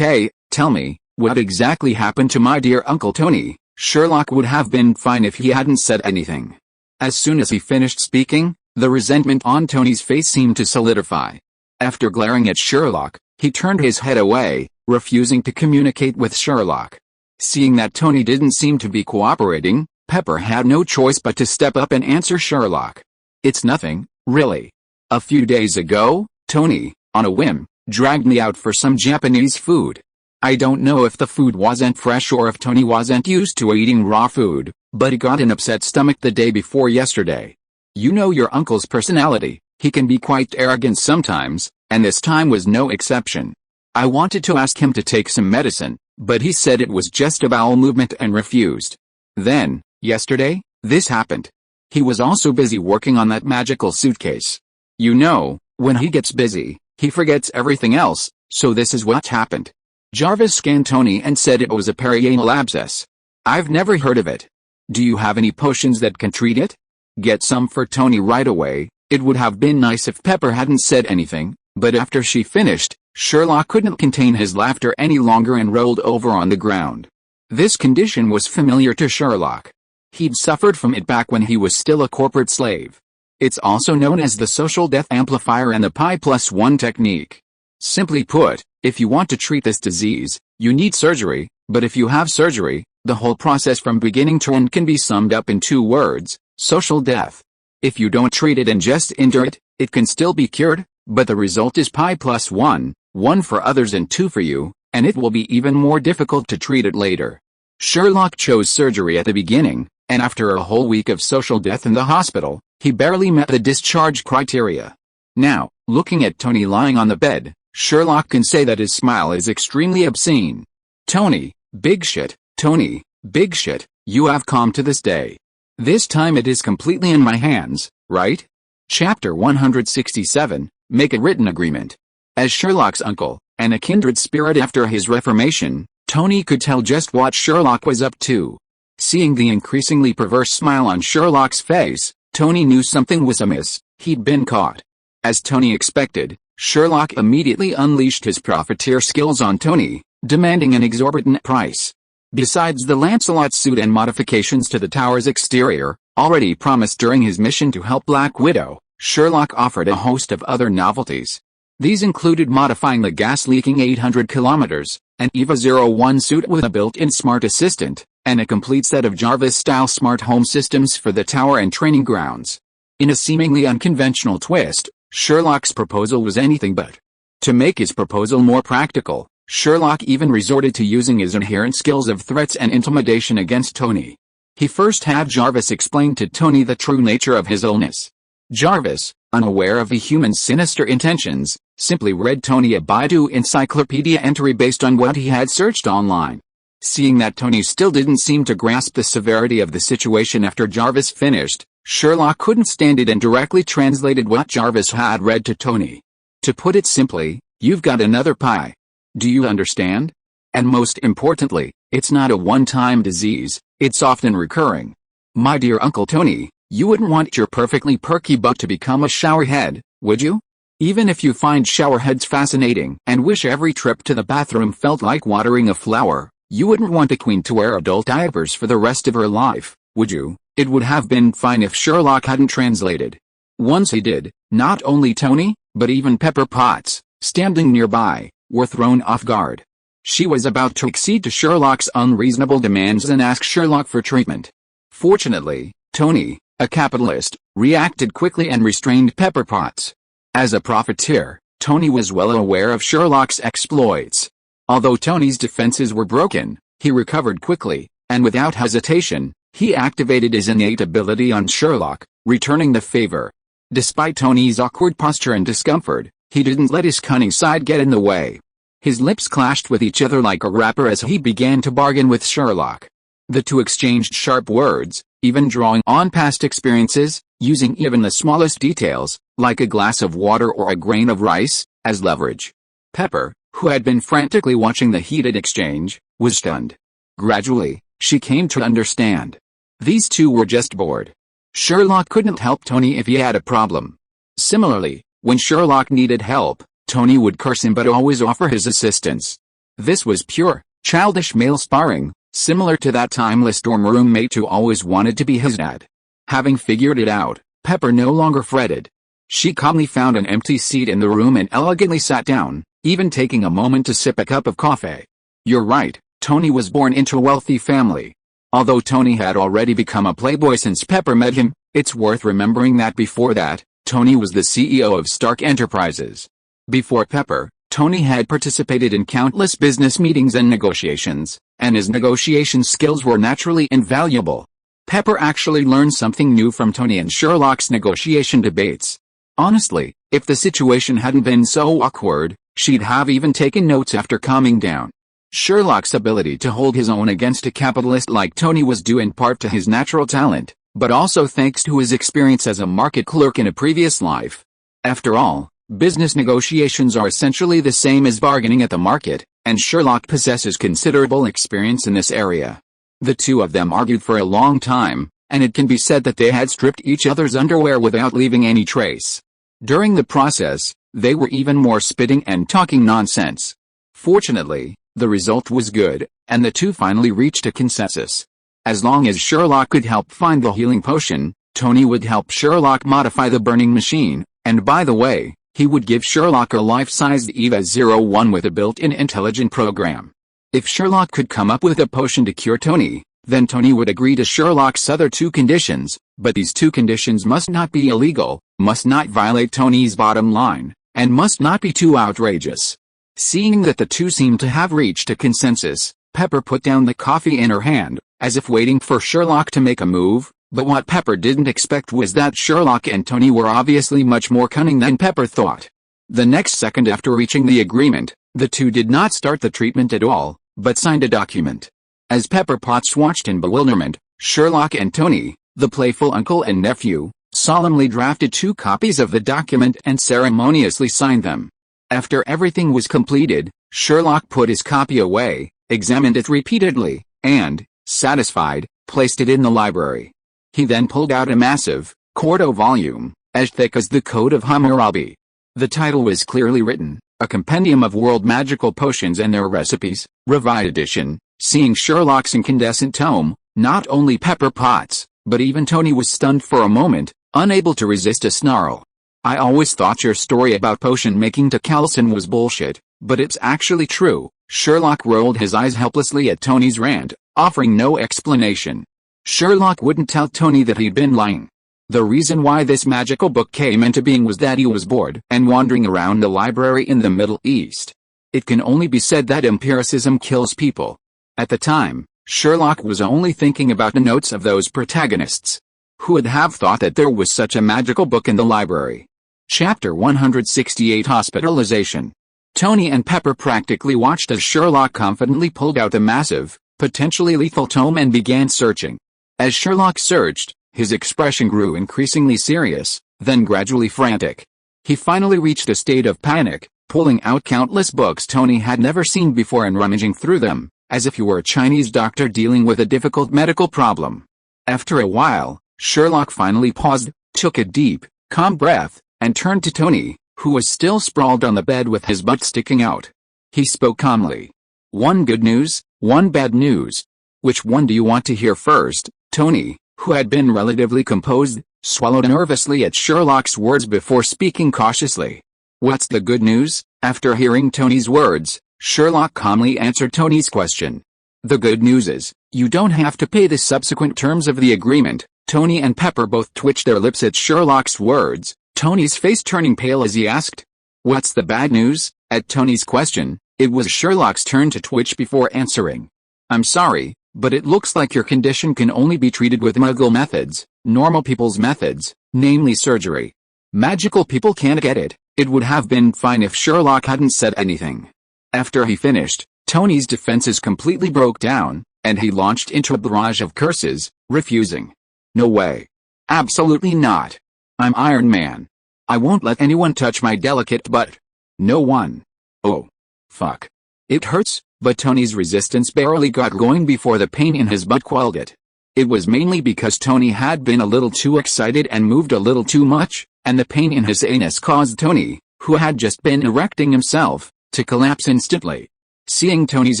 tell me, what exactly happened to my dear Uncle Tony?" Sherlock would have been fine if he hadn't said anything. As soon as he finished speaking, the resentment on Tony's face seemed to solidify. After glaring at Sherlock, he turned his head away, refusing to communicate with Sherlock. Seeing that Tony didn't seem to be cooperating, Pepper had no choice but to step up and answer Sherlock. "It's nothing, really. A few days ago, Tony, on a whim, dragged me out for some Japanese food. I don't know if the food wasn't fresh or if Tony wasn't used to eating raw food, but he got an upset stomach the day before yesterday. You know your uncle's personality, he can be quite arrogant sometimes, and this time was no exception. I wanted to ask him to take some medicine, but he said it was just a bowel movement and refused. Then, yesterday, this happened. He was also busy working on that magical suitcase. You know, when he gets busy, he forgets everything else, so this is what happened." Jarvis scanned Tony and said it was a perianal abscess. "I've never heard of it. Do you have any potions that can treat it? Get some for Tony right away." It would have been nice if Pepper hadn't said anything, but after she finished, Sherlock couldn't contain his laughter any longer and rolled over on the ground. This condition was familiar to Sherlock. He'd suffered from it back when he was still a corporate slave. It's also known as the social death amplifier and the pi+1 technique. Simply put, if you want to treat this disease, you need surgery, but if you have surgery, the whole process from beginning to end can be summed up in 2 words: social death. If you don't treat it and just endure it, it can still be cured, but the result is pi+1, 1 for others and 2 for you, and it will be even more difficult to treat it later. Sherlock chose surgery at the beginning, And after a whole week of social death in the hospital, he barely met the discharge criteria. Now, looking at Tony lying on the bed, Sherlock can say that his smile is extremely obscene. Tony, big shit, Tony, big shit, you have come to this day. This time it is completely in my hands, right? Chapter 167, Make a Written Agreement. As Sherlock's uncle, and a kindred spirit after his reformation, Tony could tell just what Sherlock was up to. Seeing the increasingly perverse smile on Sherlock's face, Tony knew something was amiss. He'd been caught. As Tony expected, Sherlock immediately unleashed his profiteer skills on Tony, demanding an exorbitant price. Besides the Lancelot suit and modifications to the tower's exterior, already promised during his mission to help Black Widow, Sherlock offered a host of other novelties. These included modifying the gas-leaking 800 kilometers, an EVA-01 suit with a built-in smart assistant, and a complete set of Jarvis-style smart home systems for the tower and training grounds. In a seemingly unconventional twist, Sherlock's proposal was anything but. To make his proposal more practical, Sherlock even resorted to using his inherent skills of threats and intimidation against Tony. He first had Jarvis explain to Tony the true nature of his illness. Jarvis, unaware of the human's sinister intentions, simply read Tony a Baidu encyclopedia entry based on what he had searched online. Seeing that Tony still didn't seem to grasp the severity of the situation after Jarvis finished, Sherlock couldn't stand it and directly translated what Jarvis had read to Tony. To put it simply, you've got another pie. Do you understand? And most importantly, it's not a one-time disease, it's often recurring. My dear Uncle Tony, you wouldn't want your perfectly perky butt to become a showerhead, would you? Even if you find showerheads fascinating and wish every trip to the bathroom felt like watering a flower, you wouldn't want a queen to wear adult diapers for the rest of her life, would you? It would have been fine if Sherlock hadn't translated. Once he did, not only Tony, but even Pepper Potts, standing nearby, were thrown off guard. She was about to accede to Sherlock's unreasonable demands and ask Sherlock for treatment. Fortunately, Tony, a capitalist, reacted quickly and restrained Pepper Potts. As a profiteer, Tony was well aware of Sherlock's exploits. Although Tony's defenses were broken, he recovered quickly, and without hesitation, he activated his innate ability on Sherlock, returning the favor. Despite Tony's awkward posture and discomfort, he didn't let his cunning side get in the way. His lips clashed with each other like a rapper as he began to bargain with Sherlock. The two exchanged sharp words, even drawing on past experiences, using even the smallest details, like a glass of water or a grain of rice, as leverage. Pepper, who had been frantically watching the heated exchange, was stunned. Gradually, she came to understand. These two were just bored. Sherlock couldn't help Tony if he had a problem. Similarly, when Sherlock needed help, Tony would curse him but always offer his assistance. This was pure, childish male sparring, similar to that timeless dorm roommate who always wanted to be his dad. Having figured it out, Pepper no longer fretted. She calmly found an empty seat in the room and elegantly sat down, even taking a moment to sip a cup of coffee. You're right, Tony was born into a wealthy family. Although Tony had already become a playboy since Pepper met him, it's worth remembering that before that, Tony was the CEO of Stark Enterprises. Before Pepper, Tony had participated in countless business meetings and negotiations, and his negotiation skills were naturally invaluable. Pepper actually learned something new from Tony and Sherlock's negotiation debates. Honestly, if the situation hadn't been so awkward, she'd have even taken notes after calming down. Sherlock's ability to hold his own against a capitalist like Tony was due in part to his natural talent, but also thanks to his experience as a market clerk in a previous life. After all, business negotiations are essentially the same as bargaining at the market, and Sherlock possesses considerable experience in this area. The two of them argued for a long time, and it can be said that they had stripped each other's underwear without leaving any trace. During the process, they were even more spitting and talking nonsense. Fortunately, the result was good, and the two finally reached a consensus. As long as Sherlock could help find the healing potion, Tony would help Sherlock modify the burning machine, and by the way, he would give Sherlock a life-sized EVA-01 with a built-in intelligent program. If Sherlock could come up with a potion to cure Tony, then Tony would agree to Sherlock's other two conditions, but these two conditions must not be illegal, must not violate Tony's bottom line, and must not be too outrageous. Seeing that the two seemed to have reached a consensus, Pepper put down the coffee in her hand, as if waiting for Sherlock to make a move, but what Pepper didn't expect was that Sherlock and Tony were obviously much more cunning than Pepper thought. The next second after reaching the agreement, the two did not start the treatment at all, but signed a document. As Pepper Potts watched in bewilderment, Sherlock and Tony, the playful uncle and nephew, solemnly drafted 2 copies of the document and ceremoniously signed them. After everything was completed, Sherlock put his copy away, examined it repeatedly, and, satisfied, placed it in the library. He then pulled out a massive, quarto volume, as thick as the Code of Hammurabi. The title was clearly written, A Compendium of World Magical Potions and Their Recipes, Revised Edition. Seeing Sherlock's incandescent tome, not only Pepper Potts, but even Tony was stunned for a moment, unable to resist a snarl. I always thought your story about potion making to Callison was bullshit, but it's actually true. Sherlock rolled his eyes helplessly at Tony's rant, offering no explanation. Sherlock wouldn't tell Tony that he'd been lying. The reason why this magical book came into being was that he was bored and wandering around the library in the Middle East. It can only be said that empiricism kills people. At the time, Sherlock was only thinking about the notes of those protagonists. Who would have thought that there was such a magical book in the library? Chapter 168 Hospitalization. Tony and Pepper practically watched as Sherlock confidently pulled out the massive, potentially lethal tome and began searching. As Sherlock searched, his expression grew increasingly serious, then gradually frantic. He finally reached a state of panic, pulling out countless books Tony had never seen before and rummaging through them, as if he were a Chinese doctor dealing with a difficult medical problem. After a while, Sherlock finally paused, took a deep, calm breath, and turned to Tony, who was still sprawled on the bed with his butt sticking out. He spoke calmly. One good news, one bad news. Which one do you want to hear first? Tony, who had been relatively composed, swallowed nervously at Sherlock's words before speaking cautiously. What's the good news? After hearing Tony's words, Sherlock calmly answered Tony's question. The good news is, you don't have to pay the subsequent terms of the agreement. Tony and Pepper both twitched their lips at Sherlock's words, Tony's face turning pale as he asked. What's the bad news? At Tony's question, it was Sherlock's turn to twitch before answering. I'm sorry, but it looks like your condition can only be treated with mingle methods, normal people's methods, namely surgery. Magical people can't get it. It would have been fine if Sherlock hadn't said anything. After he finished, Tony's defenses completely broke down, and he launched into a barrage of curses, refusing. No way. Absolutely not. I'm Iron Man. I won't let anyone touch my delicate butt. No one. Oh. Fuck. It hurts, but Tony's resistance barely got going before the pain in his butt quelled it. It was mainly because Tony had been a little too excited and moved a little too much, and the pain in his anus caused Tony, who had just been erecting himself, to collapse instantly. Seeing Tony's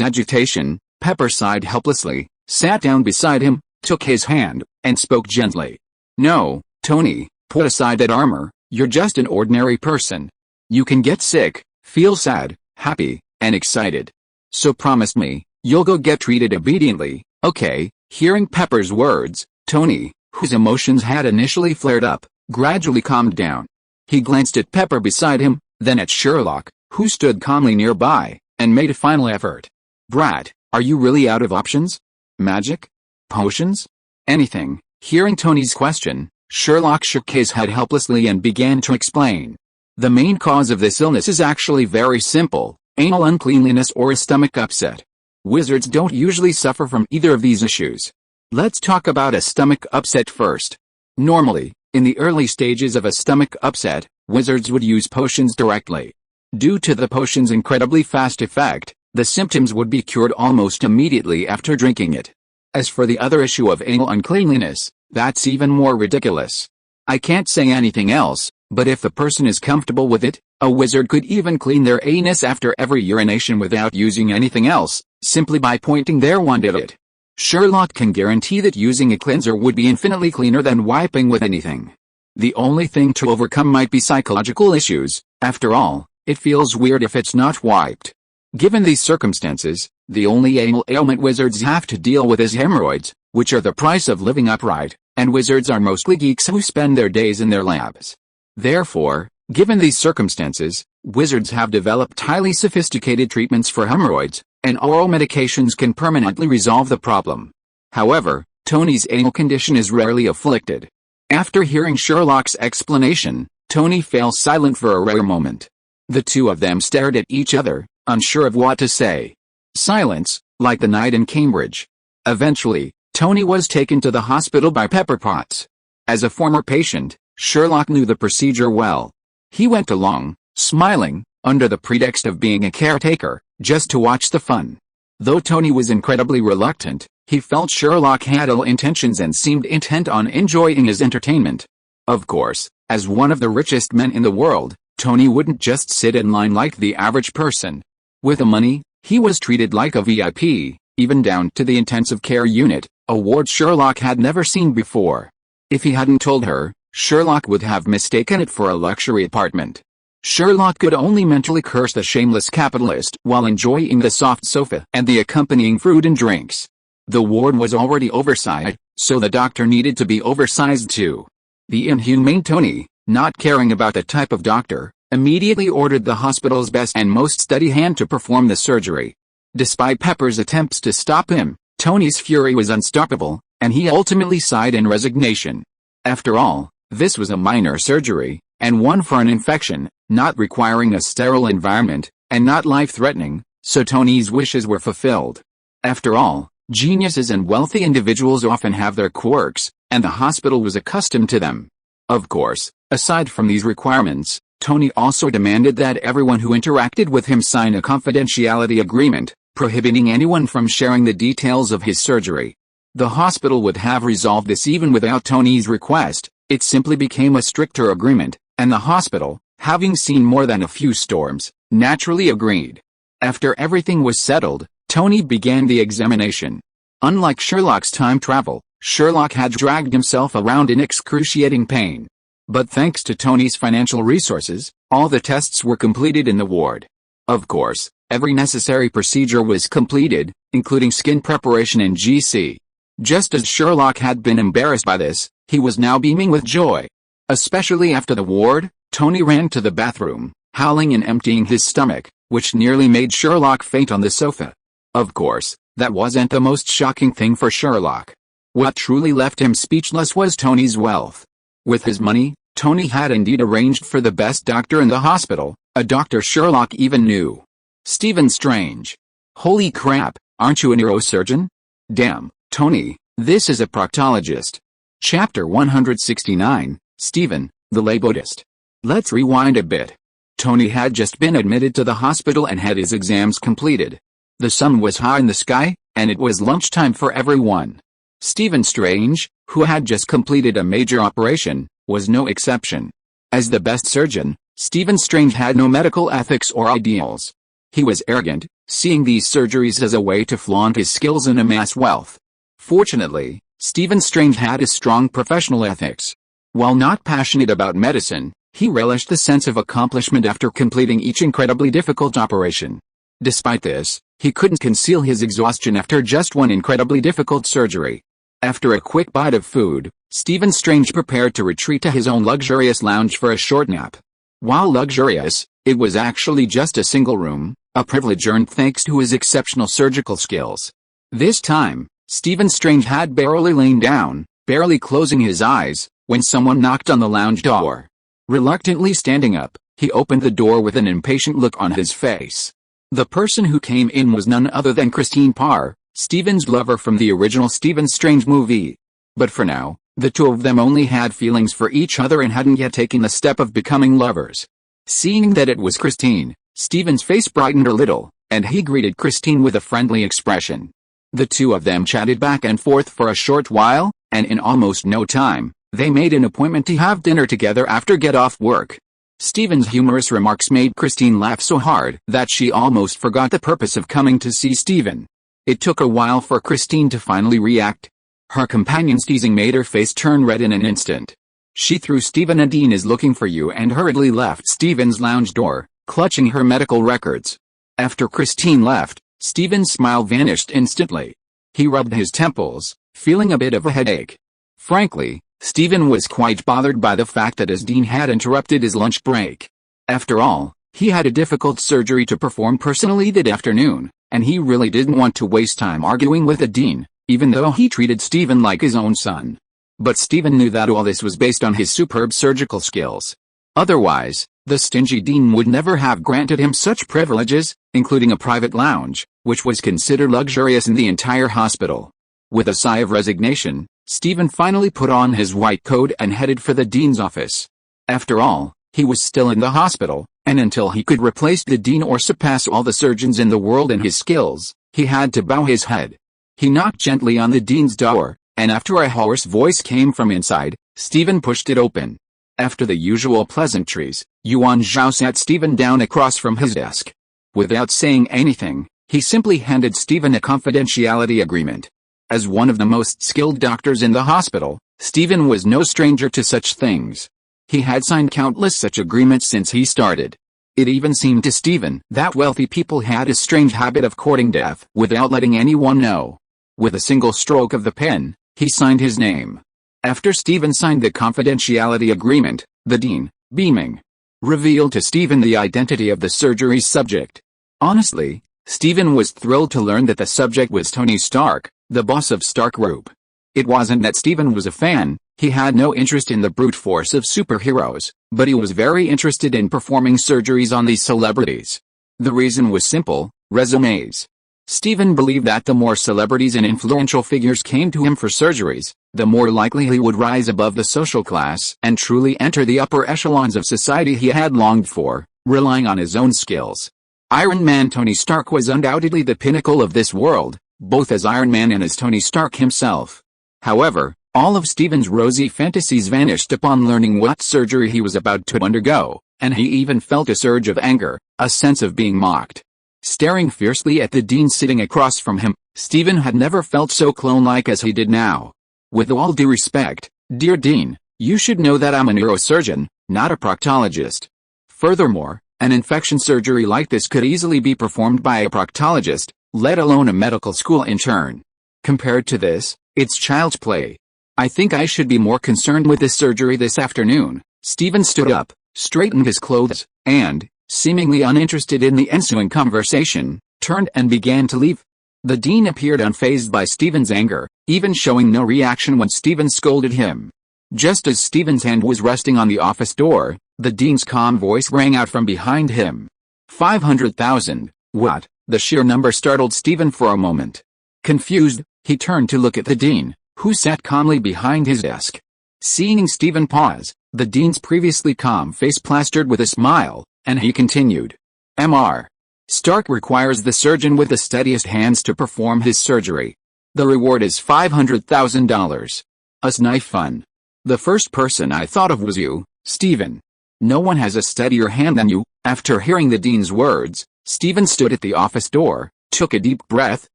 agitation, Pepper sighed helplessly, sat down beside him, took his hand, and spoke gently. No, Tony, put aside that armor, you're just an ordinary person. You can get sick, feel sad, happy, and excited. So promise me, you'll go get treated obediently, okay? Hearing Pepper's words, Tony, whose emotions had initially flared up, gradually calmed down. He glanced at Pepper beside him, then at Sherlock, who stood calmly nearby, and made a final effort. Brat, are you really out of options? Magic? Potions? Anything? Hearing Tony's question, Sherlock shook his head helplessly and began to explain. The main cause of this illness is actually very simple, anal uncleanliness or a stomach upset. Wizards don't usually suffer from either of these issues. Let's talk about a stomach upset first. Normally, in the early stages of a stomach upset, wizards would use potions directly. Due to the potion's incredibly fast effect, the symptoms would be cured almost immediately after drinking it. As for the other issue of anal uncleanliness, that's even more ridiculous. I can't say anything else, but if the person is comfortable with it, a wizard could even clean their anus after every urination without using anything else, simply by pointing their wand at it. Sherlock can guarantee that using a cleanser would be infinitely cleaner than wiping with anything. The only thing to overcome might be psychological issues. After all, it feels weird if it's not wiped. Given these circumstances, the only anal ailment wizards have to deal with is hemorrhoids, which are the price of living upright, and wizards are mostly geeks who spend their days in their labs. Therefore, given these circumstances, wizards have developed highly sophisticated treatments for hemorrhoids, and oral medications can permanently resolve the problem. However, Tony's anal condition is rarely afflicted. After hearing Sherlock's explanation, Tony fell silent for a rare moment. The two of them stared at each other, unsure of what to say. Silence, like the night in Cambridge. Eventually, Tony was taken to the hospital by Pepper Potts. As a former patient, Sherlock knew the procedure well. He went along, smiling, under the pretext of being a caretaker, just to watch the fun. Though Tony was incredibly reluctant, he felt Sherlock had ill intentions and seemed intent on enjoying his entertainment. Of course, as one of the richest men in the world, Tony wouldn't just sit in line like the average person. With the money, he was treated like a VIP, even down to the intensive care unit, a ward Sherlock had never seen before. If he hadn't told her, Sherlock would have mistaken it for a luxury apartment. Sherlock could only mentally curse the shameless capitalist while enjoying the soft sofa and the accompanying fruit and drinks. The ward was already oversized, so the doctor needed to be oversized too. The inhumane Tony, not caring about the type of doctor, immediately ordered the hospital's best and most steady hand to perform the surgery. Despite Pepper's attempts to stop him, Tony's fury was unstoppable, and he ultimately sighed in resignation. After all, this was a minor surgery, and one for an infection, not requiring a sterile environment, and not life-threatening, so Tony's wishes were fulfilled. After all, geniuses and wealthy individuals often have their quirks, and the hospital was accustomed to them. Of course, aside from these requirements, Tony also demanded that everyone who interacted with him sign a confidentiality agreement, prohibiting anyone from sharing the details of his surgery. The hospital would have resolved this even without Tony's request. It simply became a stricter agreement, and the hospital, having seen more than a few storms, naturally agreed. After everything was settled, Tony began the examination. Unlike Sherlock's time travel, Sherlock had dragged himself around in excruciating pain. But thanks to Tony's financial resources, all the tests were completed in the ward. Of course, every necessary procedure was completed, including skin preparation and GC. Just as Sherlock had been embarrassed by this, he was now beaming with joy. Especially after the ward, Tony ran to the bathroom, howling and emptying his stomach, which nearly made Sherlock faint on the sofa. Of course, that wasn't the most shocking thing for Sherlock. What truly left him speechless was Tony's wealth. With his money, Tony had indeed arranged for the best doctor in the hospital, a doctor Sherlock even knew. Stephen Strange. Holy crap, aren't you a neurosurgeon? Damn, Tony, this is a proctologist. Chapter 169, Stephen, the wildest. Let's rewind a bit. Tony had just been admitted to the hospital and had his exams completed. The sun was high in the sky, and it was lunchtime for everyone. Stephen Strange, who had just completed a major operation, was no exception. As the best surgeon, Stephen Strange had no medical ethics or ideals. He was arrogant, seeing these surgeries as a way to flaunt his skills and amass wealth. Fortunately, Stephen Strange had a strong professional ethics. While not passionate about medicine, he relished the sense of accomplishment after completing each incredibly difficult operation. Despite this, he couldn't conceal his exhaustion after just one incredibly difficult surgery. After a quick bite of food, Stephen Strange prepared to retreat to his own luxurious lounge for a short nap. While luxurious, it was actually just a single room, a privilege earned thanks to his exceptional surgical skills. This time, Stephen Strange had barely lain down, barely closing his eyes, when someone knocked on the lounge door. Reluctantly standing up, he opened the door with an impatient look on his face. The person who came in was none other than Christine Parr, Stephen's lover from the original Stephen Strange movie. But for now, the two of them only had feelings for each other and hadn't yet taken the step of becoming lovers. Seeing that it was Christine, Stephen's face brightened a little, and he greeted Christine with a friendly expression. The two of them chatted back and forth for a short while, and in almost no time, they made an appointment to have dinner together after get off work. Stephen's humorous remarks made Christine laugh so hard that she almost forgot the purpose of coming to see Stephen. It took a while for Christine to finally react. Her companion's teasing made her face turn red in an instant. She threw Stephen a "Dean is looking for you" and hurriedly left Stephen's lounge door, clutching her medical records. After Christine left, Stephen's smile vanished instantly. He rubbed his temples, feeling a bit of a headache. Frankly, Stephen was quite bothered by the fact that his dean had interrupted his lunch break. After all, he had a difficult surgery to perform personally that afternoon, and he really didn't want to waste time arguing with a dean, even though he treated Stephen like his own son. But Stephen knew that all this was based on his superb surgical skills. Otherwise, the stingy dean would never have granted him such privileges, including a private lounge, which was considered luxurious in the entire hospital. With a sigh of resignation, Stephen finally put on his white coat and headed for the dean's office. After all, he was still in the hospital, and until he could replace the dean or surpass all the surgeons in the world in his skills, he had to bow his head. He knocked gently on the dean's door, and after a hoarse voice came from inside, Stephen pushed it open. After the usual pleasantries, Yuan Zhao sat Stephen down across from his desk. Without saying anything, he simply handed Stephen a confidentiality agreement. As one of the most skilled doctors in the hospital, Stephen was no stranger to such things. He had signed countless such agreements since he started. It even seemed to Stephen that wealthy people had a strange habit of courting death without letting anyone know. With a single stroke of the pen, he signed his name. After Stephen signed the confidentiality agreement, the dean, beaming, revealed to Stephen the identity of the surgery's subject. Honestly, Stephen was thrilled to learn that the subject was Tony Stark, the boss of Stark Group. It wasn't that Stephen was a fan, he had no interest in the brute force of superheroes, but he was very interested in performing surgeries on these celebrities. The reason was simple: resumes. Stephen believed that the more celebrities and influential figures came to him for surgeries, the more likely he would rise above the social class and truly enter the upper echelons of society he had longed for, relying on his own skills. Iron Man Tony Stark was undoubtedly the pinnacle of this world, both as Iron Man and as Tony Stark himself. However, all of Stephen's rosy fantasies vanished upon learning what surgery he was about to undergo, and he even felt a surge of anger, a sense of being mocked. Staring fiercely at the dean sitting across from him, Stephen had never felt so clone-like as he did now. With all due respect, dear Dean, you should know that I'm a neurosurgeon, not a proctologist. Furthermore, an infection surgery like this could easily be performed by a proctologist, let alone a medical school intern. Compared to this, it's child's play. I think I should be more concerned with this surgery this afternoon. Stephen stood up, straightened his clothes, and, seemingly uninterested in the ensuing conversation, turned and began to leave. The dean appeared unfazed by Stephen's anger, even showing no reaction when Stephen scolded him. Just as Stephen's hand was resting on the office door, the dean's calm voice rang out from behind him. 500,000, what? The sheer number startled Stephen for a moment. Confused, he turned to look at the dean, who sat calmly behind his desk. Seeing Stephen pause, the dean's previously calm face plastered with a smile, and he continued. Mr. Stark requires the surgeon with the steadiest hands to perform his surgery. The reward is $500,000. Us knife fun. The first person I thought of was you, Stephen. No one has a steadier hand than you. After hearing the dean's words, Stephen stood at the office door, took a deep breath,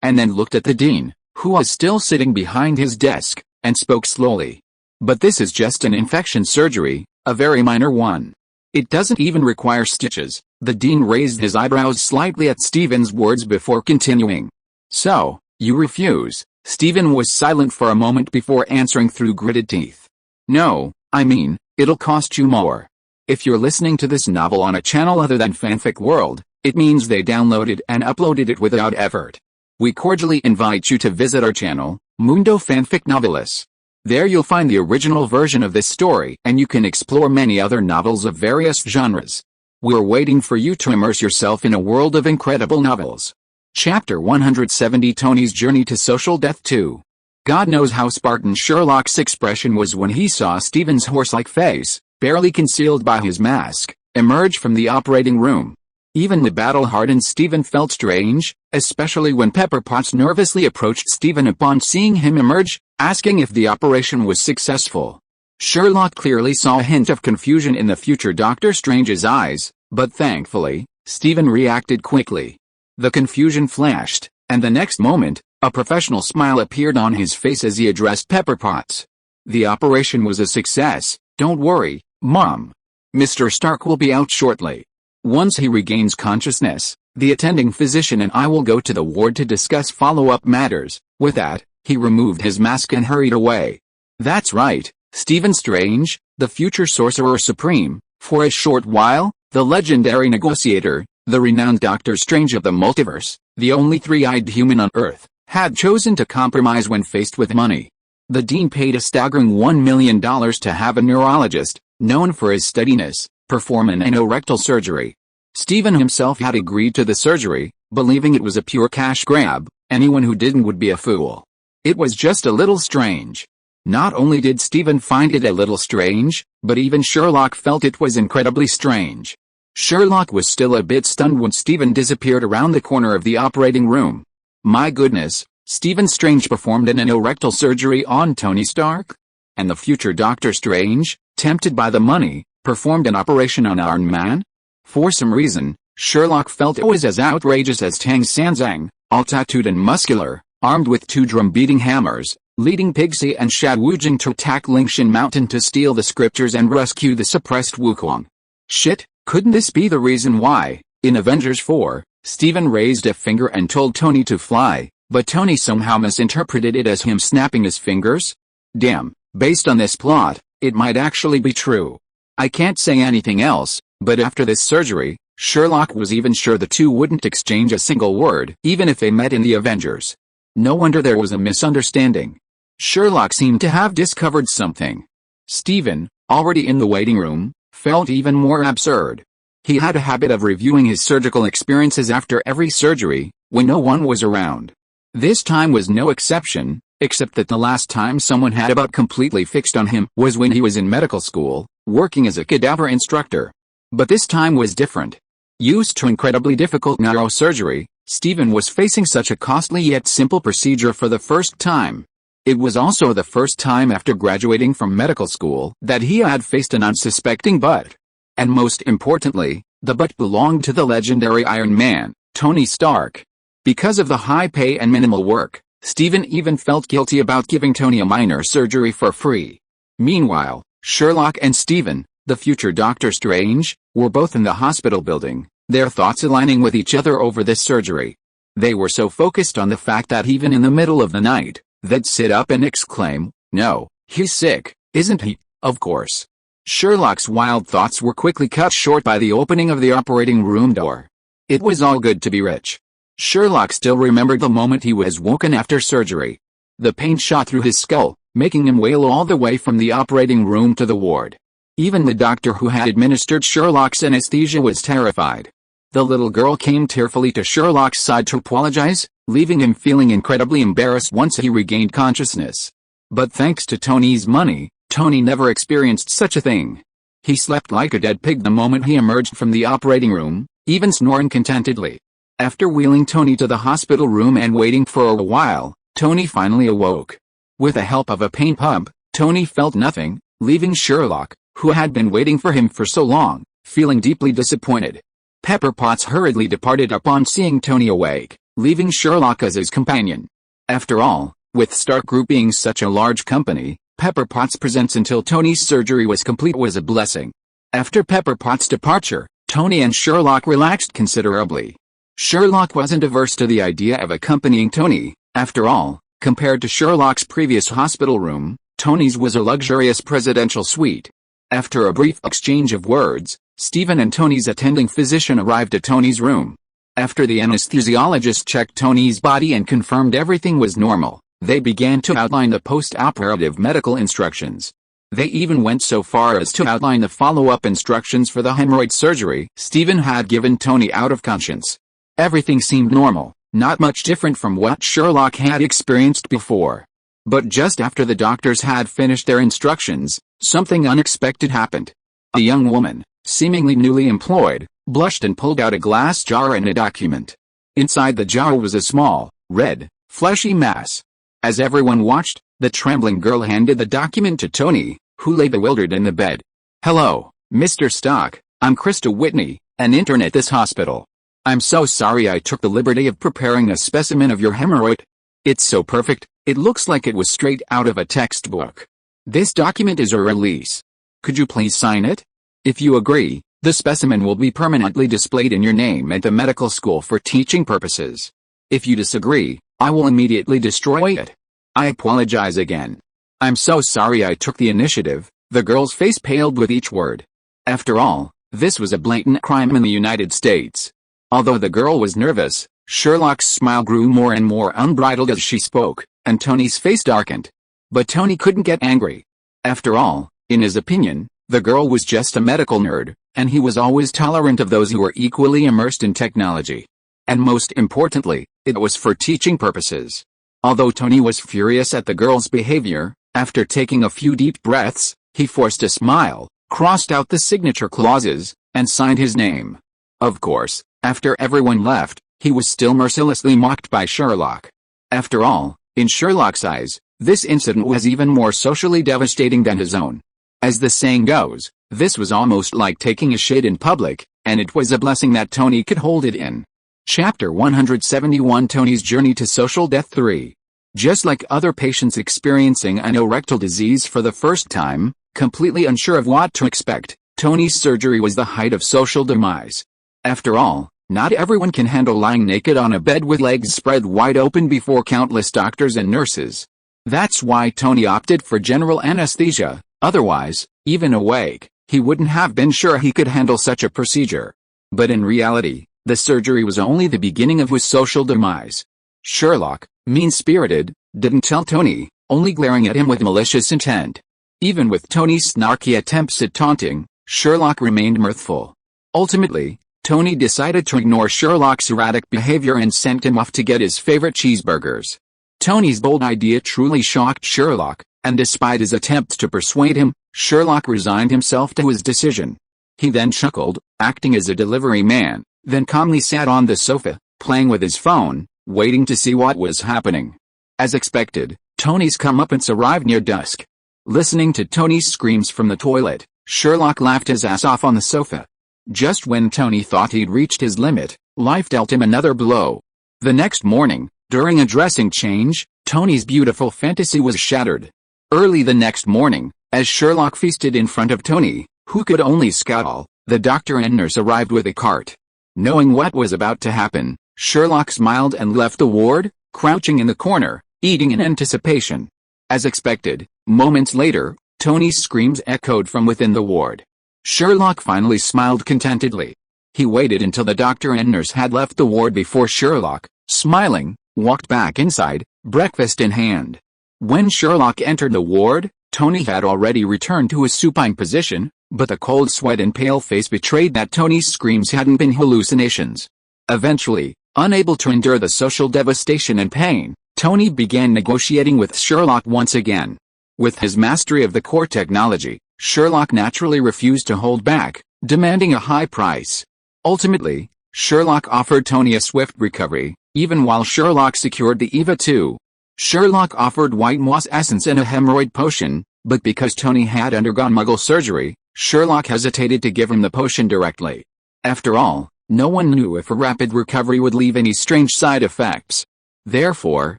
and then looked at the dean, who was still sitting behind his desk, and spoke slowly. But this is just an infection surgery, a very minor one. It doesn't even require stitches. The dean raised his eyebrows slightly at Stephen's words before continuing. So, you refuse? Stephen was silent for a moment before answering through gritted teeth. No, I mean, it'll cost you more. If you're listening to this novel on a channel other than Fanfic World, it means they downloaded and uploaded it without effort. We cordially invite you to visit our channel, Mundo Fanfic Novelis. There you'll find the original version of this story, and you can explore many other novels of various genres. We're waiting for you to immerse yourself in a world of incredible novels. Chapter 170: Tony's Journey to Social Death 2. God knows how Spartan Sherlock's expression was when he saw Stephen's horse-like face, barely concealed by his mask, emerge from the operating room. Even the battle-hardened Stephen felt strange, especially when Pepper Potts nervously approached Stephen upon seeing him emerge, asking if the operation was successful. Sherlock clearly saw a hint of confusion in the future Doctor Strange's eyes, but thankfully, Stephen reacted quickly. The confusion flashed, and the next moment, a professional smile appeared on his face as he addressed Pepper Potts. The operation was a success, don't worry, Mom. Mr. Stark will be out shortly. Once he regains consciousness, the attending physician and I will go to the ward to discuss follow-up matters. With that, he removed his mask and hurried away. That's right, Stephen Strange, the future Sorcerer Supreme, for a short while, the legendary negotiator, the renowned Doctor Strange of the multiverse, the only three-eyed human on Earth, had chosen to compromise when faced with money. The dean paid a staggering $1 million to have a neurologist, known for his steadiness, perform an anorectal surgery. Stephen himself had agreed to the surgery, believing it was a pure cash grab. Anyone who didn't would be a fool. It was just a little strange. Not only did Stephen find it a little strange, but even Sherlock felt it was incredibly strange. Sherlock was still a bit stunned when Stephen disappeared around the corner of the operating room. My goodness, Stephen Strange performed an anorectal surgery on Tony Stark? And the future Doctor Strange, tempted by the money, performed an operation on Iron Man? For some reason, Sherlock felt it was as outrageous as Tang Sanzang, all tattooed and muscular, armed with 2 drum-beating hammers, leading Pixie and Shad Wujing to attack Lingshan Mountain to steal the scriptures and rescue the suppressed Wukong. Shit, couldn't this be the reason why, in Avengers 4, Stephen raised a finger and told Tony to fly, but Tony somehow misinterpreted it as him snapping his fingers? Damn, based on this plot, it might actually be true. I can't say anything else, but after this surgery, Sherlock was even sure the two wouldn't exchange a single word, even if they met in the Avengers. No wonder there was a misunderstanding. Sherlock seemed to have discovered something. Stephen, already in the waiting room, felt even more absurd. He had a habit of reviewing his surgical experiences after every surgery, when no one was around. This time was no exception, except that the last time someone had about completely fixed on him was when he was in medical school, working as a cadaver instructor. But this time was different. Used to incredibly difficult neurosurgery, Stephen was facing such a costly yet simple procedure for the first time. It was also the first time after graduating from medical school that he had faced an unsuspecting butt. And most importantly, the butt belonged to the legendary Iron Man, Tony Stark. Because of the high pay and minimal work, Stephen even felt guilty about giving Tony a minor surgery for free. Meanwhile, Sherlock and Stephen, the future Doctor Strange, were both in the hospital building, their thoughts aligning with each other over this surgery. They were so focused on the fact that even in the middle of the night, they'd sit up and exclaim, "No, he's sick, isn't he?" Of course. Sherlock's wild thoughts were quickly cut short by the opening of the operating room door. It was all good to be rich. Sherlock still remembered the moment he was woken after surgery. The pain shot through his skull, making him wail all the way from the operating room to the ward. Even the doctor who had administered Sherlock's anesthesia was terrified. The little girl came tearfully to Sherlock's side to apologize, leaving him feeling incredibly embarrassed once he regained consciousness. But thanks to Tony's money, Tony never experienced such a thing. He slept like a dead pig the moment he emerged from the operating room, even snoring contentedly. After wheeling Tony to the hospital room and waiting for a while, Tony finally awoke. With the help of a pain pump, Tony felt nothing, leaving Sherlock, who had been waiting for him for so long, feeling deeply disappointed. Pepper Potts hurriedly departed upon seeing Tony awake, leaving Sherlock as his companion. After all, with Stark Group being such a large company, Pepper Potts' presence until Tony's surgery was complete was a blessing. After Pepper Potts' departure, Tony and Sherlock relaxed considerably. Sherlock wasn't averse to the idea of accompanying Tony. After all, compared to Sherlock's previous hospital room, Tony's was a luxurious presidential suite. After a brief exchange of words, Stephen and Tony's attending physician arrived at Tony's room. After the anesthesiologist checked Tony's body and confirmed everything was normal, they began to outline the post-operative medical instructions. They even went so far as to outline the follow-up instructions for the hemorrhoid surgery Stephen had given Tony out of conscience. Everything seemed normal, not much different from what Sherlock had experienced before. But just after the doctors had finished their instructions, something unexpected happened. A young woman, seemingly newly employed, blushed and pulled out a glass jar and a document. Inside the jar was a small, red, fleshy mass. As everyone watched, the trembling girl handed the document to Tony, who lay bewildered in the bed. "Hello, Mr. Stock, I'm Krista Whitney, an intern at this hospital. I'm so sorry I took the liberty of preparing a specimen of your hemorrhoid. It's so perfect, it looks like it was straight out of a textbook. This document is a release. Could you please sign it? If you agree, the specimen will be permanently displayed in your name at the medical school for teaching purposes. If you disagree, I will immediately destroy it. I apologize again. I'm so sorry I took the initiative." The girl's face paled with each word. After all, this was a blatant crime in the United States. Although the girl was nervous, Sherlock's smile grew more and more unbridled as she spoke, and Tony's face darkened. But Tony couldn't get angry. After all, in his opinion, the girl was just a medical nerd, and he was always tolerant of those who were equally immersed in technology. And most importantly, it was for teaching purposes. Although Tony was furious at the girl's behavior, after taking a few deep breaths, he forced a smile, crossed out the signature clauses, and signed his name. Of course, after everyone left, he was still mercilessly mocked by Sherlock. After all, in Sherlock's eyes, this incident was even more socially devastating than his own. As the saying goes, this was almost like taking a shit in public, and it was a blessing that Tony could hold it in. Chapter 171 Tony's Journey to Social Death 3. Just like other patients experiencing anorectal disease for the first time, completely unsure of what to expect, Tony's surgery was the height of social demise. After all, not everyone can handle lying naked on a bed with legs spread wide open before countless doctors and nurses. That's why Tony opted for general anesthesia. Otherwise, even awake, he wouldn't have been sure he could handle such a procedure. But in reality, the surgery was only the beginning of his social demise. Sherlock, mean-spirited, didn't tell Tony, only glaring at him with malicious intent. Even with Tony's snarky attempts at taunting, Sherlock remained mirthful. Ultimately, Tony decided to ignore Sherlock's erratic behavior and sent him off to get his favorite cheeseburgers. Tony's bold idea truly shocked Sherlock, and despite his attempts to persuade him, Sherlock resigned himself to his decision. He then chuckled, acting as a delivery man, then calmly sat on the sofa, playing with his phone, waiting to see what was happening. As expected, Tony's comeuppance arrived near dusk. Listening to Tony's screams from the toilet, Sherlock laughed his ass off on the sofa. Just when Tony thought he'd reached his limit, life dealt him another blow. The next morning, during a dressing change, Tony's beautiful fantasy was shattered. Early the next morning, as Sherlock feasted in front of Tony, who could only scowl, the doctor and nurse arrived with a cart. Knowing what was about to happen, Sherlock smiled and left the ward, crouching in the corner, eating in anticipation. As expected, moments later, Tony's screams echoed from within the ward. Sherlock finally smiled contentedly. He waited until the doctor and nurse had left the ward before Sherlock, smiling, walked back inside, breakfast in hand. When Sherlock entered the ward, Tony had already returned to his supine position, but the cold sweat and pale face betrayed that Tony's screams hadn't been hallucinations. Eventually, unable to endure the social devastation and pain, Tony began negotiating with Sherlock once again. With his mastery of the core technology, Sherlock naturally refused to hold back, demanding a high price. Ultimately, Sherlock offered Tony a swift recovery, even while Sherlock secured the EVA 2. Sherlock offered white moss essence and a hemorrhoid potion, but because Tony had undergone muggle surgery, Sherlock hesitated to give him the potion directly. After all, no one knew if a rapid recovery would leave any strange side effects. Therefore,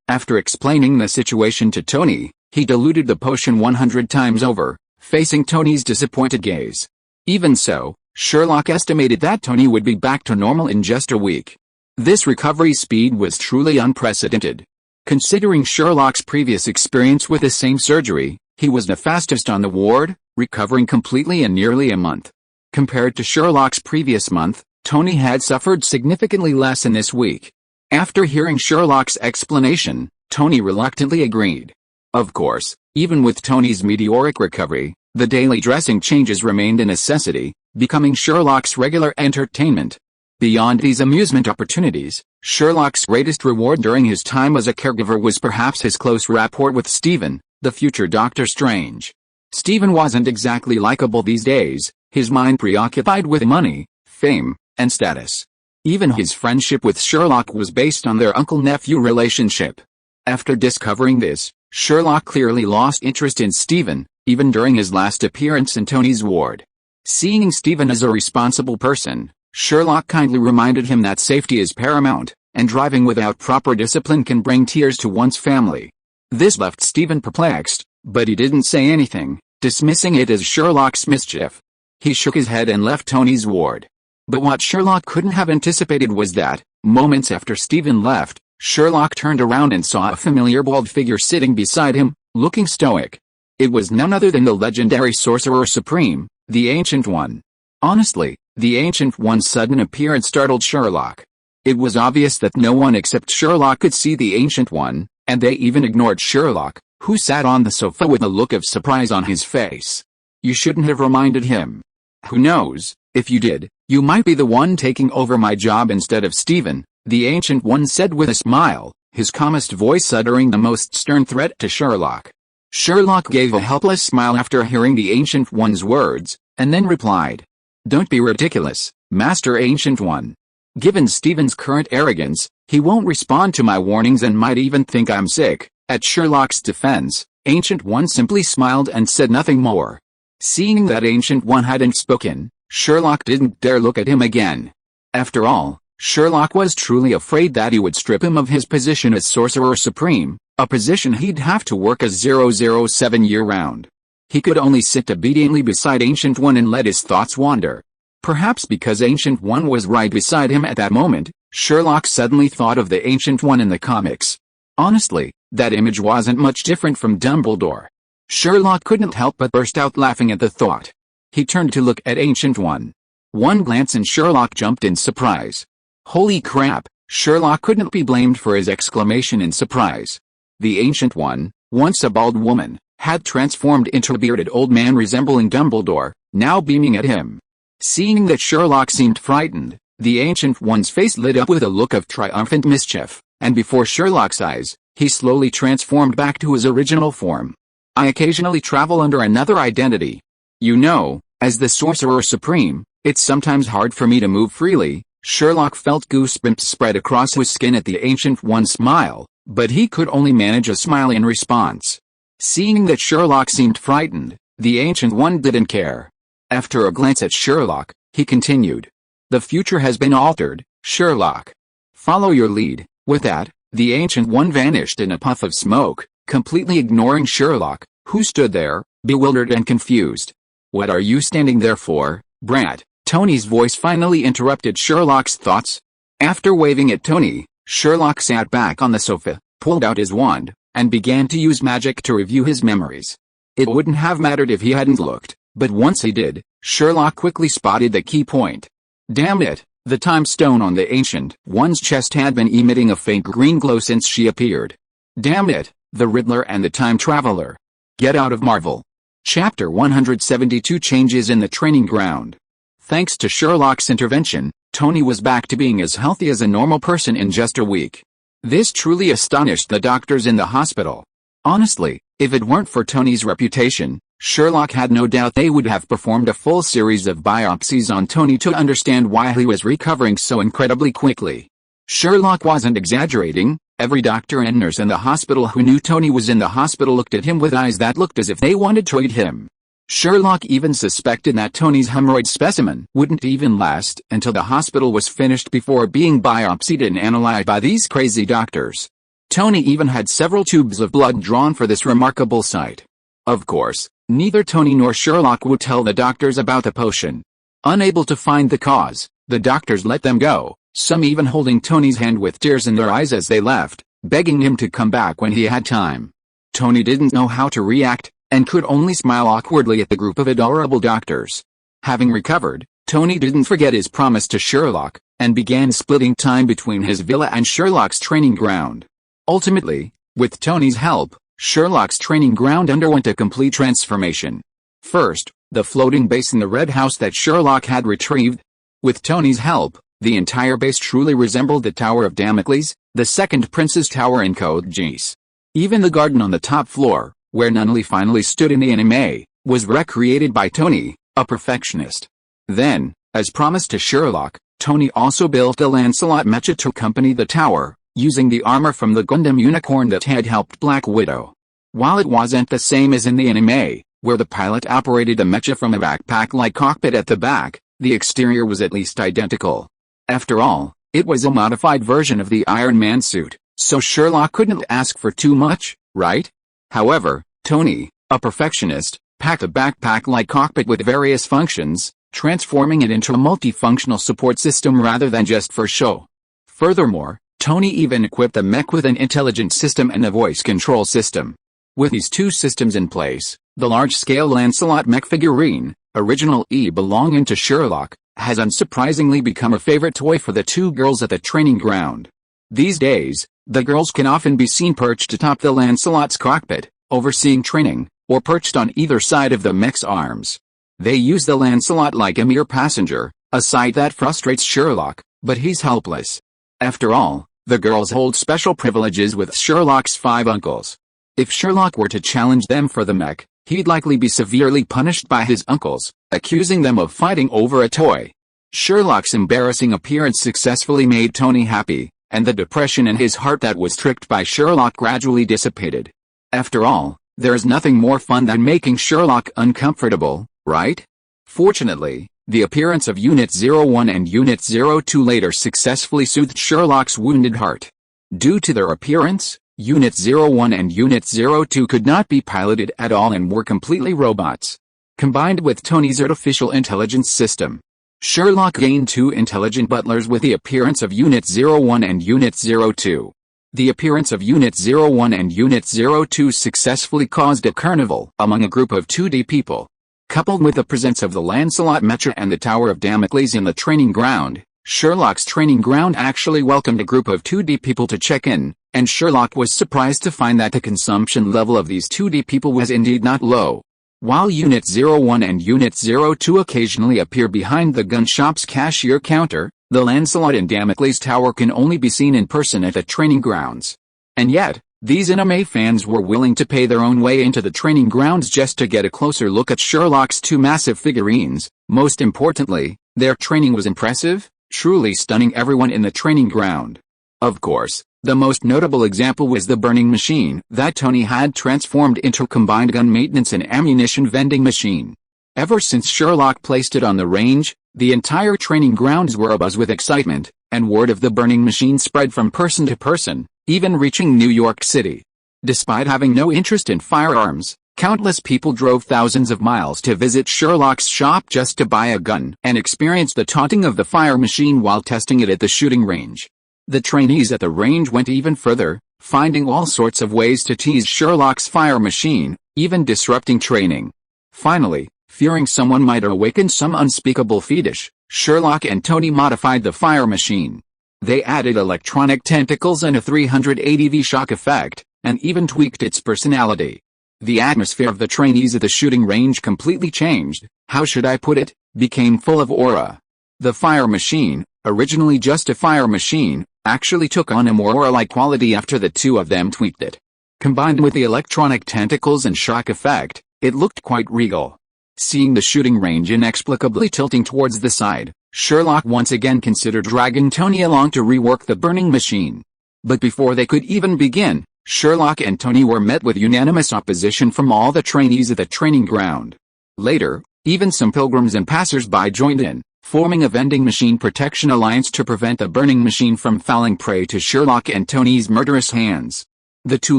after explaining the situation to Tony, he diluted the potion 100 times over, facing Tony's disappointed gaze. Even so, Sherlock estimated that Tony would be back to normal in just a week. This recovery speed was truly unprecedented. Considering Sherlock's previous experience with the same surgery, he was the fastest on the ward, recovering completely in nearly a month. Compared to Sherlock's previous month, Tony had suffered significantly less in this week. After hearing Sherlock's explanation, Tony reluctantly agreed. Of course, even with Tony's meteoric recovery, the daily dressing changes remained a necessity, becoming Sherlock's regular entertainment. Beyond these amusement opportunities, Sherlock's greatest reward during his time as a caregiver was perhaps his close rapport with Stephen, the future Doctor Strange. Stephen wasn't exactly likable these days, his mind preoccupied with money, fame, and status. Even his friendship with Sherlock was based on their uncle-nephew relationship. After discovering this, Sherlock clearly lost interest in Stephen, even during his last appearance in Tony's ward. Seeing Stephen as a responsible person, Sherlock kindly reminded him that safety is paramount, and driving without proper discipline can bring tears to one's family. This left Stephen perplexed, but he didn't say anything, dismissing it as Sherlock's mischief. He shook his head and left Tony's ward. But what Sherlock couldn't have anticipated was that, moments after Stephen left, Sherlock turned around and saw a familiar bald figure sitting beside him, looking stoic. It was none other than the legendary Sorcerer Supreme, the Ancient One. Honestly, the Ancient One's sudden appearance startled Sherlock. It was obvious that no one except Sherlock could see the Ancient One, and they even ignored Sherlock, who sat on the sofa with a look of surprise on his face. You shouldn't have reminded him. Who knows, if you did, you might be the one taking over my job instead of Stephen, the Ancient One said with a smile, his calmest voice uttering the most stern threat to Sherlock. Sherlock gave a helpless smile after hearing the Ancient One's words, and then replied, "Don't be ridiculous, Master Ancient One. Given Stephen's current arrogance, he won't respond to my warnings and might even think I'm sick." At Sherlock's defense, Ancient One simply smiled and said nothing more. Seeing that Ancient One hadn't spoken, Sherlock didn't dare look at him again. After all, Sherlock was truly afraid that he would strip him of his position as Sorcerer Supreme, a position he'd have to work as 007 year-round. He could only sit obediently beside Ancient One and let his thoughts wander. Perhaps because Ancient One was right beside him at that moment, Sherlock suddenly thought of the Ancient One in the comics. Honestly, that image wasn't much different from Dumbledore. Sherlock couldn't help but burst out laughing at the thought. He turned to look at Ancient One. One glance and Sherlock jumped in surprise. Holy crap, Sherlock couldn't be blamed for his exclamation in surprise. The Ancient One, once a bald woman, had transformed into a bearded old man resembling Dumbledore, now beaming at him. Seeing that Sherlock seemed frightened, the Ancient One's face lit up with a look of triumphant mischief, and before Sherlock's eyes, he slowly transformed back to his original form. I occasionally travel under another identity. You know, as the Sorcerer Supreme, it's sometimes hard for me to move freely. Sherlock felt goosebumps spread across his skin at the Ancient One's smile, but he could only manage a smile in response. Seeing that Sherlock seemed frightened, the Ancient One didn't care. After a glance at Sherlock, he continued. The future has been altered, Sherlock. Follow your lead. With that, the Ancient One vanished in a puff of smoke, completely ignoring Sherlock, who stood there, bewildered and confused. What are you standing there for, brat? Tony's voice finally interrupted Sherlock's thoughts. After waving at Tony, Sherlock sat back on the sofa, pulled out his wand, and began to use magic to review his memories. It wouldn't have mattered if he hadn't looked, but once he did, Sherlock quickly spotted the key point. Damn it, the time stone on the Ancient One's chest had been emitting a faint green glow since she appeared. Damn it, the Riddler and the Time Traveler. Get out of Marvel. Chapter 172 Changes in the Training Ground. Thanks to Sherlock's intervention, Tony was back to being as healthy as a normal person in just a week. This truly astonished the doctors in the hospital. Honestly, if it weren't for Tony's reputation, Sherlock had no doubt they would have performed a full series of biopsies on Tony to understand why he was recovering so incredibly quickly. Sherlock wasn't exaggerating. Every doctor and nurse in the hospital who knew Tony was in the hospital looked at him with eyes that looked as if they wanted to eat him. Sherlock even suspected that Tony's hemorrhoid specimen wouldn't even last until the hospital was finished before being biopsied and analyzed by these crazy doctors. Tony even had several tubes of blood drawn for this remarkable sight. Of course, neither Tony nor Sherlock would tell the doctors about the potion. Unable to find the cause, the doctors let them go, some even holding Tony's hand with tears in their eyes as they left, begging him to come back when he had time. Tony didn't know how to react, and could only smile awkwardly at the group of adorable doctors. Having recovered, Tony didn't forget his promise to Sherlock, and began splitting time between his villa and Sherlock's training ground. Ultimately, with Tony's help, Sherlock's training ground underwent a complete transformation. First, the floating base in the red house that Sherlock had retrieved. With Tony's help, the entire base truly resembled the Tower of Damocles, the second Prince's Tower in Code Geass. Even the garden on the top floor, where Nunnally finally stood in the anime, was recreated by Tony, a perfectionist. Then, as promised to Sherlock, Tony also built a Lancelot mecha to accompany the tower, using the armor from the Gundam unicorn that had helped Black Widow. While it wasn't the same as in the anime, where the pilot operated a mecha from a backpack-like cockpit at the back, the exterior was at least identical. After all, it was a modified version of the Iron Man suit, so Sherlock couldn't ask for too much, right? However, Tony, a perfectionist, packed a backpack-like cockpit with various functions, transforming it into a multifunctional support system rather than just for show. Furthermore, Tony even equipped the mech with an intelligent system and a voice control system. With these two systems in place, the large-scale Lancelot mech figurine, original belonging to Sherlock, has unsurprisingly become a favorite toy for the two girls at the training ground. These days, the girls can often be seen perched atop the Lancelot's cockpit, overseeing training, or perched on either side of the mech's arms. They use the Lancelot like a mere passenger, a sight that frustrates Sherlock, but he's helpless. After all, the girls hold special privileges with Sherlock's 5 uncles. If Sherlock were to challenge them for the mech, he'd likely be severely punished by his uncles, accusing them of fighting over a toy. Sherlock's embarrassing appearance successfully made Tony happy, and the depression in his heart that was tricked by Sherlock gradually dissipated. After all, there's nothing more fun than making Sherlock uncomfortable, right? Fortunately, the appearance of Unit 01 and Unit 02 later successfully soothed Sherlock's wounded heart. Due to their appearance, Unit 01 and Unit 02 could not be piloted at all and were completely robots. Combined with Tony's artificial intelligence system, Sherlock gained 2 intelligent butlers with the appearance of Unit 01 and Unit 02. The appearance of Unit 01 and Unit 02 successfully caused a carnival among a group of 2D people. Coupled with the presence of the Lancelot Mecha and the Tower of Damocles in the training ground, Sherlock's training ground actually welcomed a group of 2D people to check in, and Sherlock was surprised to find that the consumption level of these 2D people was indeed not low. While Unit 01 and Unit 02 occasionally appear behind the gun shop's cashier counter, the Lancelot and Damocles Tower can only be seen in person at the training grounds. And yet, these anime fans were willing to pay their own way into the training grounds just to get a closer look at Sherlock's 2 massive figurines. Most importantly, their training was impressive, truly stunning everyone in the training ground. Of course, the most notable example was the burning machine that Tony had transformed into a combined gun maintenance and ammunition vending machine. Ever since Sherlock placed it on the range, the entire training grounds were abuzz with excitement, and word of the burning machine spread from person to person, even reaching New York City. Despite having no interest in firearms, countless people drove thousands of miles to visit Sherlock's shop just to buy a gun and experience the taunting of the fire machine while testing it at the shooting range. The trainees at the range went even further, finding all sorts of ways to tease Sherlock's fire machine, even disrupting training. Finally, fearing someone might awaken some unspeakable fetish, Sherlock and Tony modified the fire machine. They added electronic tentacles and a 380V shock effect, and even tweaked its personality. The atmosphere of the trainees at the shooting range completely changed, how should I put it, became full of aura. The fire machine, originally just a fire machine, actually took on a more aura-like quality after the two of them tweaked it. Combined with the electronic tentacles and shock effect, it looked quite regal. Seeing the shooting range inexplicably tilting towards the side, Sherlock once again considered dragging Tony along to rework the burning machine. But before they could even begin, Sherlock and Tony were met with unanimous opposition from all the trainees at the training ground. Later, even some pilgrims and passers-by joined in, forming a vending machine protection alliance to prevent the burning machine from falling prey to Sherlock and Tony's murderous hands. The two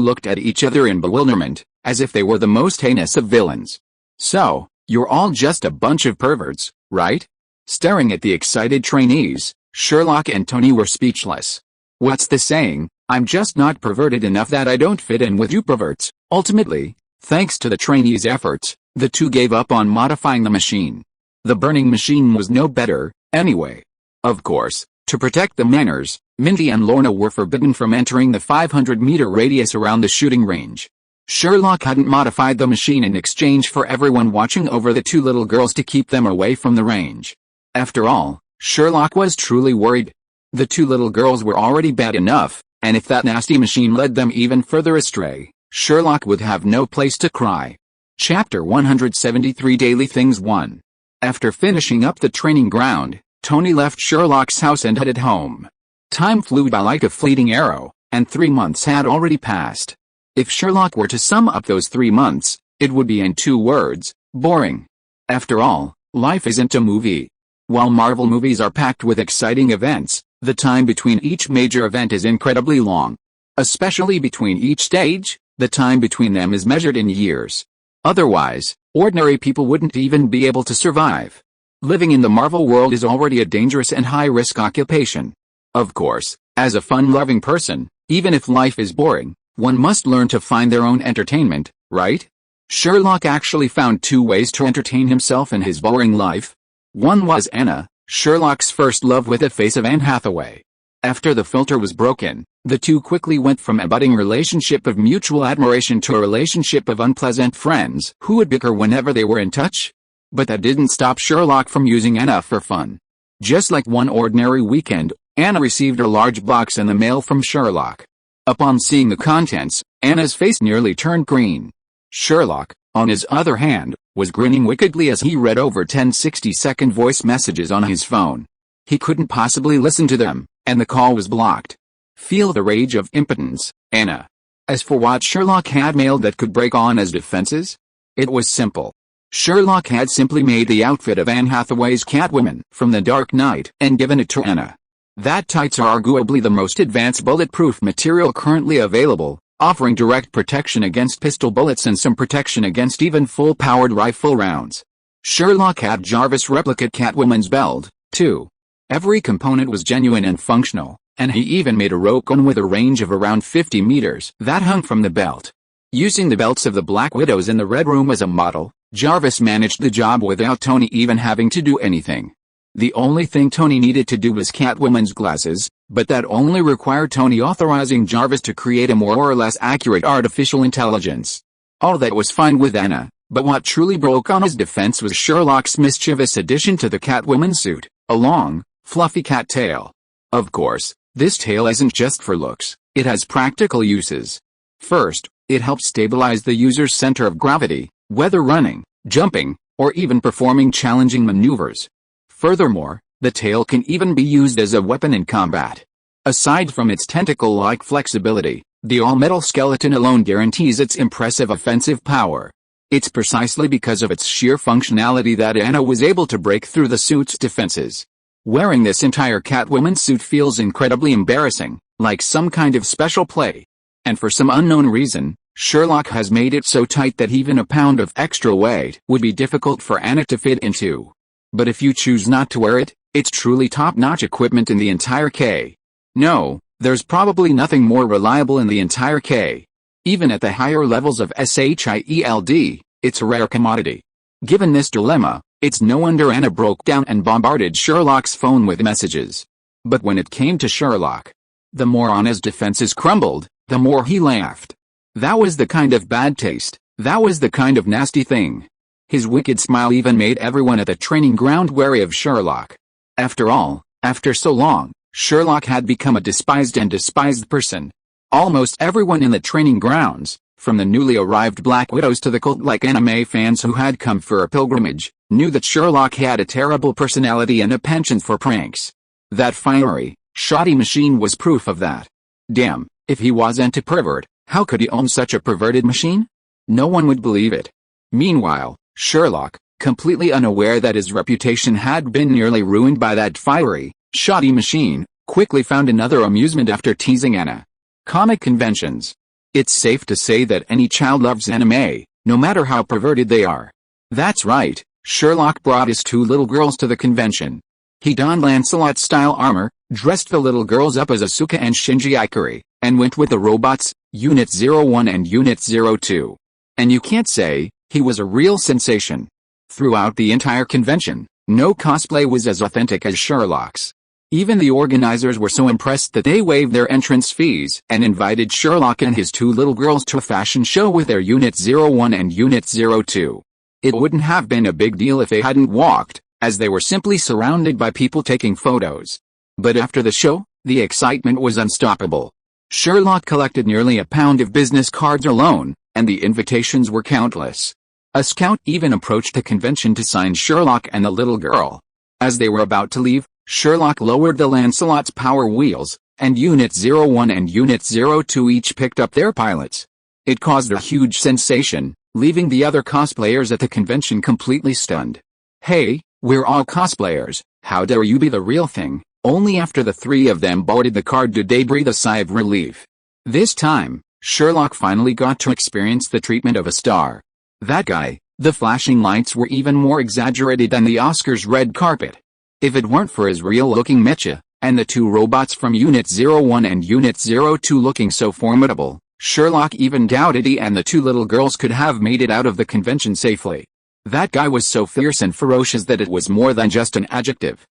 looked at each other in bewilderment, as if they were the most heinous of villains. So, you're all just a bunch of perverts, right? Staring at the excited trainees, Sherlock and Tony were speechless. What's the saying? I'm just not perverted enough that I don't fit in with you perverts. Ultimately, thanks to the trainees' efforts, the two gave up on modifying the machine. The burning machine was no better, anyway. Of course, to protect the manners, Mindy and Lorna were forbidden from entering the 500-meter radius around the shooting range. Sherlock hadn't modified the machine in exchange for everyone watching over the two little girls to keep them away from the range. After all, Sherlock was truly worried. The two little girls were already bad enough, and if that nasty machine led them even further astray, Sherlock would have no place to cry. Chapter 173 Daily Things 1. After finishing up the training ground, Tony left Sherlock's house and headed home. Time flew by like a fleeting arrow, and 3 months had already passed. If Sherlock were to sum up those 3 months, it would be in 2 words: boring. After all, life isn't a movie. While Marvel movies are packed with exciting events, the time between each major event is incredibly long. Especially between each stage, the time between them is measured in years. Otherwise, ordinary people wouldn't even be able to survive. Living in the Marvel world is already a dangerous and high-risk occupation. Of course, as a fun-loving person, even if life is boring, one must learn to find their own entertainment, right? Sherlock actually found 2 ways to entertain himself in his boring life. One was Anna, Sherlock's first love with the face of Anne Hathaway. After the filter was broken, the two quickly went from a budding relationship of mutual admiration to a relationship of unpleasant friends who would bicker whenever they were in touch. But that didn't stop Sherlock from using Anna for fun. Just like one ordinary weekend, Anna received a large box in the mail from Sherlock. Upon seeing the contents, Anna's face nearly turned green. Sherlock, on his other hand, was grinning wickedly as he read over 10 60-second voice messages on his phone. He couldn't possibly listen to them, and the call was blocked. Feel the rage of impotence, Anna. As for what Sherlock had mailed that could break Anna's defenses, it was simple. Sherlock had simply made the outfit of Anne Hathaway's Catwoman from The Dark Knight and given it to Anna. That tights are arguably the most advanced bulletproof material currently available, offering direct protection against pistol bullets and some protection against even full-powered rifle rounds. Sherlock had Jarvis replicate Catwoman's belt, too. Every component was genuine and functional, and he even made a rope gun with a range of around 50 meters that hung from the belt. Using the belts of the Black Widows in the Red Room as a model, Jarvis managed the job without Tony even having to do anything. The only thing Tony needed to do was Catwoman's glasses, but that only required Tony authorizing Jarvis to create a more or less accurate artificial intelligence. All that was fine with Anna, but what truly broke Anna's defense was Sherlock's mischievous addition to the Catwoman suit, a long, fluffy cat tail. Of course, this tail isn't just for looks, it has practical uses. First, it helps stabilize the user's center of gravity, whether running, jumping, or even performing challenging maneuvers. Furthermore, the tail can even be used as a weapon in combat. Aside from its tentacle-like flexibility, the all-metal skeleton alone guarantees its impressive offensive power. It's precisely because of its sheer functionality that Anna was able to break through the suit's defenses. Wearing this entire Catwoman suit feels incredibly embarrassing, like some kind of special play. And for some unknown reason, Sherlock has made it so tight that even a pound of extra weight would be difficult for Anna to fit into. But if you choose not to wear it, it's truly top-notch equipment in the entire K. No, there's probably nothing more reliable in the entire K. Even at the higher levels of SHIELD, it's a rare commodity. Given this dilemma, it's no wonder Anna broke down and bombarded Sherlock's phone with messages. But when it came to Sherlock, the more Anna's defenses crumbled, the more he laughed. That was the kind of bad taste, that was the kind of nasty thing. His wicked smile even made everyone at the training ground wary of Sherlock. After all, after so long, Sherlock had become a despised person. Almost everyone in the training grounds, from the newly arrived Black Widows to the cult-like anime fans who had come for a pilgrimage, knew that Sherlock had a terrible personality and a penchant for pranks. That fiery, shoddy machine was proof of that. Damn, if he wasn't a pervert, how could he own such a perverted machine? No one would believe it. Meanwhile, Sherlock, completely unaware that his reputation had been nearly ruined by that fiery, shoddy machine, quickly found another amusement after teasing Anna. Comic conventions. It's safe to say that any child loves anime, no matter how perverted they are. That's right, Sherlock brought his two little girls to the convention. He donned Lancelot-style armor, dressed the little girls up as Asuka and Shinji Ikari, and went with the robots, Unit 01 and Unit 02. And you can't say, he was a real sensation. Throughout the entire convention, no cosplay was as authentic as Sherlock's. Even the organizers were so impressed that they waived their entrance fees and invited Sherlock and his two little girls to a fashion show with their Unit 01 and Unit 02. It wouldn't have been a big deal if they hadn't walked, as they were simply surrounded by people taking photos. But after the show, the excitement was unstoppable. Sherlock collected nearly a pound of business cards alone, and the invitations were countless. A scout even approached the convention to sign Sherlock and the little girl. As they were about to leave, Sherlock lowered the Lancelot's power wheels, and Unit 01 and Unit 02 each picked up their pilots. It caused a huge sensation, leaving the other cosplayers at the convention completely stunned. Hey, we're all cosplayers, how dare you be the real thing? Only after the three of them boarded the car did they breathe a sigh of relief. This time, Sherlock finally got to experience the treatment of a star. That guy, the flashing lights were even more exaggerated than the Oscars red carpet. If it weren't for his real-looking mecha, and the two robots from Unit 01 and Unit 02 looking so formidable, Sherlock even doubted he and the two little girls could have made it out of the convention safely. That guy was so fierce and ferocious that it was more than just an adjective.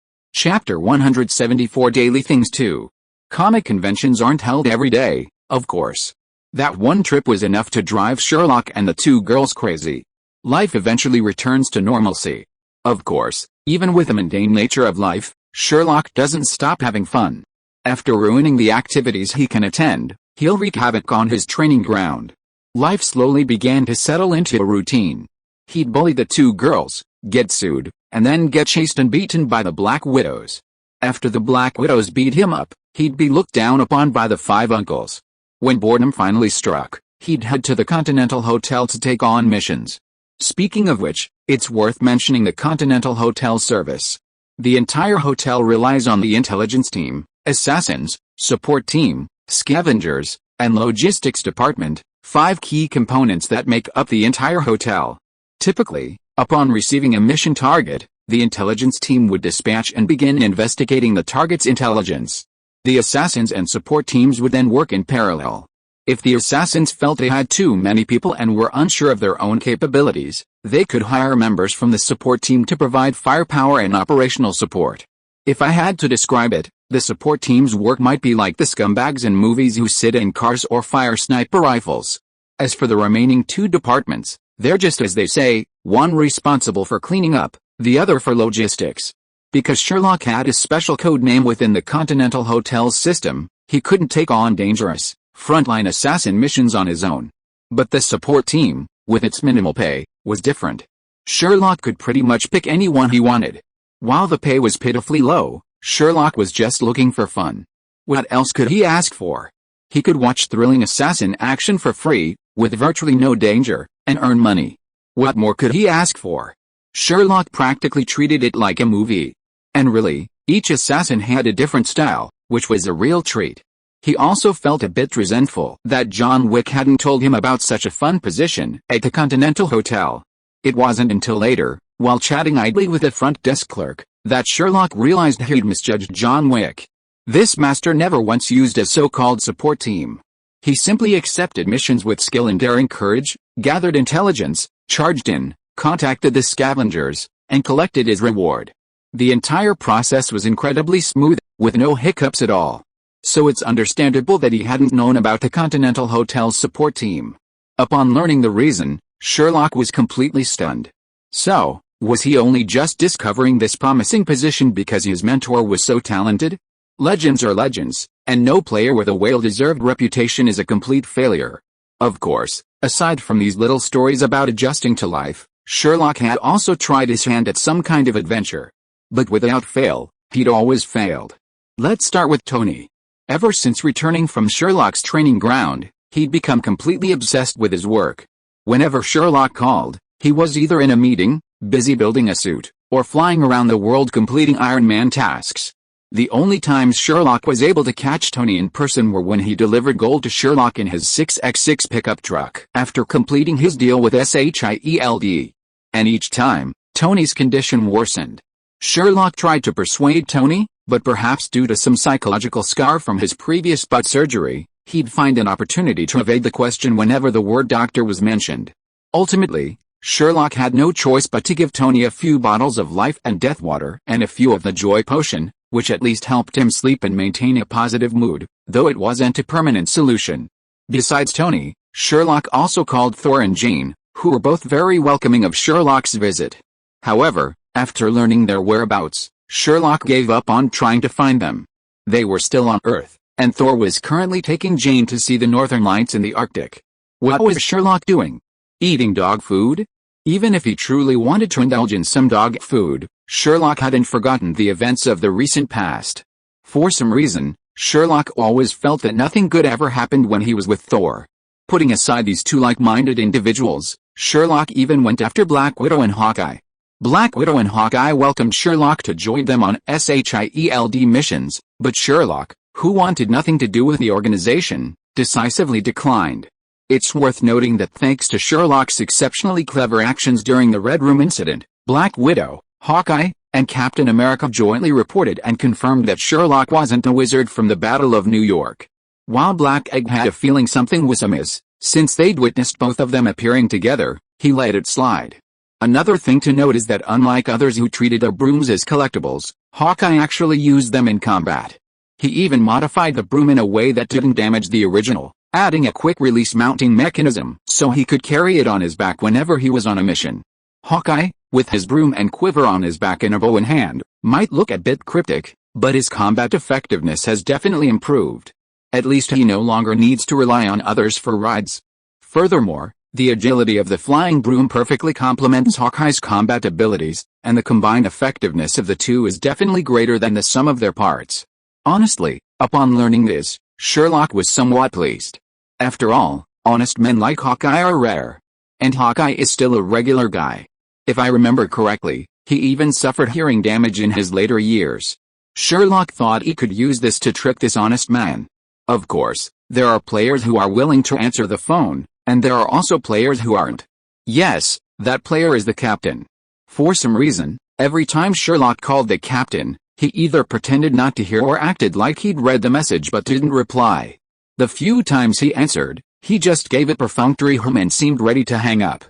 Chapter 174 Daily Things 2. Comic conventions aren't held every day, of course. That one trip was enough to drive Sherlock and the two girls crazy. Life eventually returns to normalcy. Of course, even with the mundane nature of life, Sherlock doesn't stop having fun. After ruining the activities he can attend, he'll wreak havoc on his training ground. Life slowly began to settle into a routine. He'd bully the two girls, get sued, and then get chased and beaten by the Black Widows. After the Black Widows beat him up, he'd be looked down upon by the five uncles. When boredom finally struck, he'd head to the Continental Hotel to take on missions. Speaking of which, it's worth mentioning the Continental Hotel service. The entire hotel relies on the intelligence team, assassins, support team, scavengers, and logistics department, five key components that make up the entire hotel. Typically, upon receiving a mission target, the intelligence team would dispatch and begin investigating the target's intelligence. The assassins and support teams would then work in parallel. If the assassins felt they had too many people and were unsure of their own capabilities, they could hire members from the support team to provide firepower and operational support. If I had to describe it, the support team's work might be like the scumbags in movies who sit in cars or fire sniper rifles. As for the remaining two departments, they're just as they say, one responsible for cleaning up, the other for logistics. Because Sherlock had a special code name within the Continental Hotel's system, he couldn't take on dangerous, frontline assassin missions on his own. But the support team, with its minimal pay, was different. Sherlock could pretty much pick anyone he wanted. While the pay was pitifully low, Sherlock was just looking for fun. What else could he ask for? He could watch thrilling assassin action for free, with virtually no danger, and earn money. What more could he ask for? Sherlock practically treated it like a movie. And really, each assassin had a different style, which was a real treat. He also felt a bit resentful that John Wick hadn't told him about such a fun position at the Continental Hotel. It wasn't until later, while chatting idly with a front desk clerk, that Sherlock realized he'd misjudged John Wick. This master never once used a so-called support team. He simply accepted missions with skill and daring courage, gathered intelligence, charged in, contacted the scavengers, and collected his reward. The entire process was incredibly smooth, with no hiccups at all. So it's understandable that he hadn't known about the Continental Hotel's support team. Upon learning the reason, Sherlock was completely stunned. So, was he only just discovering this promising position because his mentor was so talented? Legends are legends, and no player with a well-deserved reputation is a complete failure. Of course, aside from these little stories about adjusting to life, Sherlock had also tried his hand at some kind of adventure. But without fail, he'd always failed. Let's start with Tony. Ever since returning from Sherlock's training ground, he'd become completely obsessed with his work. Whenever Sherlock called, he was either in a meeting, busy building a suit, or flying around the world completing Iron Man tasks. The only times Sherlock was able to catch Tony in person were when he delivered gold to Sherlock in his 6x6 pickup truck after completing his deal with SYNOPSIS. And each time, Tony's condition worsened. Sherlock tried to persuade Tony, but perhaps due to some psychological scar from his previous butt surgery, he'd find an opportunity to evade the question whenever the word doctor was mentioned. Ultimately, Sherlock had no choice but to give Tony a few bottles of life and death water and a few of the joy potion, which at least helped him sleep and maintain a positive mood, though it wasn't a permanent solution. Besides Tony, Sherlock also called Thor and Jane, who were both very welcoming of Sherlock's visit. However, after learning their whereabouts, Sherlock gave up on trying to find them. They were still on Earth, and Thor was currently taking Jane to see the northern lights in the Arctic. What was Sherlock doing? Eating dog food? Even if he truly wanted to indulge in some dog food, Sherlock hadn't forgotten the events of the recent past. For some reason, Sherlock always felt that nothing good ever happened when he was with Thor. Putting aside these two like-minded individuals, Sherlock even went after Black Widow and Hawkeye. Black Widow and Hawkeye welcomed Sherlock to join them on SHIELD missions, but Sherlock, who wanted nothing to do with the organization, decisively declined. It's worth noting that thanks to Sherlock's exceptionally clever actions during the Red Room incident, Black Widow, Hawkeye, and Captain America jointly reported and confirmed that Sherlock wasn't a wizard from the Battle of New York. While Black Egg had a feeling something was amiss, since they'd witnessed both of them appearing together, he let it slide. Another thing to note is that unlike others who treated their brooms as collectibles, Hawkeye actually used them in combat. He even modified the broom in a way that didn't damage the original, adding a quick-release mounting mechanism so he could carry it on his back whenever he was on a mission. Hawkeye, with his broom and quiver on his back and a bow in hand, might look a bit cryptic, but his combat effectiveness has definitely improved. At least he no longer needs to rely on others for rides. Furthermore, the agility of the flying broom perfectly complements Hawkeye's combat abilities, and the combined effectiveness of the two is definitely greater than the sum of their parts. Honestly, upon learning this, Sherlock was somewhat pleased. After all, honest men like Hawkeye are rare. And Hawkeye is still a regular guy. If I remember correctly, he even suffered hearing damage in his later years. Sherlock thought he could use this to trick this honest man. Of course, there are players who are willing to answer the phone, and there are also players who aren't. Yes, that player is the captain. For some reason, every time Sherlock called the captain, he either pretended not to hear or acted like he'd read the message but didn't reply. The few times he answered, he just gave a perfunctory hum and seemed ready to hang up.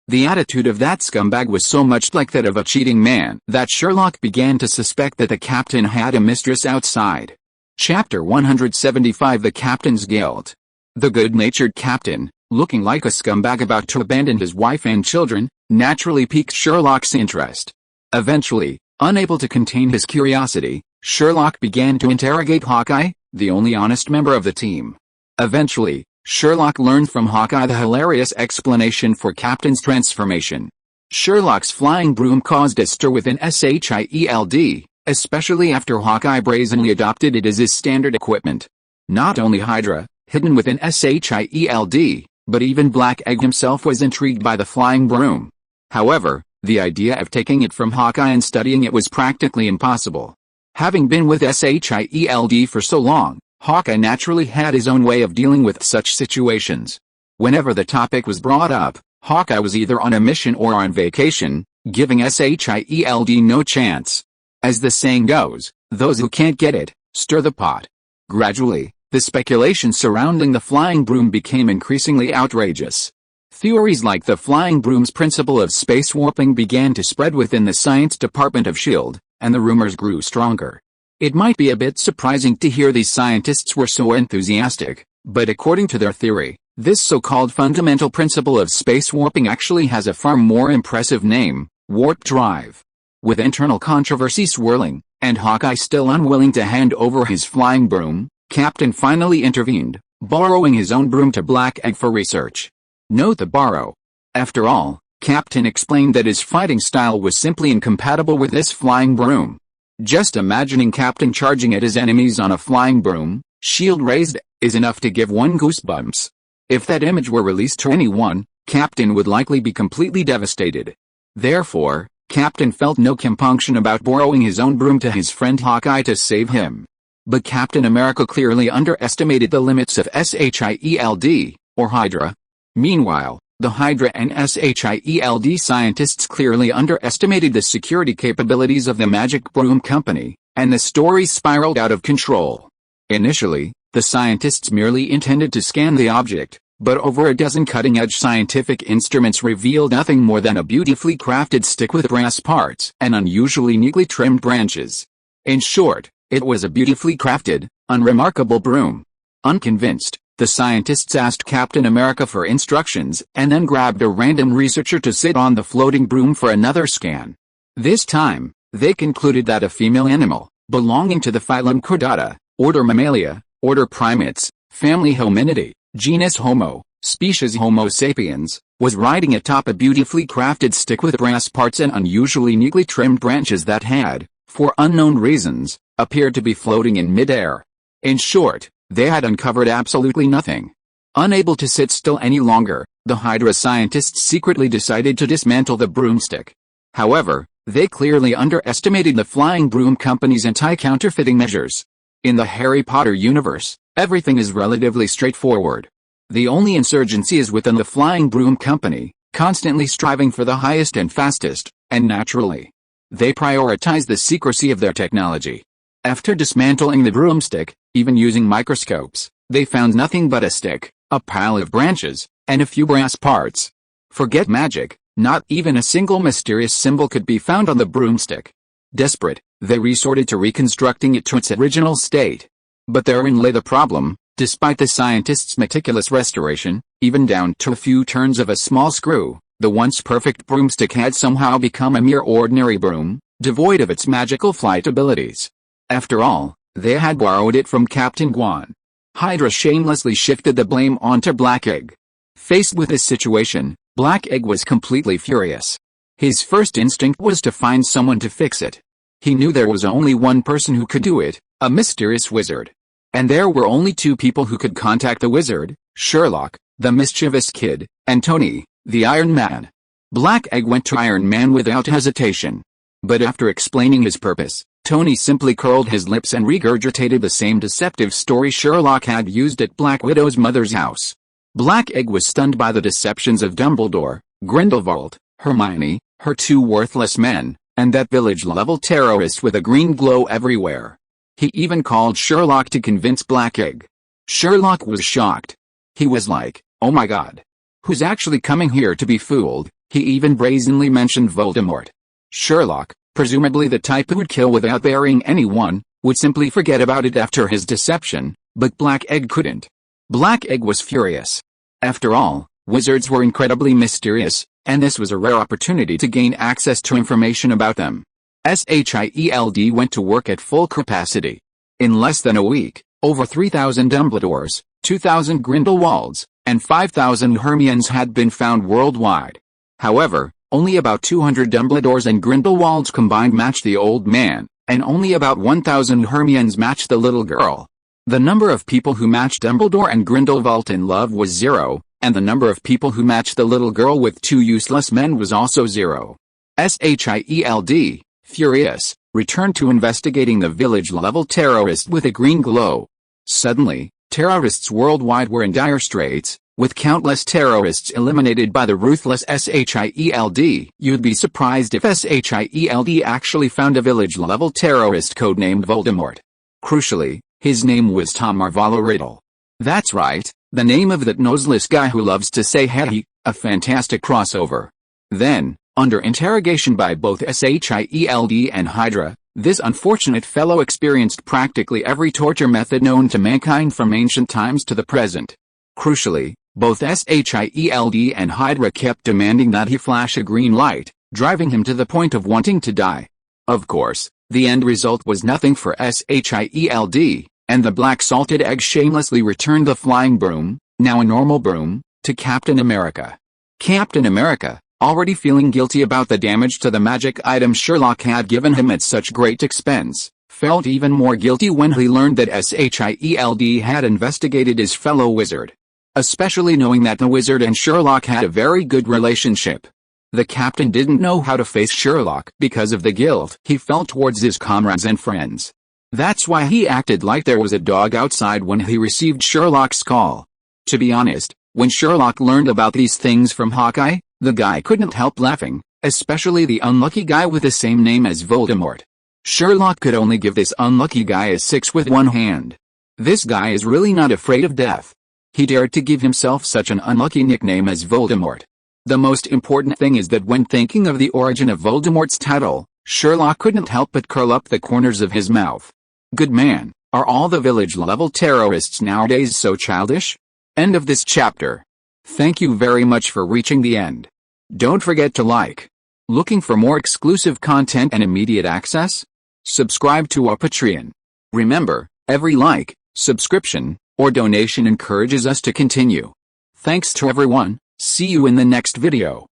The attitude of that scumbag was so much like that of a cheating man that Sherlock began to suspect that the captain had a mistress outside. Chapter 175 The Captain's Guilt. The good-natured captain, looking like a scumbag about to abandon his wife and children, naturally piqued Sherlock's interest. Eventually, unable to contain his curiosity, Sherlock began to interrogate Hawkeye, the only honest member of the team. Eventually, Sherlock learned from Hawkeye the hilarious explanation for Captain's transformation. Sherlock's flying broom caused a stir within SHIELD, especially after Hawkeye brazenly adopted it as his standard equipment. Not only Hydra, hidden within SHIELD, but even Black Egg himself was intrigued by the flying broom. However, the idea of taking it from Hawkeye and studying it was practically impossible. Having been with SHIELD for so long, Hawkeye naturally had his own way of dealing with such situations. Whenever the topic was brought up, Hawkeye was either on a mission or on vacation, giving SHIELD no chance. As the saying goes, those who can't get it, stir the pot. Gradually, the speculation surrounding the flying broom became increasingly outrageous. Theories like the flying broom's principle of space warping began to spread within the science department of S.H.I.E.L.D., and the rumors grew stronger. It might be a bit surprising to hear these scientists were so enthusiastic, but according to their theory, this so-called fundamental principle of space warping actually has a far more impressive name: warp drive. With internal controversy swirling, and Hawkeye still unwilling to hand over his flying broom, Captain finally intervened, borrowing his own broom to Black Egg for research. Note the borrow. After all, Captain explained that his fighting style was simply incompatible with this flying broom. Just imagining Captain charging at his enemies on a flying broom, shield raised, is enough to give one goosebumps. If that image were released to anyone, Captain would likely be completely devastated. Therefore, Captain felt no compunction about borrowing his own broom to his friend Hawkeye to save him. But Captain America clearly underestimated the limits of SHIELD, or Hydra. Meanwhile, the Hydra and SHIELD scientists clearly underestimated the security capabilities of the Magic Broom Company, and the story spiraled out of control. Initially, the scientists merely intended to scan the object, but over a dozen cutting-edge scientific instruments revealed nothing more than a beautifully crafted stick with brass parts and unusually neatly trimmed branches. In short, it was a beautifully crafted, unremarkable broom. Unconvinced, the scientists asked Captain America for instructions and then grabbed a random researcher to sit on the floating broom for another scan. This time, they concluded that a female animal, belonging to the phylum Chordata, order Mammalia, order Primates, family Hominidae, genus Homo, species Homo sapiens, was riding atop a beautifully crafted stick with brass parts and unusually neatly trimmed branches that had, for unknown reasons, appeared to be floating in midair. In short, they had uncovered absolutely nothing. Unable to sit still any longer, the Hydra scientists secretly decided to dismantle the broomstick. However, they clearly underestimated the Flying Broom Company's anti-counterfeiting measures. In the Harry Potter universe, everything is relatively straightforward. The only insurgency is within the Flying Broom Company, constantly striving for the highest and fastest, and naturally, they prioritize the secrecy of their technology. After dismantling the broomstick, even using microscopes, they found nothing but a stick, a pile of branches, and a few brass parts. Forget magic, not even a single mysterious symbol could be found on the broomstick. Desperate, They resorted to reconstructing it to its original state. But therein lay the problem. Despite the scientists' meticulous restoration, even down to a few turns of a small screw, the once perfect broomstick had somehow become a mere ordinary broom, devoid of its magical flight abilities. After all, they had borrowed it from Captain Gwen. Hydra shamelessly shifted the blame onto Black Egg. Faced with this situation, Black Egg was completely furious. His first instinct was to find someone to fix it. He knew there was only one person who could do it, a mysterious wizard. And there were only two people who could contact the wizard: Sherlock, the mischievous kid, and Tony, the Iron Man. Black Egg went to Iron Man without hesitation. But after explaining his purpose, Tony simply curled his lips and regurgitated the same deceptive story Sherlock had used at Black Widow's mother's house. Black Egg was stunned by the deceptions of Dumbledore, Grindelwald, Hermione, her two worthless men, and that village-level terrorist with a green glow everywhere. He even called Sherlock to convince Black Egg. Sherlock was shocked. He was like, "Oh my god. Who's actually coming here to be fooled?" He even brazenly mentioned Voldemort. Sherlock, presumably the type who would kill without burying anyone, would simply forget about it after his deception, but Black Egg couldn't. Black Egg was furious. After all, wizards were incredibly mysterious, and this was a rare opportunity to gain access to information about them. SHIELD went to work at full capacity. In less than a week, over 3,000 Dumbledores, 2,000 Grindelwalds, and 5,000 Hermiones had been found worldwide. However, only about 200 Dumbledores and Grindelwalds combined matched the old man, and only about 1,000 Hermiones matched the little girl. The number of people who matched Dumbledore and Grindelwald in love was 0, and the number of people who matched the little girl with two useless men was also 0. SHIELD, furious, returned to investigating the village-level terrorist with a green glow. Suddenly, terrorists worldwide were in dire straits, with countless terrorists eliminated by the ruthless SHIELD. You'd be surprised if SHIELD actually found a village-level terrorist codenamed Voldemort. Crucially, his name was Tom Marvolo Riddle. That's right, the name of that noseless guy who loves to say hey, a fantastic crossover. Then, under interrogation by both SHIELD and Hydra, this unfortunate fellow experienced practically every torture method known to mankind from ancient times to the present. Crucially, both SHIELD and Hydra kept demanding that he flash a green light, driving him to the point of wanting to die. Of course, the end result was nothing for SHIELD, and the black salted egg shamelessly returned the flying broom, now a normal broom, to Captain America. Captain America, already feeling guilty about the damage to the magic item Sherlock had given him at such great expense, felt even more guilty when he learned that SHIELD had investigated his fellow wizard. Especially knowing that the wizard and Sherlock had a very good relationship. The captain didn't know how to face Sherlock because of the guilt he felt towards his comrades and friends. That's why he acted like there was a dog outside when he received Sherlock's call. To be honest, when Sherlock learned about these things from Hawkeye, the guy couldn't help laughing, especially the unlucky guy with the same name as Voldemort. Sherlock could only give this unlucky guy a 6 with one hand. This guy is really not afraid of death. He dared to give himself such an unlucky nickname as Voldemort. The most important thing is that when thinking of the origin of Voldemort's title, Sherlock couldn't help but curl up the corners of his mouth. Good man, are all the village-level terrorists nowadays so childish? End of this chapter. Thank you very much for reaching the end. Don't forget to like. Looking for more exclusive content and immediate access? Subscribe to our Patreon. Remember, every like, subscription, or donation encourages us to continue. Thanks to everyone, see you in the next video.